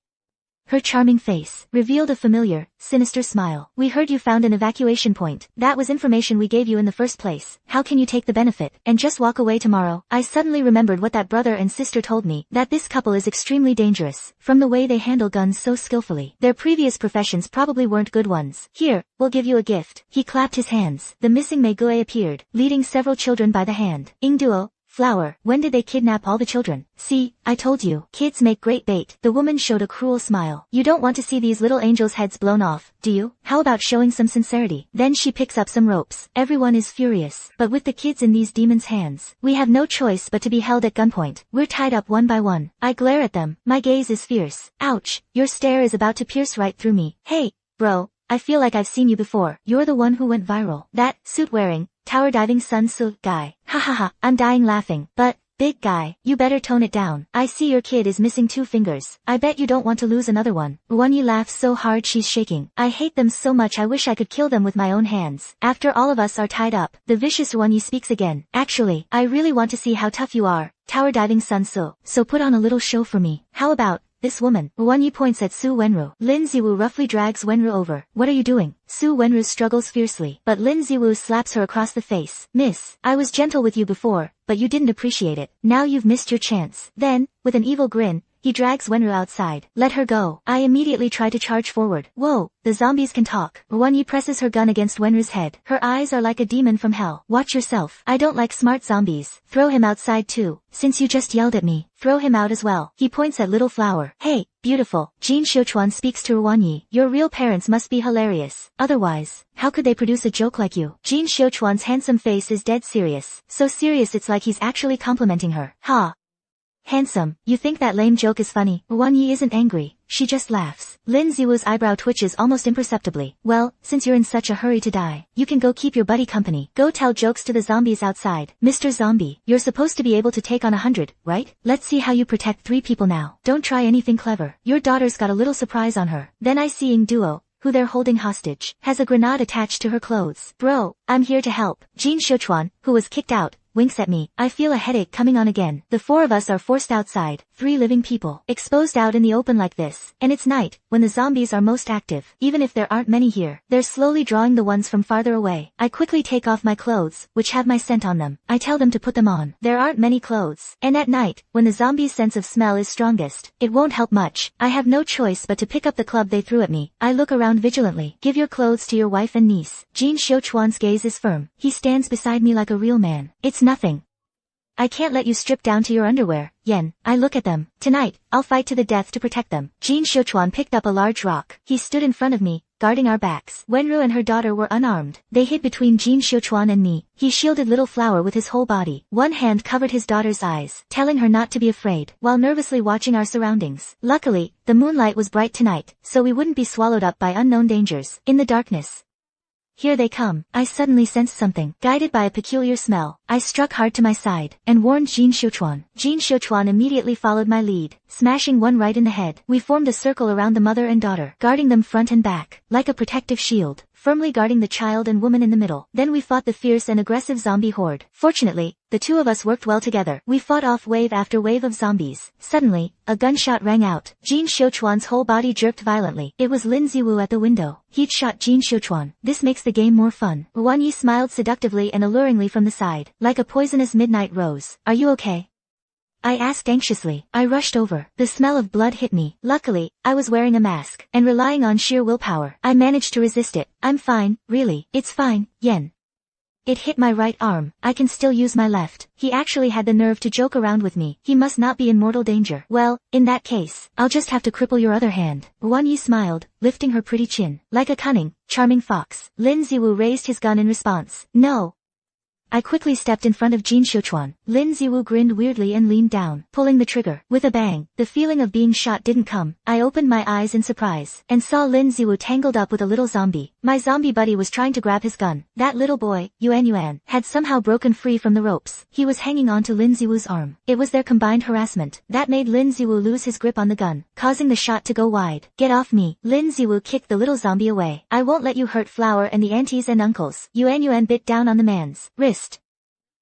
Her charming face revealed a familiar, sinister smile. We heard you found an evacuation point. That was information we gave you in the first place. How can you take the benefit and just walk away tomorrow? I suddenly remembered what that brother and sister told me, that this couple is extremely dangerous, from the way they handle guns so skillfully. Their previous professions probably weren't good ones. Here, we'll give you a gift. He clapped his hands. The missing Meiguei appeared, leading several children by the hand. Ingduo, Flower, when did they kidnap all the children? See, I told you, kids make great bait. The woman showed a cruel smile. You don't want to see these little angels' heads blown off, do you? How about showing some sincerity? Then she picks up some ropes. Everyone is furious. But with the kids in these demons' hands, we have no choice but to be held at gunpoint. We're tied up one by one. I glare at them. My gaze is fierce. Ouch, your stare is about to pierce right through me. Hey, bro, I feel like I've seen you before. You're the one who went viral. That, suit-wearing, tower-diving Sun Tzu guy. Ha ha ha, I'm dying laughing. But Big guy, you better tone it down. I see your kid is missing 2 fingers. I bet you don't want to lose another one. Ruanyi laughs so hard she's shaking. I hate them so much I wish I could kill them with my own hands. After all of us are tied up, the vicious Ruanyi speaks again. Actually, I really want to see how tough you are, tower diving Sun So put on a little show for me. How about this woman? Ruanyi points at Su Wenru. Lin Ziwu roughly drags Wenru over. What are you doing? Su Wenru struggles fiercely, but Lin Ziwu slaps her across the face. Miss, I was gentle with you before, but you didn't appreciate it. Now you've missed your chance. Then, with an evil grin, he drags Wenru outside. Let her go. I immediately try to charge forward. Whoa, the zombies can talk. Ruanyi presses her gun against Wenru's head. Her eyes are like a demon from hell. Watch yourself. I don't like smart zombies. Throw him outside too. Since you just yelled at me, throw him out as well. He points at Little Flower. Hey, beautiful. Jin Xiuchuan speaks to Ruanyi. Your real parents must be hilarious. Otherwise, how could they produce a joke like you? Jin Xiuchuan's handsome face is dead serious. So serious it's like he's actually complimenting her. Ha. Handsome, you think that lame joke is funny? Ruanyi isn't angry, she just laughs. Lin Ziwu's eyebrow twitches almost imperceptibly. Well, since you're in such a hurry to die, you can go keep your buddy company. Go tell jokes to the zombies outside. Mr. Zombie, you're supposed to be able to take on 100, right? Let's see how you protect 3 people now. Don't try anything clever. Your daughter's got a little surprise on her. Then I see Ying Duo, who they're holding hostage, has a grenade attached to her clothes. Bro, I'm here to help. Jin Xiuchuan, who was kicked out, winks at me. I feel a headache coming on again. The 4 of us are forced outside, 3 living people, exposed out in the open like this. And it's night, when the zombies are most active. Even if there aren't many here, they're slowly drawing the ones from farther away. I quickly take off my clothes, which have my scent on them. I tell them to put them on. There aren't many clothes. And at night, when the zombies' sense of smell is strongest, it won't help much. I have no choice but to pick up the club they threw at me. I look around vigilantly. Give your clothes to your wife and niece. Jin Xiuchuan's gaze is firm. He stands beside me like a real man. It's nothing. I can't let you strip down to your underwear, Yen. I look at them. Tonight, I'll fight to the death to protect them. Jin Xiuchuan picked up a large rock. He stood in front of me, guarding our backs. Wenru and her daughter were unarmed. They hid between Jin Xiuchuan and me. He shielded Little Flower with his whole body. One hand covered his daughter's eyes, telling her not to be afraid, while nervously watching our surroundings. Luckily, the moonlight was bright tonight, so we wouldn't be swallowed up by unknown dangers. In the darkness, here they come. I suddenly sensed something. Guided by a peculiar smell, I struck hard to my side, and warned Jin Xiuchuan. Jin Xiuchuan immediately followed my lead, smashing one right in the head. We formed a circle around the mother and daughter, guarding them front and back, like a protective shield, firmly guarding the child and woman in the middle. Then we fought the fierce and aggressive zombie horde. Fortunately, the 2 of us worked well together. We fought off wave after wave of zombies. Suddenly, a gunshot rang out. Jin Xiuchuan's whole body jerked violently. It was Lin Ziwu at the window. He'd shot Jin Xiuchuan. This makes the game more fun. Ruanyi smiled seductively and alluringly from the side, like a poisonous midnight rose. Are you okay? I asked anxiously. I rushed over. The smell of blood hit me. Luckily, I was wearing a mask, and relying on sheer willpower, I managed to resist it. I'm fine, really. It's fine, Yen. It hit my right arm. I can still use my left. He actually had the nerve to joke around with me. He must not be in mortal danger. Well, in that case, I'll just have to cripple your other hand. Ruanyi smiled, lifting her pretty chin. Like a cunning, charming fox. Lin Ziwu raised his gun in response. No. I quickly stepped in front of Jin Xiuchuan. Lin Ziwu grinned weirdly and leaned down, pulling the trigger. With a bang, the feeling of being shot didn't come. I opened my eyes in surprise, and saw Lin Ziwu tangled up with a little zombie. My zombie buddy was trying to grab his gun. That little boy, Yuan, had somehow broken free from the ropes. He was hanging on to Lin Ziwu's arm. It was their combined harassment that made Lin Ziwu lose his grip on the gun, causing the shot to go wide. Get off me. Lin Ziwu kicked the little zombie away. I won't let you hurt Flower and the aunties and uncles. Yuan bit down on the man's wrist.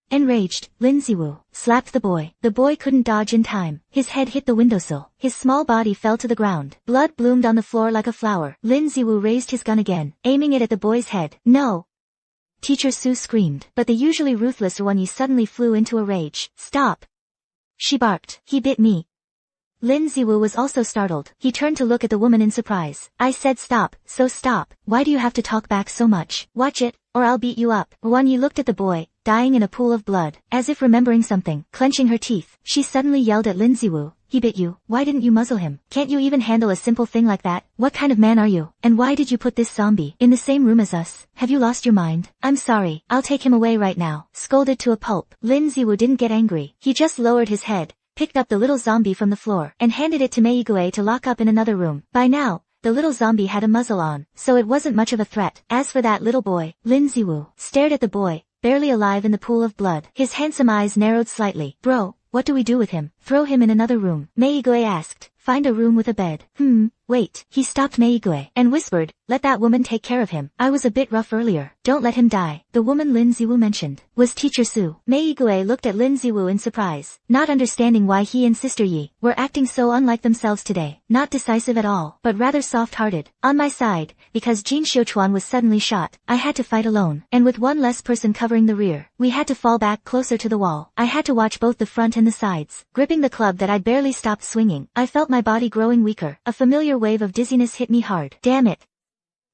Enraged, Lin Ziwu slapped the boy. The boy couldn't dodge in time. His head hit the windowsill. His small body fell to the ground. Blood bloomed on the floor like a flower. Lin Ziwu raised his gun again, aiming it at the boy's head. No! Teacher Su screamed, but the usually ruthless Ruanyi suddenly flew into a rage. Stop! She barked. He bit me. Lin Ziwu was also startled. He turned to look at the woman in surprise. I said stop, so stop. Why do you have to talk back so much? Watch it, or I'll beat you up. Ruanyi looked at the boy, dying in a pool of blood. As if remembering something, clenching her teeth, she suddenly yelled at Lin Ziwu. He bit you. Why didn't you muzzle him? Can't you even handle a simple thing like that? What kind of man are you? And why did you put this zombie in the same room as us? Have you lost your mind? I'm sorry. I'll take him away right now. Scolded to a pulp. Lin Ziwu didn't get angry. He just lowered his head, picked up the little zombie from the floor, and handed it to Meigue to lock up in another room. By now, the little zombie had a muzzle on, so it wasn't much of a threat. As for that little boy, Lin Ziwu stared at the boy, barely alive in the pool of blood. His handsome eyes narrowed slightly. Bro, what do we do with him? Throw him in another room, Meiguo asked. Find a room with a bed. Wait. He stopped Meiguo and whispered, let that woman take care of him. I was a bit rough earlier. Don't let him die. The woman Lin Ziwu mentioned was Teacher Su. Meiguo looked at Lin Ziwu in surprise, not understanding why he and Sister Yi were acting so unlike themselves today. Not decisive at all, but rather soft-hearted. On my side, because Jin Xiuchuan was suddenly shot, I had to fight alone, and with one less person covering the rear, we had to fall back closer to the wall. I had to watch both the front and the sides. Gripping the club that I'd barely stopped swinging, I felt my body growing weaker. A familiar wave of dizziness hit me hard. Damn it.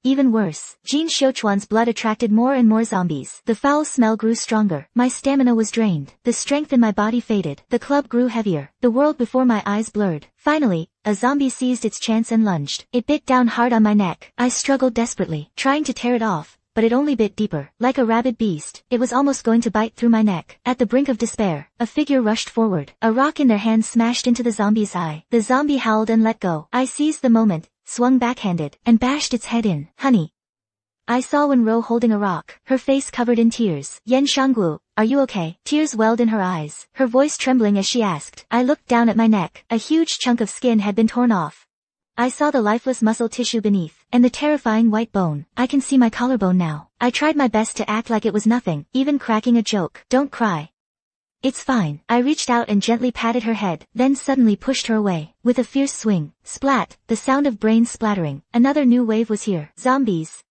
Even worse, Jin Xiuchuan's blood attracted more and more zombies. The foul smell grew stronger. My stamina was drained. The strength in my body faded. The club grew heavier. The world before my eyes blurred. Finally, a zombie seized its chance and lunged. It bit down hard on my neck. I struggled desperately, trying to tear it off, but it only bit deeper. Like a rabid beast, it was almost going to bite through my neck. At the brink of despair, a figure rushed forward. A rock in their hand smashed into the zombie's eye. The zombie howled and let go. I seized the moment, swung backhanded, and bashed its head in. Honey. I saw Wenro holding a rock, her face covered in tears. Yan Shanggu, are you okay? Tears welled in her eyes, her voice trembling as she asked. I looked down at my neck. A huge chunk of skin had been torn off. I saw the lifeless muscle tissue beneath, and the terrifying white bone. I can see my collarbone now. I tried my best to act like it was nothing, even cracking a joke. Don't cry. It's fine. I reached out and gently patted her head, then suddenly pushed her away. With a fierce swing, splat, the sound of brains splattering. Another new wave was here. Zombies.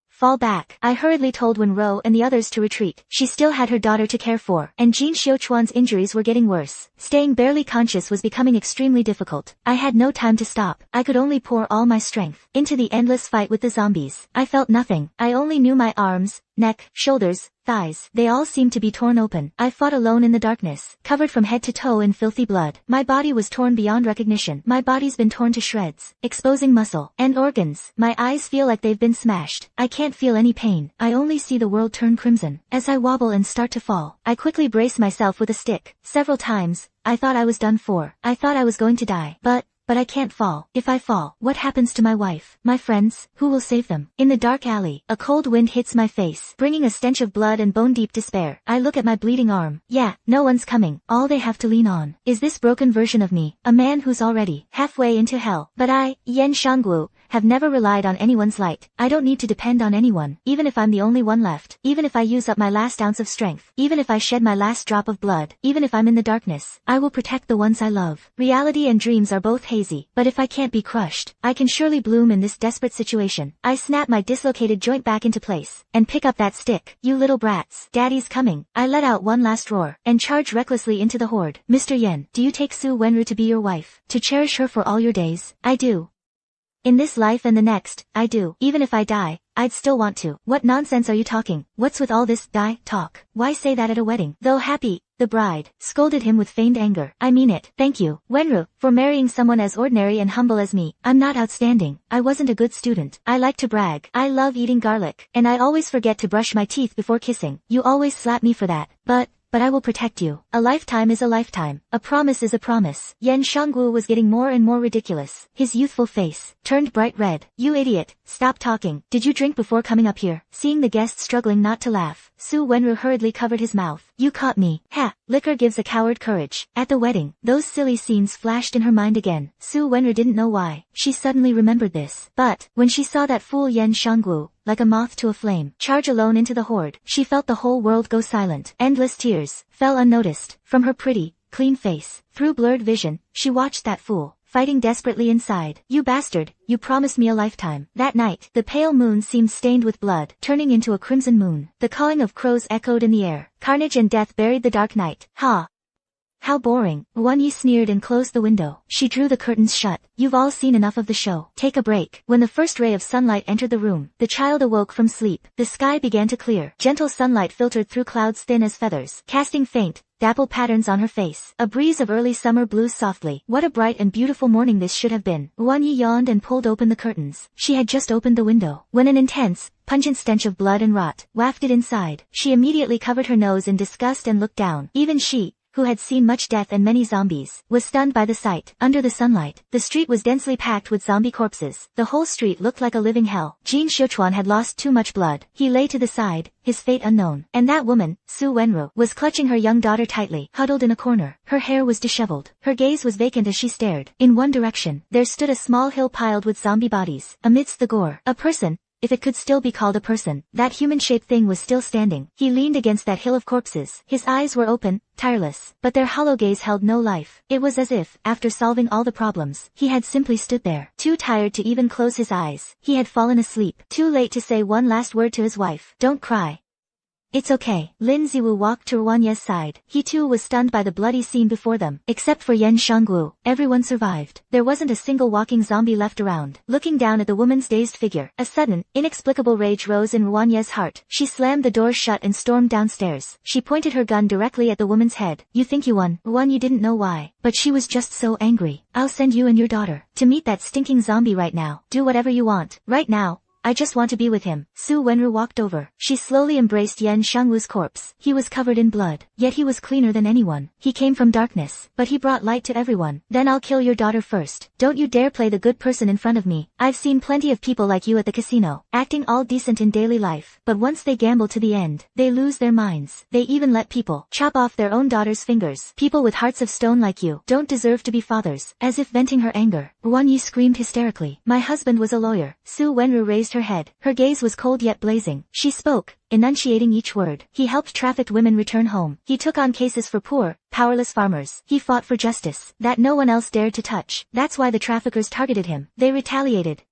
Fall back. I hurriedly told Wenro and the others to retreat. She still had her daughter to care for, and Jin Xiuchuan's injuries were getting worse. Staying barely conscious was becoming extremely difficult. I had no time to stop. I could only pour all my strength into the endless fight with the zombies. I felt nothing. I only knew my arms, neck, shoulders, thighs. They all seemed to be torn open. I fought alone in the darkness, covered from head to toe in filthy blood. My body was torn beyond recognition. My body's been torn to shreds, exposing muscle and organs. My eyes feel like they've been smashed. I can't feel any pain. I only see the world turn crimson. As I wobble and start to fall, I quickly brace myself with a stick. Several times, I thought I was done for. I thought I was going to die. But I can't fall. If I fall, what happens to my wife, my friends, who will save them? In the dark alley, a cold wind hits my face, bringing a stench of blood and bone-deep despair. I look at my bleeding arm. Yeah, no one's coming. All they have to lean on is this broken version of me, a man who's already halfway into hell. But I, Yan Shanggu, have never relied on anyone's light. I don't need to depend on anyone, even if I'm the only one left, even if I use up my last ounce of strength, even if I shed my last drop of blood, even if I'm in the darkness. I will protect the ones I love. Reality and dreams are both hazy, but if I can't be crushed, I can surely bloom in this desperate situation. I snap my dislocated joint back into place, and pick up that stick. You little brats, Daddy's coming. I let out one last roar, and charge recklessly into the horde. Mr. Yen, do you take Su Wenru to be your wife? To cherish her for all your days? I do. In this life and the next, I do. Even if I die, I'd still want to. What nonsense are you talking? What's with all this die talk? Why say that at a wedding? Though happy, the bride scolded him with feigned anger. I mean it. Thank you, Wenru, for marrying someone as ordinary and humble as me. I'm not outstanding. I wasn't a good student. I like to brag. I love eating garlic. And I always forget to brush my teeth before kissing. You always slap me for that. But I will protect you. A lifetime is a lifetime. A promise is a promise. Yan Shanggu was getting more and more ridiculous. His youthful face turned bright red. You idiot, stop talking. Did you drink before coming up here? Seeing the guests struggling not to laugh, Su Wenru hurriedly covered his mouth. You caught me. Ha! Liquor gives a coward courage. At the wedding, those silly scenes flashed in her mind again. Su Wenru didn't know why. She suddenly remembered this. But when she saw that fool Yan Shanggu, like a moth to a flame, charge alone into the horde, she felt the whole world go silent. Endless tears fell unnoticed from her pretty, clean face. Through blurred vision, she watched that fool fighting desperately inside. You bastard, you promised me a lifetime. That night, the pale moon seemed stained with blood, turning into a crimson moon. The cawing of crows echoed in the air. Carnage and death buried the dark night. Ha! How boring. Wan Yi sneered and closed the window. She drew the curtains shut. You've all seen enough of the show. Take a break. When the first ray of sunlight entered the room, the child awoke from sleep. The sky began to clear. Gentle sunlight filtered through clouds thin as feathers, casting faint, dapple patterns on her face. A breeze of early summer blew softly. What a bright and beautiful morning this should have been. Wan Yi yawned and pulled open the curtains. She had just opened the window when an intense, pungent stench of blood and rot wafted inside. She immediately covered her nose in disgust and looked down. Even she, who had seen much death and many zombies, was stunned by the sight. Under the sunlight, the street was densely packed with zombie corpses. The whole street looked like a living hell. Jin Xiuchuan had lost too much blood. He lay to the side, his fate unknown. And that woman, Su Wenru, was clutching her young daughter tightly, huddled in a corner. Her hair was disheveled. Her gaze was vacant as she stared. In one direction, there stood a small hill piled with zombie bodies. Amidst the gore, a person, if it could still be called a person, that human-shaped thing was still standing. He leaned against that hill of corpses. His eyes were open, tireless, but their hollow gaze held no life. It was as if, after solving all the problems, he had simply stood there, too tired to even close his eyes. He had fallen asleep, too late to say one last word to his wife. Don't cry. It's okay. Lin Ziwu walked to Ruan Ye's side. He too was stunned by the bloody scene before them. Except for Yan Shangguo, everyone survived. There wasn't a single walking zombie left around. Looking down at the woman's dazed figure, a sudden, inexplicable rage rose in Ruan Ye's heart. She slammed the door shut and stormed downstairs. She pointed her gun directly at the woman's head. You think you won, Ruan. You didn't know why, but she was just so angry. I'll send you and your daughter to meet that stinking zombie right now. Do whatever you want. Right now. I just want to be with him. Su Wenru walked over. She slowly embraced Yan Shangwu's corpse. He was covered in blood, yet he was cleaner than anyone. He came from darkness, but he brought light to everyone. Then I'll kill your daughter first. Don't you dare play the good person in front of me. I've seen plenty of people like you at the casino, acting all decent in daily life, but once they gamble to the end, they lose their minds. They even let people chop off their own daughter's fingers. People with hearts of stone like you don't deserve to be fathers. As if venting her anger, Ruan Yi screamed hysterically. My husband was a lawyer. Su Wenru raised her head. Her gaze was cold yet blazing. She spoke, enunciating each word. He helped trafficked women return home. He took on cases for poor, powerless farmers. He fought for justice that no one else dared to touch. That's why the traffickers targeted him. They retaliated.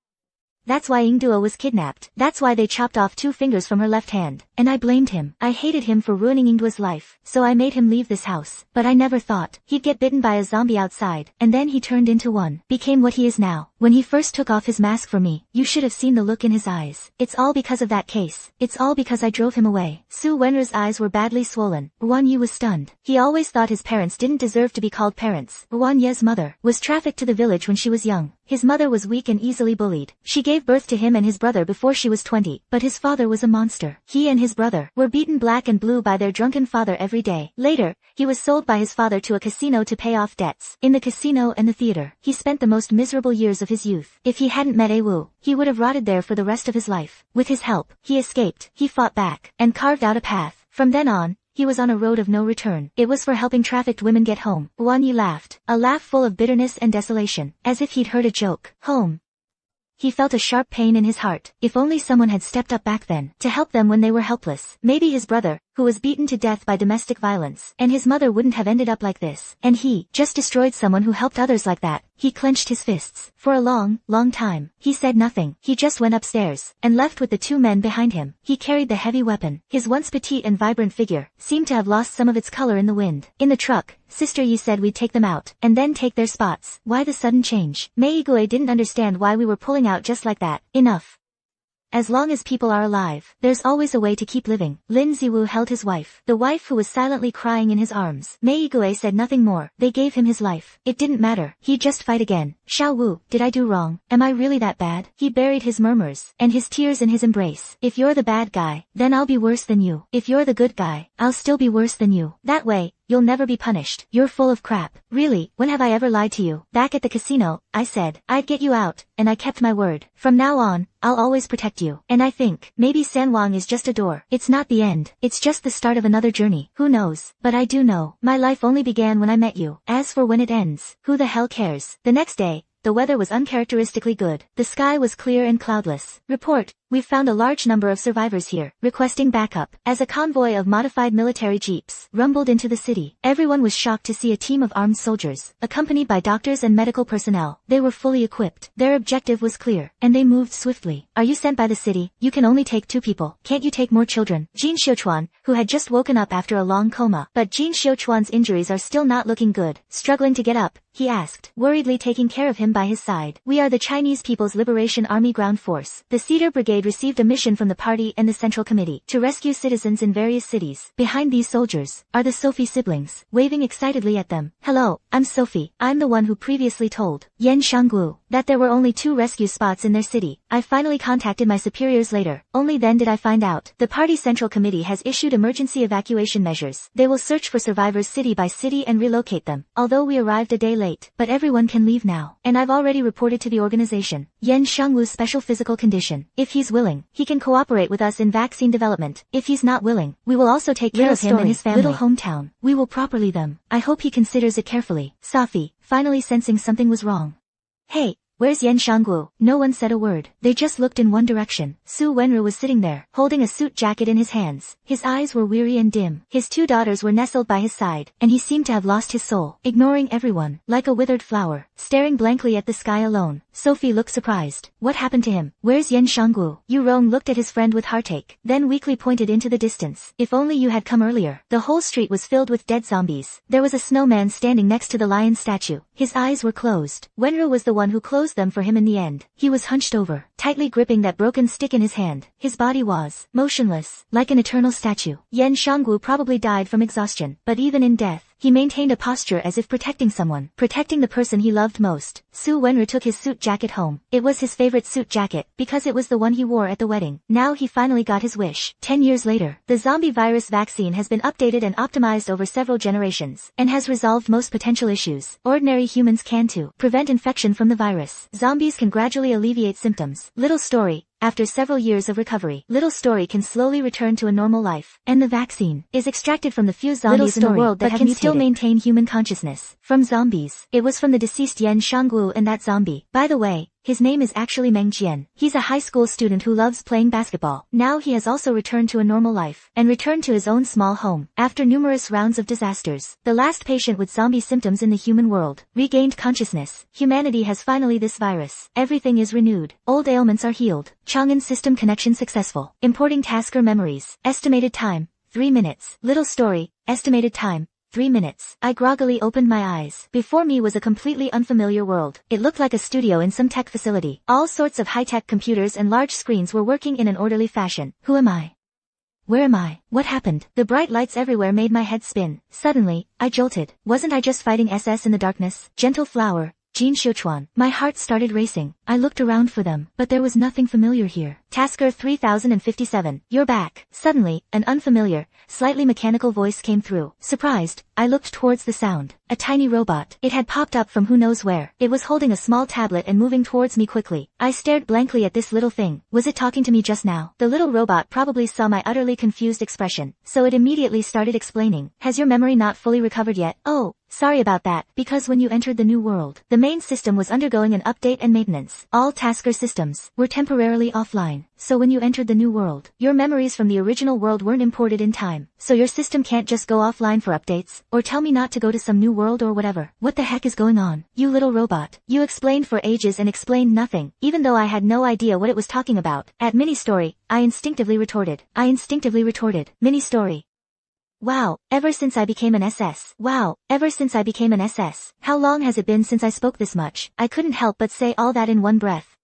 That's why Yingduo was kidnapped. That's why they chopped off 2 fingers from her left hand. And I blamed him. I hated him for ruining Yingduo's life, so I made him leave this house. But I never thought he'd get bitten by a zombie outside, and then he turned into one. Became what he is now. When he first took off his mask for me, you should have seen the look in his eyes. It's all because of that case. It's all because I drove him away. Su Wenru's eyes were badly swollen. Ruan Yi was stunned. He always thought his parents didn't deserve to be called parents. Ruan Ye's mother was trafficked to the village when she was young. His mother was weak and easily bullied. She gave birth to him and his brother before she was 20, but his father was a monster. He and his brother were beaten black and blue by their drunken father every day. Later, he was sold by his father to a casino to pay off debts. In the casino and the theater, he spent the most miserable years of his youth. If he hadn't met Wu, he would have rotted there for the rest of his life. With his help, he escaped. He fought back and carved out a path. From then on, he was on a road of no return. It was for helping trafficked women get home. Ruan Yi laughed, a laugh full of bitterness and desolation, as if he'd heard a joke. Home. He felt a sharp pain in his heart. If only someone had stepped up back then, to help them when they were helpless. Maybe his brother, who was beaten to death by domestic violence, and his mother wouldn't have ended up like this. And he just destroyed someone who helped others like that. He clenched his fists. For a long, long time, he said nothing. He just went upstairs, and left with the 2 men behind him. He carried the heavy weapon. His once petite and vibrant figure seemed to have lost some of its color in the wind. In the truck, Sister Yi said we'd take them out, and then take their spots. Why the sudden change? Mei Igue didn't understand why we were pulling out just like that. Enough. As long as people are alive, there's always a way to keep living. Lin Ziwu held his wife, the wife who was silently crying in his arms. Mei Igue said nothing more. They gave him his life. It didn't matter. He'd just fight again. Xiao Wu, did I do wrong? Am I really that bad? He buried his murmurs and his tears in his embrace. If you're the bad guy, then I'll be worse than you. If you're the good guy, I'll still be worse than you. That way, you'll never be punished. You're full of crap. Really, when have I ever lied to you? Back at the casino, I said I'd get you out, and I kept my word. From now on, I'll always protect you. And I think, maybe San Wang is just a door. It's not the end. It's just the start of another journey. Who knows? But I do know. My life only began when I met you. As for when it ends, who the hell cares? The next day, the weather was uncharacteristically good. The sky was clear and cloudless. Report, we've found a large number of survivors here, requesting backup. As a convoy of modified military jeeps rumbled into the city, everyone was shocked to see a team of armed soldiers, accompanied by doctors and medical personnel. They were fully equipped. Their objective was clear, and they moved swiftly. Are you sent by the city? You can only take 2 people. Can't you take more children? Jin Xiuchuan, who had just woken up after a long coma, but Jin Xiuchuan's injuries are still not looking good. Struggling to get up, he asked, worriedly taking care of him by his side. We are the Chinese People's Liberation Army Ground Force. The Cedar Brigade received a mission from the party and the Central Committee to rescue citizens in various cities. Behind these soldiers are the Sophie siblings, waving excitedly at them. Hello, I'm Sophie. I'm the one who previously told Yan Shangguo that there were only 2 rescue spots in their city. I finally contacted my superiors later. Only then did I find out. The party central committee has issued emergency evacuation measures. They will search for survivors city by city and relocate them. Although we arrived a day late, but everyone can leave now. And I've already reported to the organization. Yen Shangwu's special physical condition. If he's willing, he can cooperate with us in vaccine development. If he's not willing, we will also take care of him and his family. Little hometown. We will properly them. I hope he considers it carefully. Safi, finally sensing something was wrong. Hey, where's Yen Shangwu? No one said a word. They just looked in one direction. Su Wenru was sitting there, holding a suit jacket in his hands. His eyes were weary and dim. His 2 daughters were nestled by his side, and he seemed to have lost his soul, ignoring everyone, like a withered flower, staring blankly at the sky alone. Sophie looked surprised. What happened to him? Where's Yen Shangwu? Yu Rong looked at his friend with heartache, then weakly pointed into the distance. If only you had come earlier. The whole street was filled with dead zombies. There was a snowman standing next to the lion statue. His eyes were closed. Wenru was the one who closed them for him in the end. He was hunched over, tightly gripping that broken stick in his hand. His body was motionless, like an eternal statue. Yen Shangwu probably died from exhaustion, but even in death, he maintained a posture as if protecting someone, protecting the person he loved most. Su Wenru took his suit jacket home. It was his favorite suit jacket, because it was the one he wore at the wedding. Now he finally got his wish. 10 years later, the zombie virus vaccine has been updated and optimized over several generations, and has resolved most potential issues. Ordinary humans can too prevent infection from the virus. Zombies can gradually alleviate symptoms. Little story. After several years of recovery, Little Story can slowly return to a normal life, and the vaccine is extracted from the few zombies in the world that can still maintain human consciousness. From zombies, it was from the deceased Yen Shangwu and that zombie. By the way, his name is actually Meng Jian. He's a high school student who loves playing basketball. Now he has also returned to a normal life, and returned to his own small home. After numerous rounds of disasters, the last patient with zombie symptoms in the human world regained consciousness. Humanity has finally this virus. Everything is renewed. Old ailments are healed. Chang'an system connection successful. Importing tasker memories. Estimated time, 3 minutes. Little story, estimated time, 3 minutes. I groggily opened my eyes. Before me was a completely unfamiliar world. It looked like a studio in some tech facility. All sorts of high-tech computers and large screens were working in an orderly fashion. Who am I? Where am I? What happened? The bright lights everywhere made my head spin. Suddenly, I jolted. Wasn't I just fighting SS in the darkness? Gentle flower, Jin Xiuchuan. My heart started racing. I looked around for them, but there was nothing familiar here. Tasker 3057, you're back. Suddenly, an unfamiliar, slightly mechanical voice came through. Surprised, I looked towards the sound. A tiny robot. It had popped up from who knows where. It was holding a small tablet and moving towards me quickly. I stared blankly at this little thing. Was it talking to me just now? The little robot probably saw my utterly confused expression, so it immediately started explaining. Has your memory not fully recovered yet? Oh, sorry about that, because when you entered the new world, the main system was undergoing an update and maintenance. All Tasker systems were temporarily offline. So when you entered the new world, your memories from the original world weren't imported in time. So your system can't just go offline for updates, or tell me not to go to some new world or whatever. What the heck is going on? You little robot. You explained for ages and explained nothing, even though I had no idea what it was talking about. At mini-story, I instinctively retorted. Mini-story. Wow, ever since I became an SS. Wow, ever since I became an SS. How long has it been since I spoke this much? I couldn't help but say all that in one breath.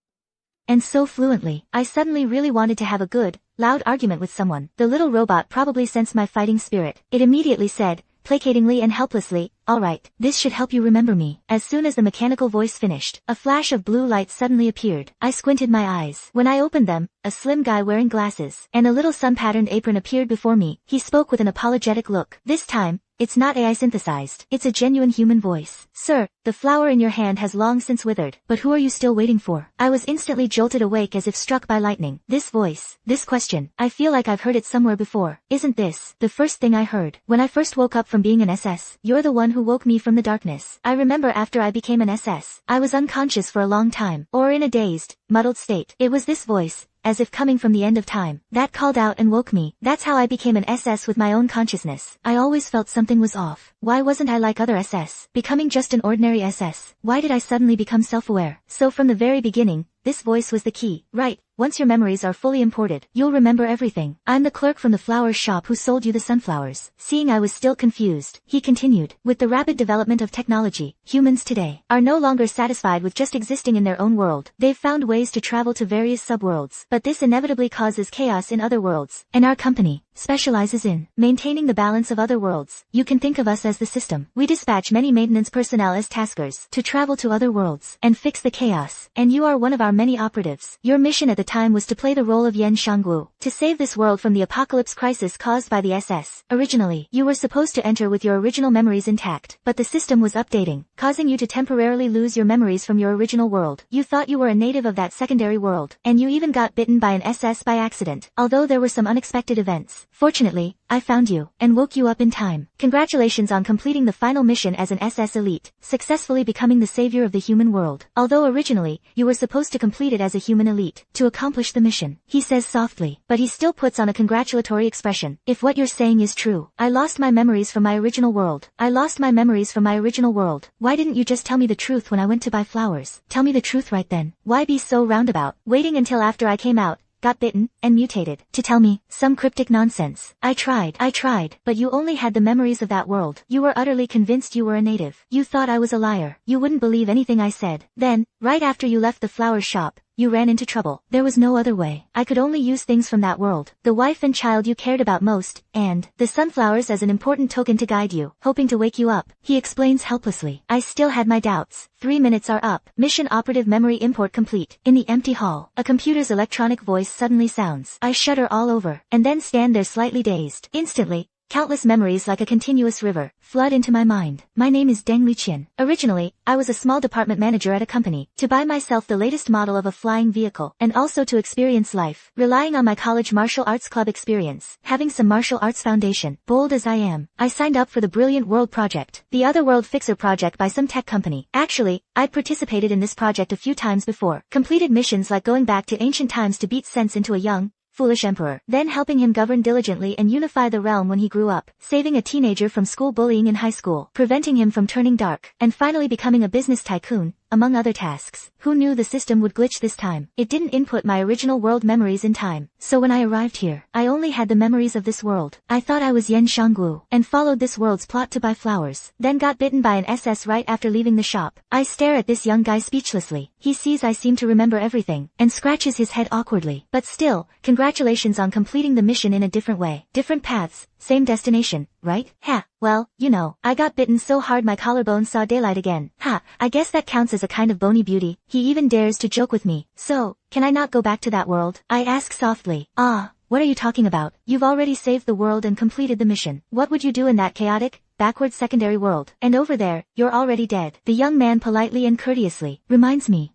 And so fluently. I suddenly really wanted to have a good, loud argument with someone. The little robot probably sensed my fighting spirit. It immediately said, placatingly and helplessly, alright, this should help you remember me. As soon as the mechanical voice finished, a flash of blue light suddenly appeared. I squinted my eyes. When I opened them, a slim guy wearing glasses and a little sun-patterned apron appeared before me. He spoke with an apologetic look. This time, it's not AI synthesized. It's a genuine human voice. Sir, the flower in your hand has long since withered, but who are you still waiting for? I was instantly jolted awake as if struck by lightning. This voice, this question, I feel like I've heard it somewhere before. Isn't this the first thing I heard? When I first woke up from being an SS, you're the one who woke me from the darkness. I remember after I became an SS, I was unconscious for a long time, or in a dazed, muddled state. It was this voice, as if coming from the end of time, that called out and woke me. That's how I became an SS with my own consciousness. I always felt something was off. Why wasn't I like other SS, becoming just an ordinary SS? Why did I suddenly become self-aware? So from the very beginning, this voice was the key. Right, once your memories are fully imported, you'll remember everything. I'm the clerk from the flower shop who sold you the sunflowers. Seeing I was still confused, he continued. With the rapid development of technology, humans today are no longer satisfied with just existing in their own world. They've found ways to travel to various subworlds, but this inevitably causes chaos in other worlds. And our company specializes in maintaining the balance of other worlds. You can think of us as the system. We dispatch many maintenance personnel as taskers to travel to other worlds and fix the chaos, and you are one of our many operatives. Your mission at the time was to play the role of Yen Shangwu, to save this world from the apocalypse crisis caused by the SS. Originally, you were supposed to enter with your original memories intact, but the system was updating, causing you to temporarily lose your memories from your original world. You thought you were a native of that secondary world, and you even got bitten by an SS by accident, although there were some unexpected events. Fortunately, I found you, and woke you up in time. Congratulations on completing the final mission as an SS elite, successfully becoming the savior of the human world. Although originally, you were supposed to complete it as a human elite, to accomplish the mission, he says softly, but he still puts on a congratulatory expression. If what you're saying is true, I lost my memories from my original world. I lost my memories from my original world. Why didn't you just tell me the truth when I went to buy flowers? Tell me the truth right then. Why be so roundabout, waiting until after I came out, got bitten, and mutated, to tell me some cryptic nonsense? I tried, but you only had the memories of that world. You were utterly convinced you were a native. You thought I was a liar. You wouldn't believe anything I said. Then, right after you left the flower shop, you ran into trouble. There was no other way. I could only use things from that world. The wife and child you cared about most, and the sunflowers as an important token to guide you, hoping to wake you up. He explains helplessly. I still had my doubts. 3 minutes are up. Mission operative memory import complete. In the empty hall, a computer's electronic voice suddenly sounds. I shudder all over, and then stand there slightly dazed. Instantly, countless memories like a continuous river flood into my mind. My name is Deng Liqian. Originally, I was a small department manager at a company, to buy myself the latest model of a flying vehicle, and also to experience life, relying on my college martial arts club experience, having some martial arts foundation. Bold as I am, I signed up for the Brilliant World Project, the other world fixer project by some tech company. Actually, I'd participated in this project a few times before, completed missions like going back to ancient times to beat sense into a young, foolish emperor, then helping him govern diligently and unify the realm when he grew up, saving a teenager from school bullying in high school, preventing him from turning dark, and finally becoming a business tycoon, among other tasks. Who knew the system would glitch this time? It didn't input my original world memories in time, so when I arrived here, I only had the memories of this world. I thought I was Yen Shangwu, and followed this world's plot to buy flowers, then got bitten by an SS right after leaving the shop. I stare at this young guy speechlessly. He sees I seem to remember everything, and scratches his head awkwardly. But still, congratulations on completing the mission in a different way. Different paths, same destination, right? Ha, well, you know, I got bitten so hard my collarbone saw daylight again. Ha, I guess that counts as a kind of bony beauty. He even dares to joke with me. So, can I not go back to that world? I ask softly. Ah, what are you talking about? You've already saved the world and completed the mission. What would you do in that chaotic, backward secondary world? And over there, you're already dead. The young man politely and courteously reminds me.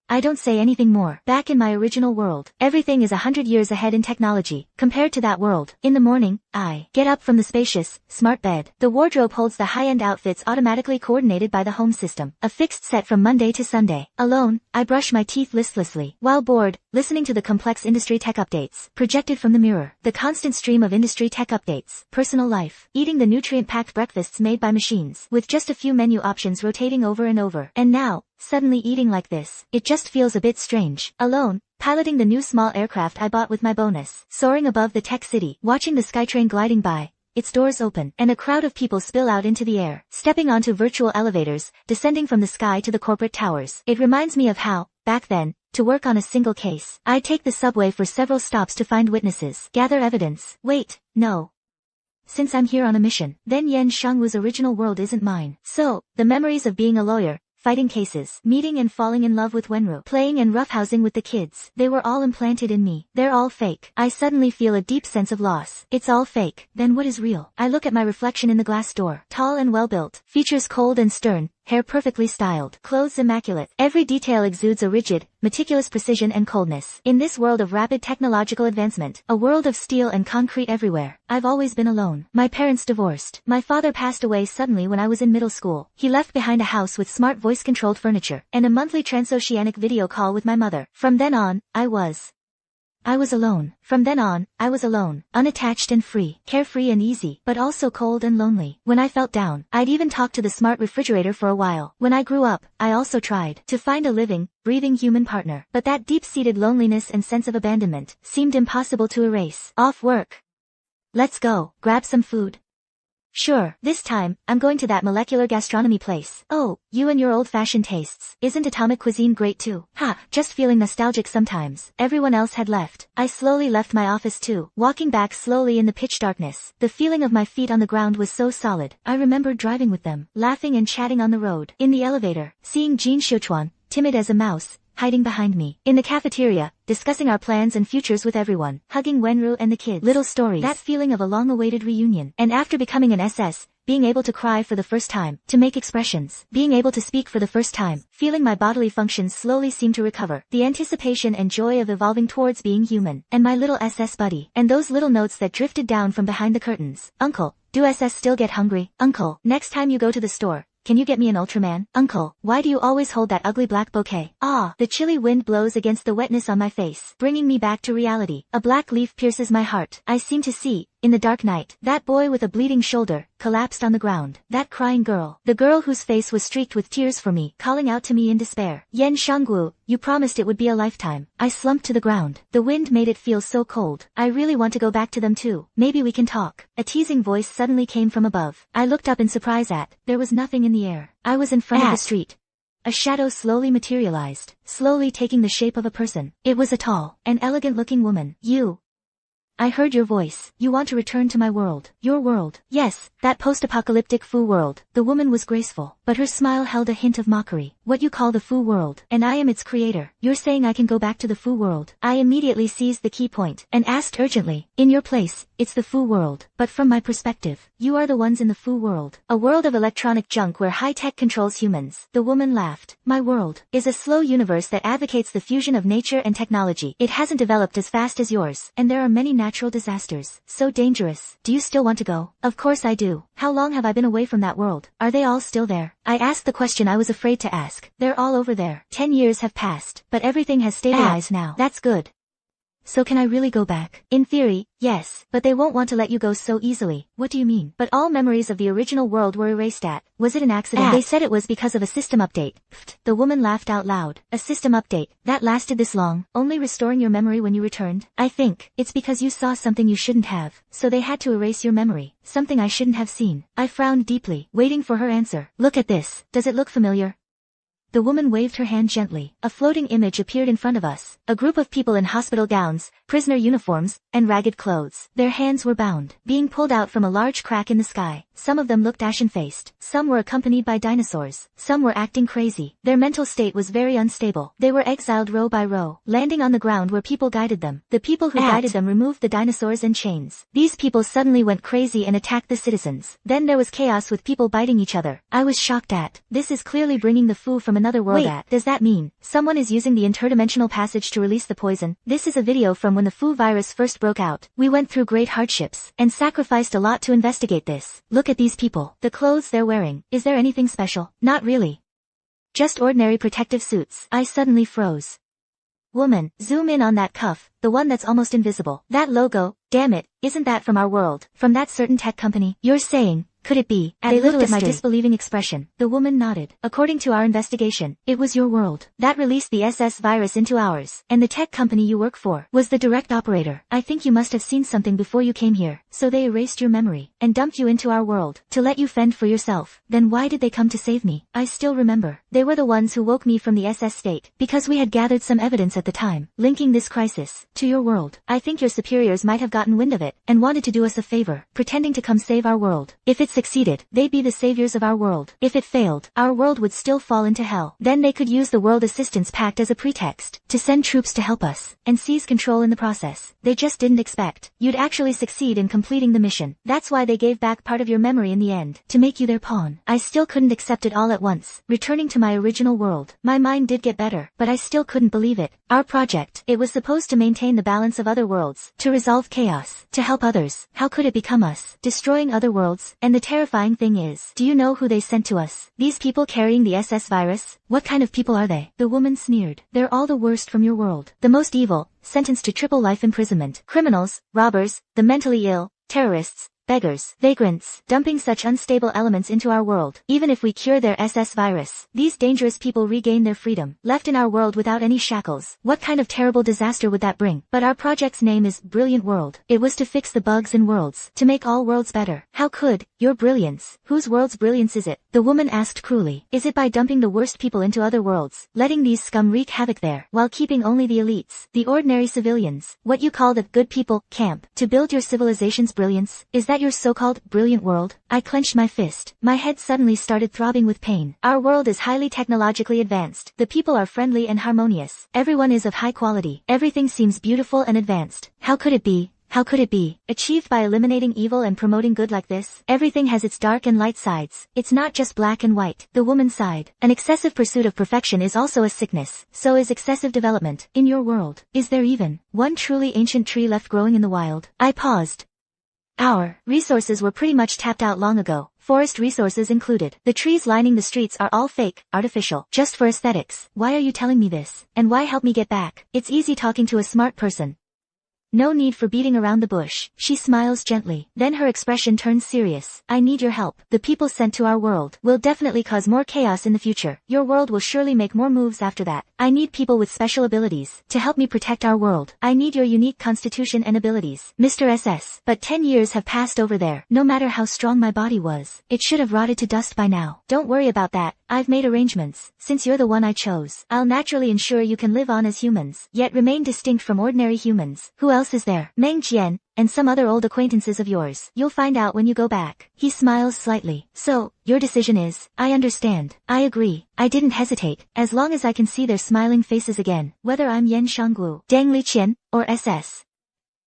I don't say anything more. Back in my original world, everything is 100 years ahead in technology, compared to that world. In the morning, I get up from the spacious, smart bed. The wardrobe holds the high-end outfits automatically coordinated by the home system, a fixed set from Monday to Sunday. Alone, I brush my teeth listlessly, while bored, listening to the complex industry tech updates, projected from the mirror. The constant stream of industry tech updates, personal life, eating the nutrient-packed breakfasts made by machines, with just a few menu options rotating over and over. And now, suddenly eating like this, it just feels a bit strange. Alone, piloting the new small aircraft I bought with my bonus, soaring above the tech city, watching the SkyTrain gliding by, its doors open, and a crowd of people spill out into the air, stepping onto virtual elevators, descending from the sky to the corporate towers. It reminds me of how, back then, to work on a single case, I'd take the subway for several stops to find witnesses, gather evidence. Wait, no. Since I'm here on a mission, then Yen Shangwu's original world isn't mine. So, the memories of being a lawyer, fighting cases, meeting and falling in love with Wenru, playing and roughhousing with the kids, they were all implanted in me. They're all fake. I suddenly feel a deep sense of loss. It's all fake. Then what is real? I look at my reflection in the glass door. Tall and well-built, features cold and stern, hair perfectly styled, clothes immaculate. Every detail exudes a rigid, meticulous precision and coldness. In this world of rapid technological advancement, a world of steel and concrete everywhere, I've always been alone. My parents divorced. My father passed away suddenly when I was in middle school. He left behind a house with smart voice-controlled furniture, and a monthly transoceanic video call with my mother. From then on, I was alone. From then on, I was alone, unattached and free, carefree and easy, but also cold and lonely. When I felt down, I'd even talk to the smart refrigerator for a while. When I grew up, I also tried to find a living, breathing human partner, but that deep-seated loneliness and sense of abandonment seemed impossible to erase. Off work. Let's go, grab some food. Sure, this time, I'm going to that molecular gastronomy place. Oh, you and your old-fashioned tastes. Isn't atomic cuisine great too? Ha, just feeling nostalgic sometimes. Everyone else had left. I slowly left my office too, walking back slowly in the pitch darkness. The feeling of my feet on the ground was so solid. I remembered driving with them, laughing and chatting on the road. In the elevator, seeing Jean Xiuchuan, timid as a mouse, hiding behind me. In the cafeteria, discussing our plans and futures with everyone, hugging Wenru and the kids. Little stories. That feeling of a long-awaited reunion. And after becoming an SS, being able to cry for the first time, to make expressions, being able to speak for the first time, feeling my bodily functions slowly seem to recover, the anticipation and joy of evolving towards being human, and my little SS buddy, and those little notes that drifted down from behind the curtains. Uncle, do SS still get hungry? Uncle, next time you go to the store, can you get me an Ultraman? Uncle, why do you always hold that ugly black bouquet? Ah, the chilly wind blows against the wetness on my face, bringing me back to reality. A black leaf pierces my heart. I seem to see, in the dark night, that boy with a bleeding shoulder, collapsed on the ground. That crying girl. The girl whose face was streaked with tears for me, calling out to me in despair. Yen Shanggu, you promised it would be a lifetime. I slumped to the ground. The wind made it feel so cold. I really want to go back to them too. Maybe we can talk. A teasing voice suddenly came from above. I looked up in surprise there was nothing in the air. I was in front of the street. A shadow slowly materialized, slowly taking the shape of a person. It was a tall and elegant-looking woman. You. I heard your voice. You want to return to my world. Your world. Yes, that post-apocalyptic Fu world. The woman was graceful, but her smile held a hint of mockery. What you call the Fu world, and I am its creator. You're saying I can go back to the Fu world? I immediately seized the key point, and asked urgently, in your place, it's the Fu world. But from my perspective, you are the ones in the Fu world. A world of electronic junk where high-tech controls humans. The woman laughed. My world is a slow universe that advocates the fusion of nature and technology. It hasn't developed as fast as yours, and there are many natural disasters. So dangerous. Do you still want to go? Of course I do. How long have I been away from that world? Are they all still there? I asked the question I was afraid to ask. They're all over there. 10 years have passed, but everything has stabilized now. That's good. So can I really go back? In theory, yes, but they won't want to let you go so easily. What do you mean? But all memories of the original world were erased Was it an accident? They said it was because of a system update. Pfft. The woman laughed out loud. A system update? That lasted this long? Only restoring your memory when you returned? I think it's because you saw something you shouldn't have, so they had to erase your memory. Something I shouldn't have seen. I frowned deeply, waiting for her answer. Look at this. Does it look familiar? The woman waved her hand gently. A floating image appeared in front of us. A group of people in hospital gowns, prisoner uniforms, and ragged clothes. Their hands were bound, being pulled out from a large crack in the sky. Some of them looked ashen-faced. Some were accompanied by dinosaurs. Some were acting crazy. Their mental state was very unstable. They were exiled row by row, landing on the ground where people guided them. The people who guided them removed the dinosaurs and chains. These people suddenly went crazy and attacked the citizens. Then there was chaos with people biting each other. I was shocked this is clearly bringing the Fu from another world. Wait, does that mean someone is using the interdimensional passage to release the poison? This is a video from when the Fu virus first broke out. We went through great hardships and sacrificed a lot to investigate this. Look at these people. The clothes they're wearing. Is there anything special? Not really. Just ordinary protective suits. I suddenly froze. Woman, zoom in on that cuff, the one that's almost invisible. That logo, damn it, isn't that from our world? From that certain tech company? You're saying, could it be? They looked at my disbelieving expression. The woman nodded. According to our investigation, it was your world that released the SS virus into ours, and the tech company you work for was the direct operator. I think you must have seen something before you came here, so they erased your memory and dumped you into our world to let you fend for yourself. Then why did they come to save me? I still remember. They were the ones who woke me from the SS state, because we had gathered some evidence at the time, linking this crisis to your world. I think your superiors might have gotten wind of it, and wanted to do us a favor, pretending to come save our world. If it succeeded, they'd be the saviors of our world. If it failed, our world would still fall into hell. Then they could use the World Assistance Pact as a pretext to send troops to help us, and seize control in the process. They just didn't expect you'd actually succeed in completing the mission. That's why they gave back part of your memory in the end, to make you their pawn. I still couldn't accept it all at once. Returning to my original world, my mind did get better, but I still couldn't believe it. Our project, it was supposed to maintain the balance of other worlds, to resolve chaos, to help others. How could it become us, destroying other worlds? And the terrifying thing is, do you know who they sent to us? These people carrying the SS virus? What kind of people are they? The woman sneered. They're all the worst from your world. The most evil, sentenced to triple life imprisonment. Criminals, robbers, the mentally ill, terrorists, Beggars, vagrants, dumping such unstable elements into our world. Even if we cure their SS virus, these dangerous people regain their freedom, left in our world without any shackles. What kind of terrible disaster would that bring? But our project's name is Brilliant World. It was to fix the bugs in worlds, to make all worlds better. How could your brilliance? Whose world's brilliance is it? The woman asked cruelly. Is it by dumping the worst people into other worlds, letting these scum wreak havoc there, while keeping only the elites, the ordinary civilians, what you call the good people, camp, to build your civilization's brilliance? Is that your so-called brilliant world? I clenched my fist. My head suddenly started throbbing with pain. Our world is highly technologically advanced. The people are friendly and harmonious. Everyone is of high quality. Everything seems beautiful and advanced. How could it be? How could it be achieved by eliminating evil and promoting good like this? Everything has its dark and light sides. It's not just black and white. The woman sighed. An excessive pursuit of perfection is also a sickness. So is excessive development. In your world, is there even one truly ancient tree left growing in the wild? I paused. Our resources were pretty much tapped out long ago. Forest resources included. The trees lining the streets are all fake, artificial, just for aesthetics. Why are you telling me this? And why help me get back? It's easy talking to a smart person. No need for beating around the bush. She smiles gently. Then her expression turns serious. I need your help. The people sent to our world will definitely cause more chaos in the future. Your world will surely make more moves after that. I need people with special abilities to help me protect our world. I need your unique constitution and abilities, Mr. SS. But 10 years have passed over there. No matter how strong my body was, it should have rotted to dust by now. Don't worry about that. I've made arrangements. Since you're the one I chose, I'll naturally ensure you can live on as humans, yet remain distinct from ordinary humans. Who else is there? Meng Jian, and some other old acquaintances of yours. You'll find out when you go back. He smiles slightly. So, your decision is, I understand. I agree. I didn't hesitate, as long as I can see their smiling faces again, whether I'm Yan Shanglu, Deng Liqian, or SS.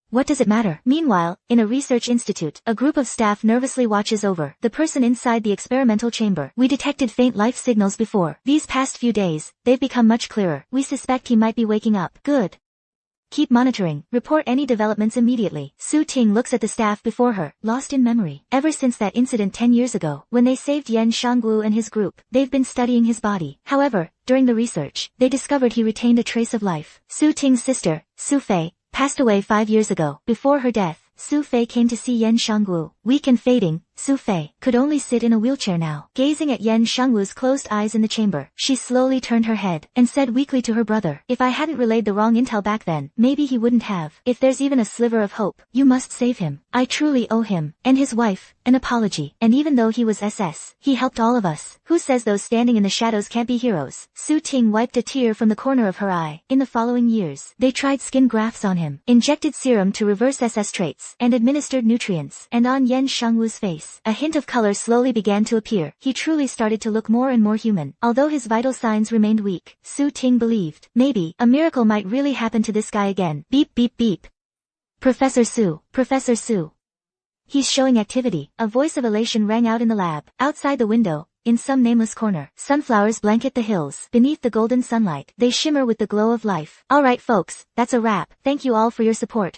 What does it matter? Meanwhile, in a research institute, a group of staff nervously watches over the person inside the experimental chamber. We detected faint life signals before. These past few days, they've become much clearer. We suspect he might be waking up. Good. Keep monitoring. Report any developments immediately. Su Ting looks at the staff before her, lost in memory. Ever since that incident 10 years ago, when they saved Yan Shanglu and his group, they've been studying his body. However, during the research, they discovered he retained a trace of life. Su Ting's sister, Su Fei, passed away 5 years ago. Before her death, Su Fei came to see Yan Shanglu. Weak and fading, Su Fei could only sit in a wheelchair now. Gazing at Yan Shanglu's closed eyes in the chamber, she slowly turned her head and said weakly to her brother, if I hadn't relayed the wrong intel back then, maybe he wouldn't have. If there's even a sliver of hope, you must save him. I truly owe him, and his wife, an apology. And even though he was SS, he helped all of us. Who says those standing in the shadows can't be heroes? Su Ting wiped a tear from the corner of her eye. In the following years, they tried skin grafts on him, injected serum to reverse SS traits, and administered nutrients. And on Yan Shanglu's face, a hint of color slowly began to appear. He truly started to look more and more human. Although his vital signs remained weak, Su Ting believed, maybe, a miracle might really happen to this guy again. Beep beep beep. Professor Su, Professor Su. He's showing activity. A voice of elation rang out in the lab. Outside the window, in some nameless corner, sunflowers blanket the hills. Beneath the golden sunlight, they shimmer with the glow of life. Alright folks, that's a wrap. Thank you all for your support.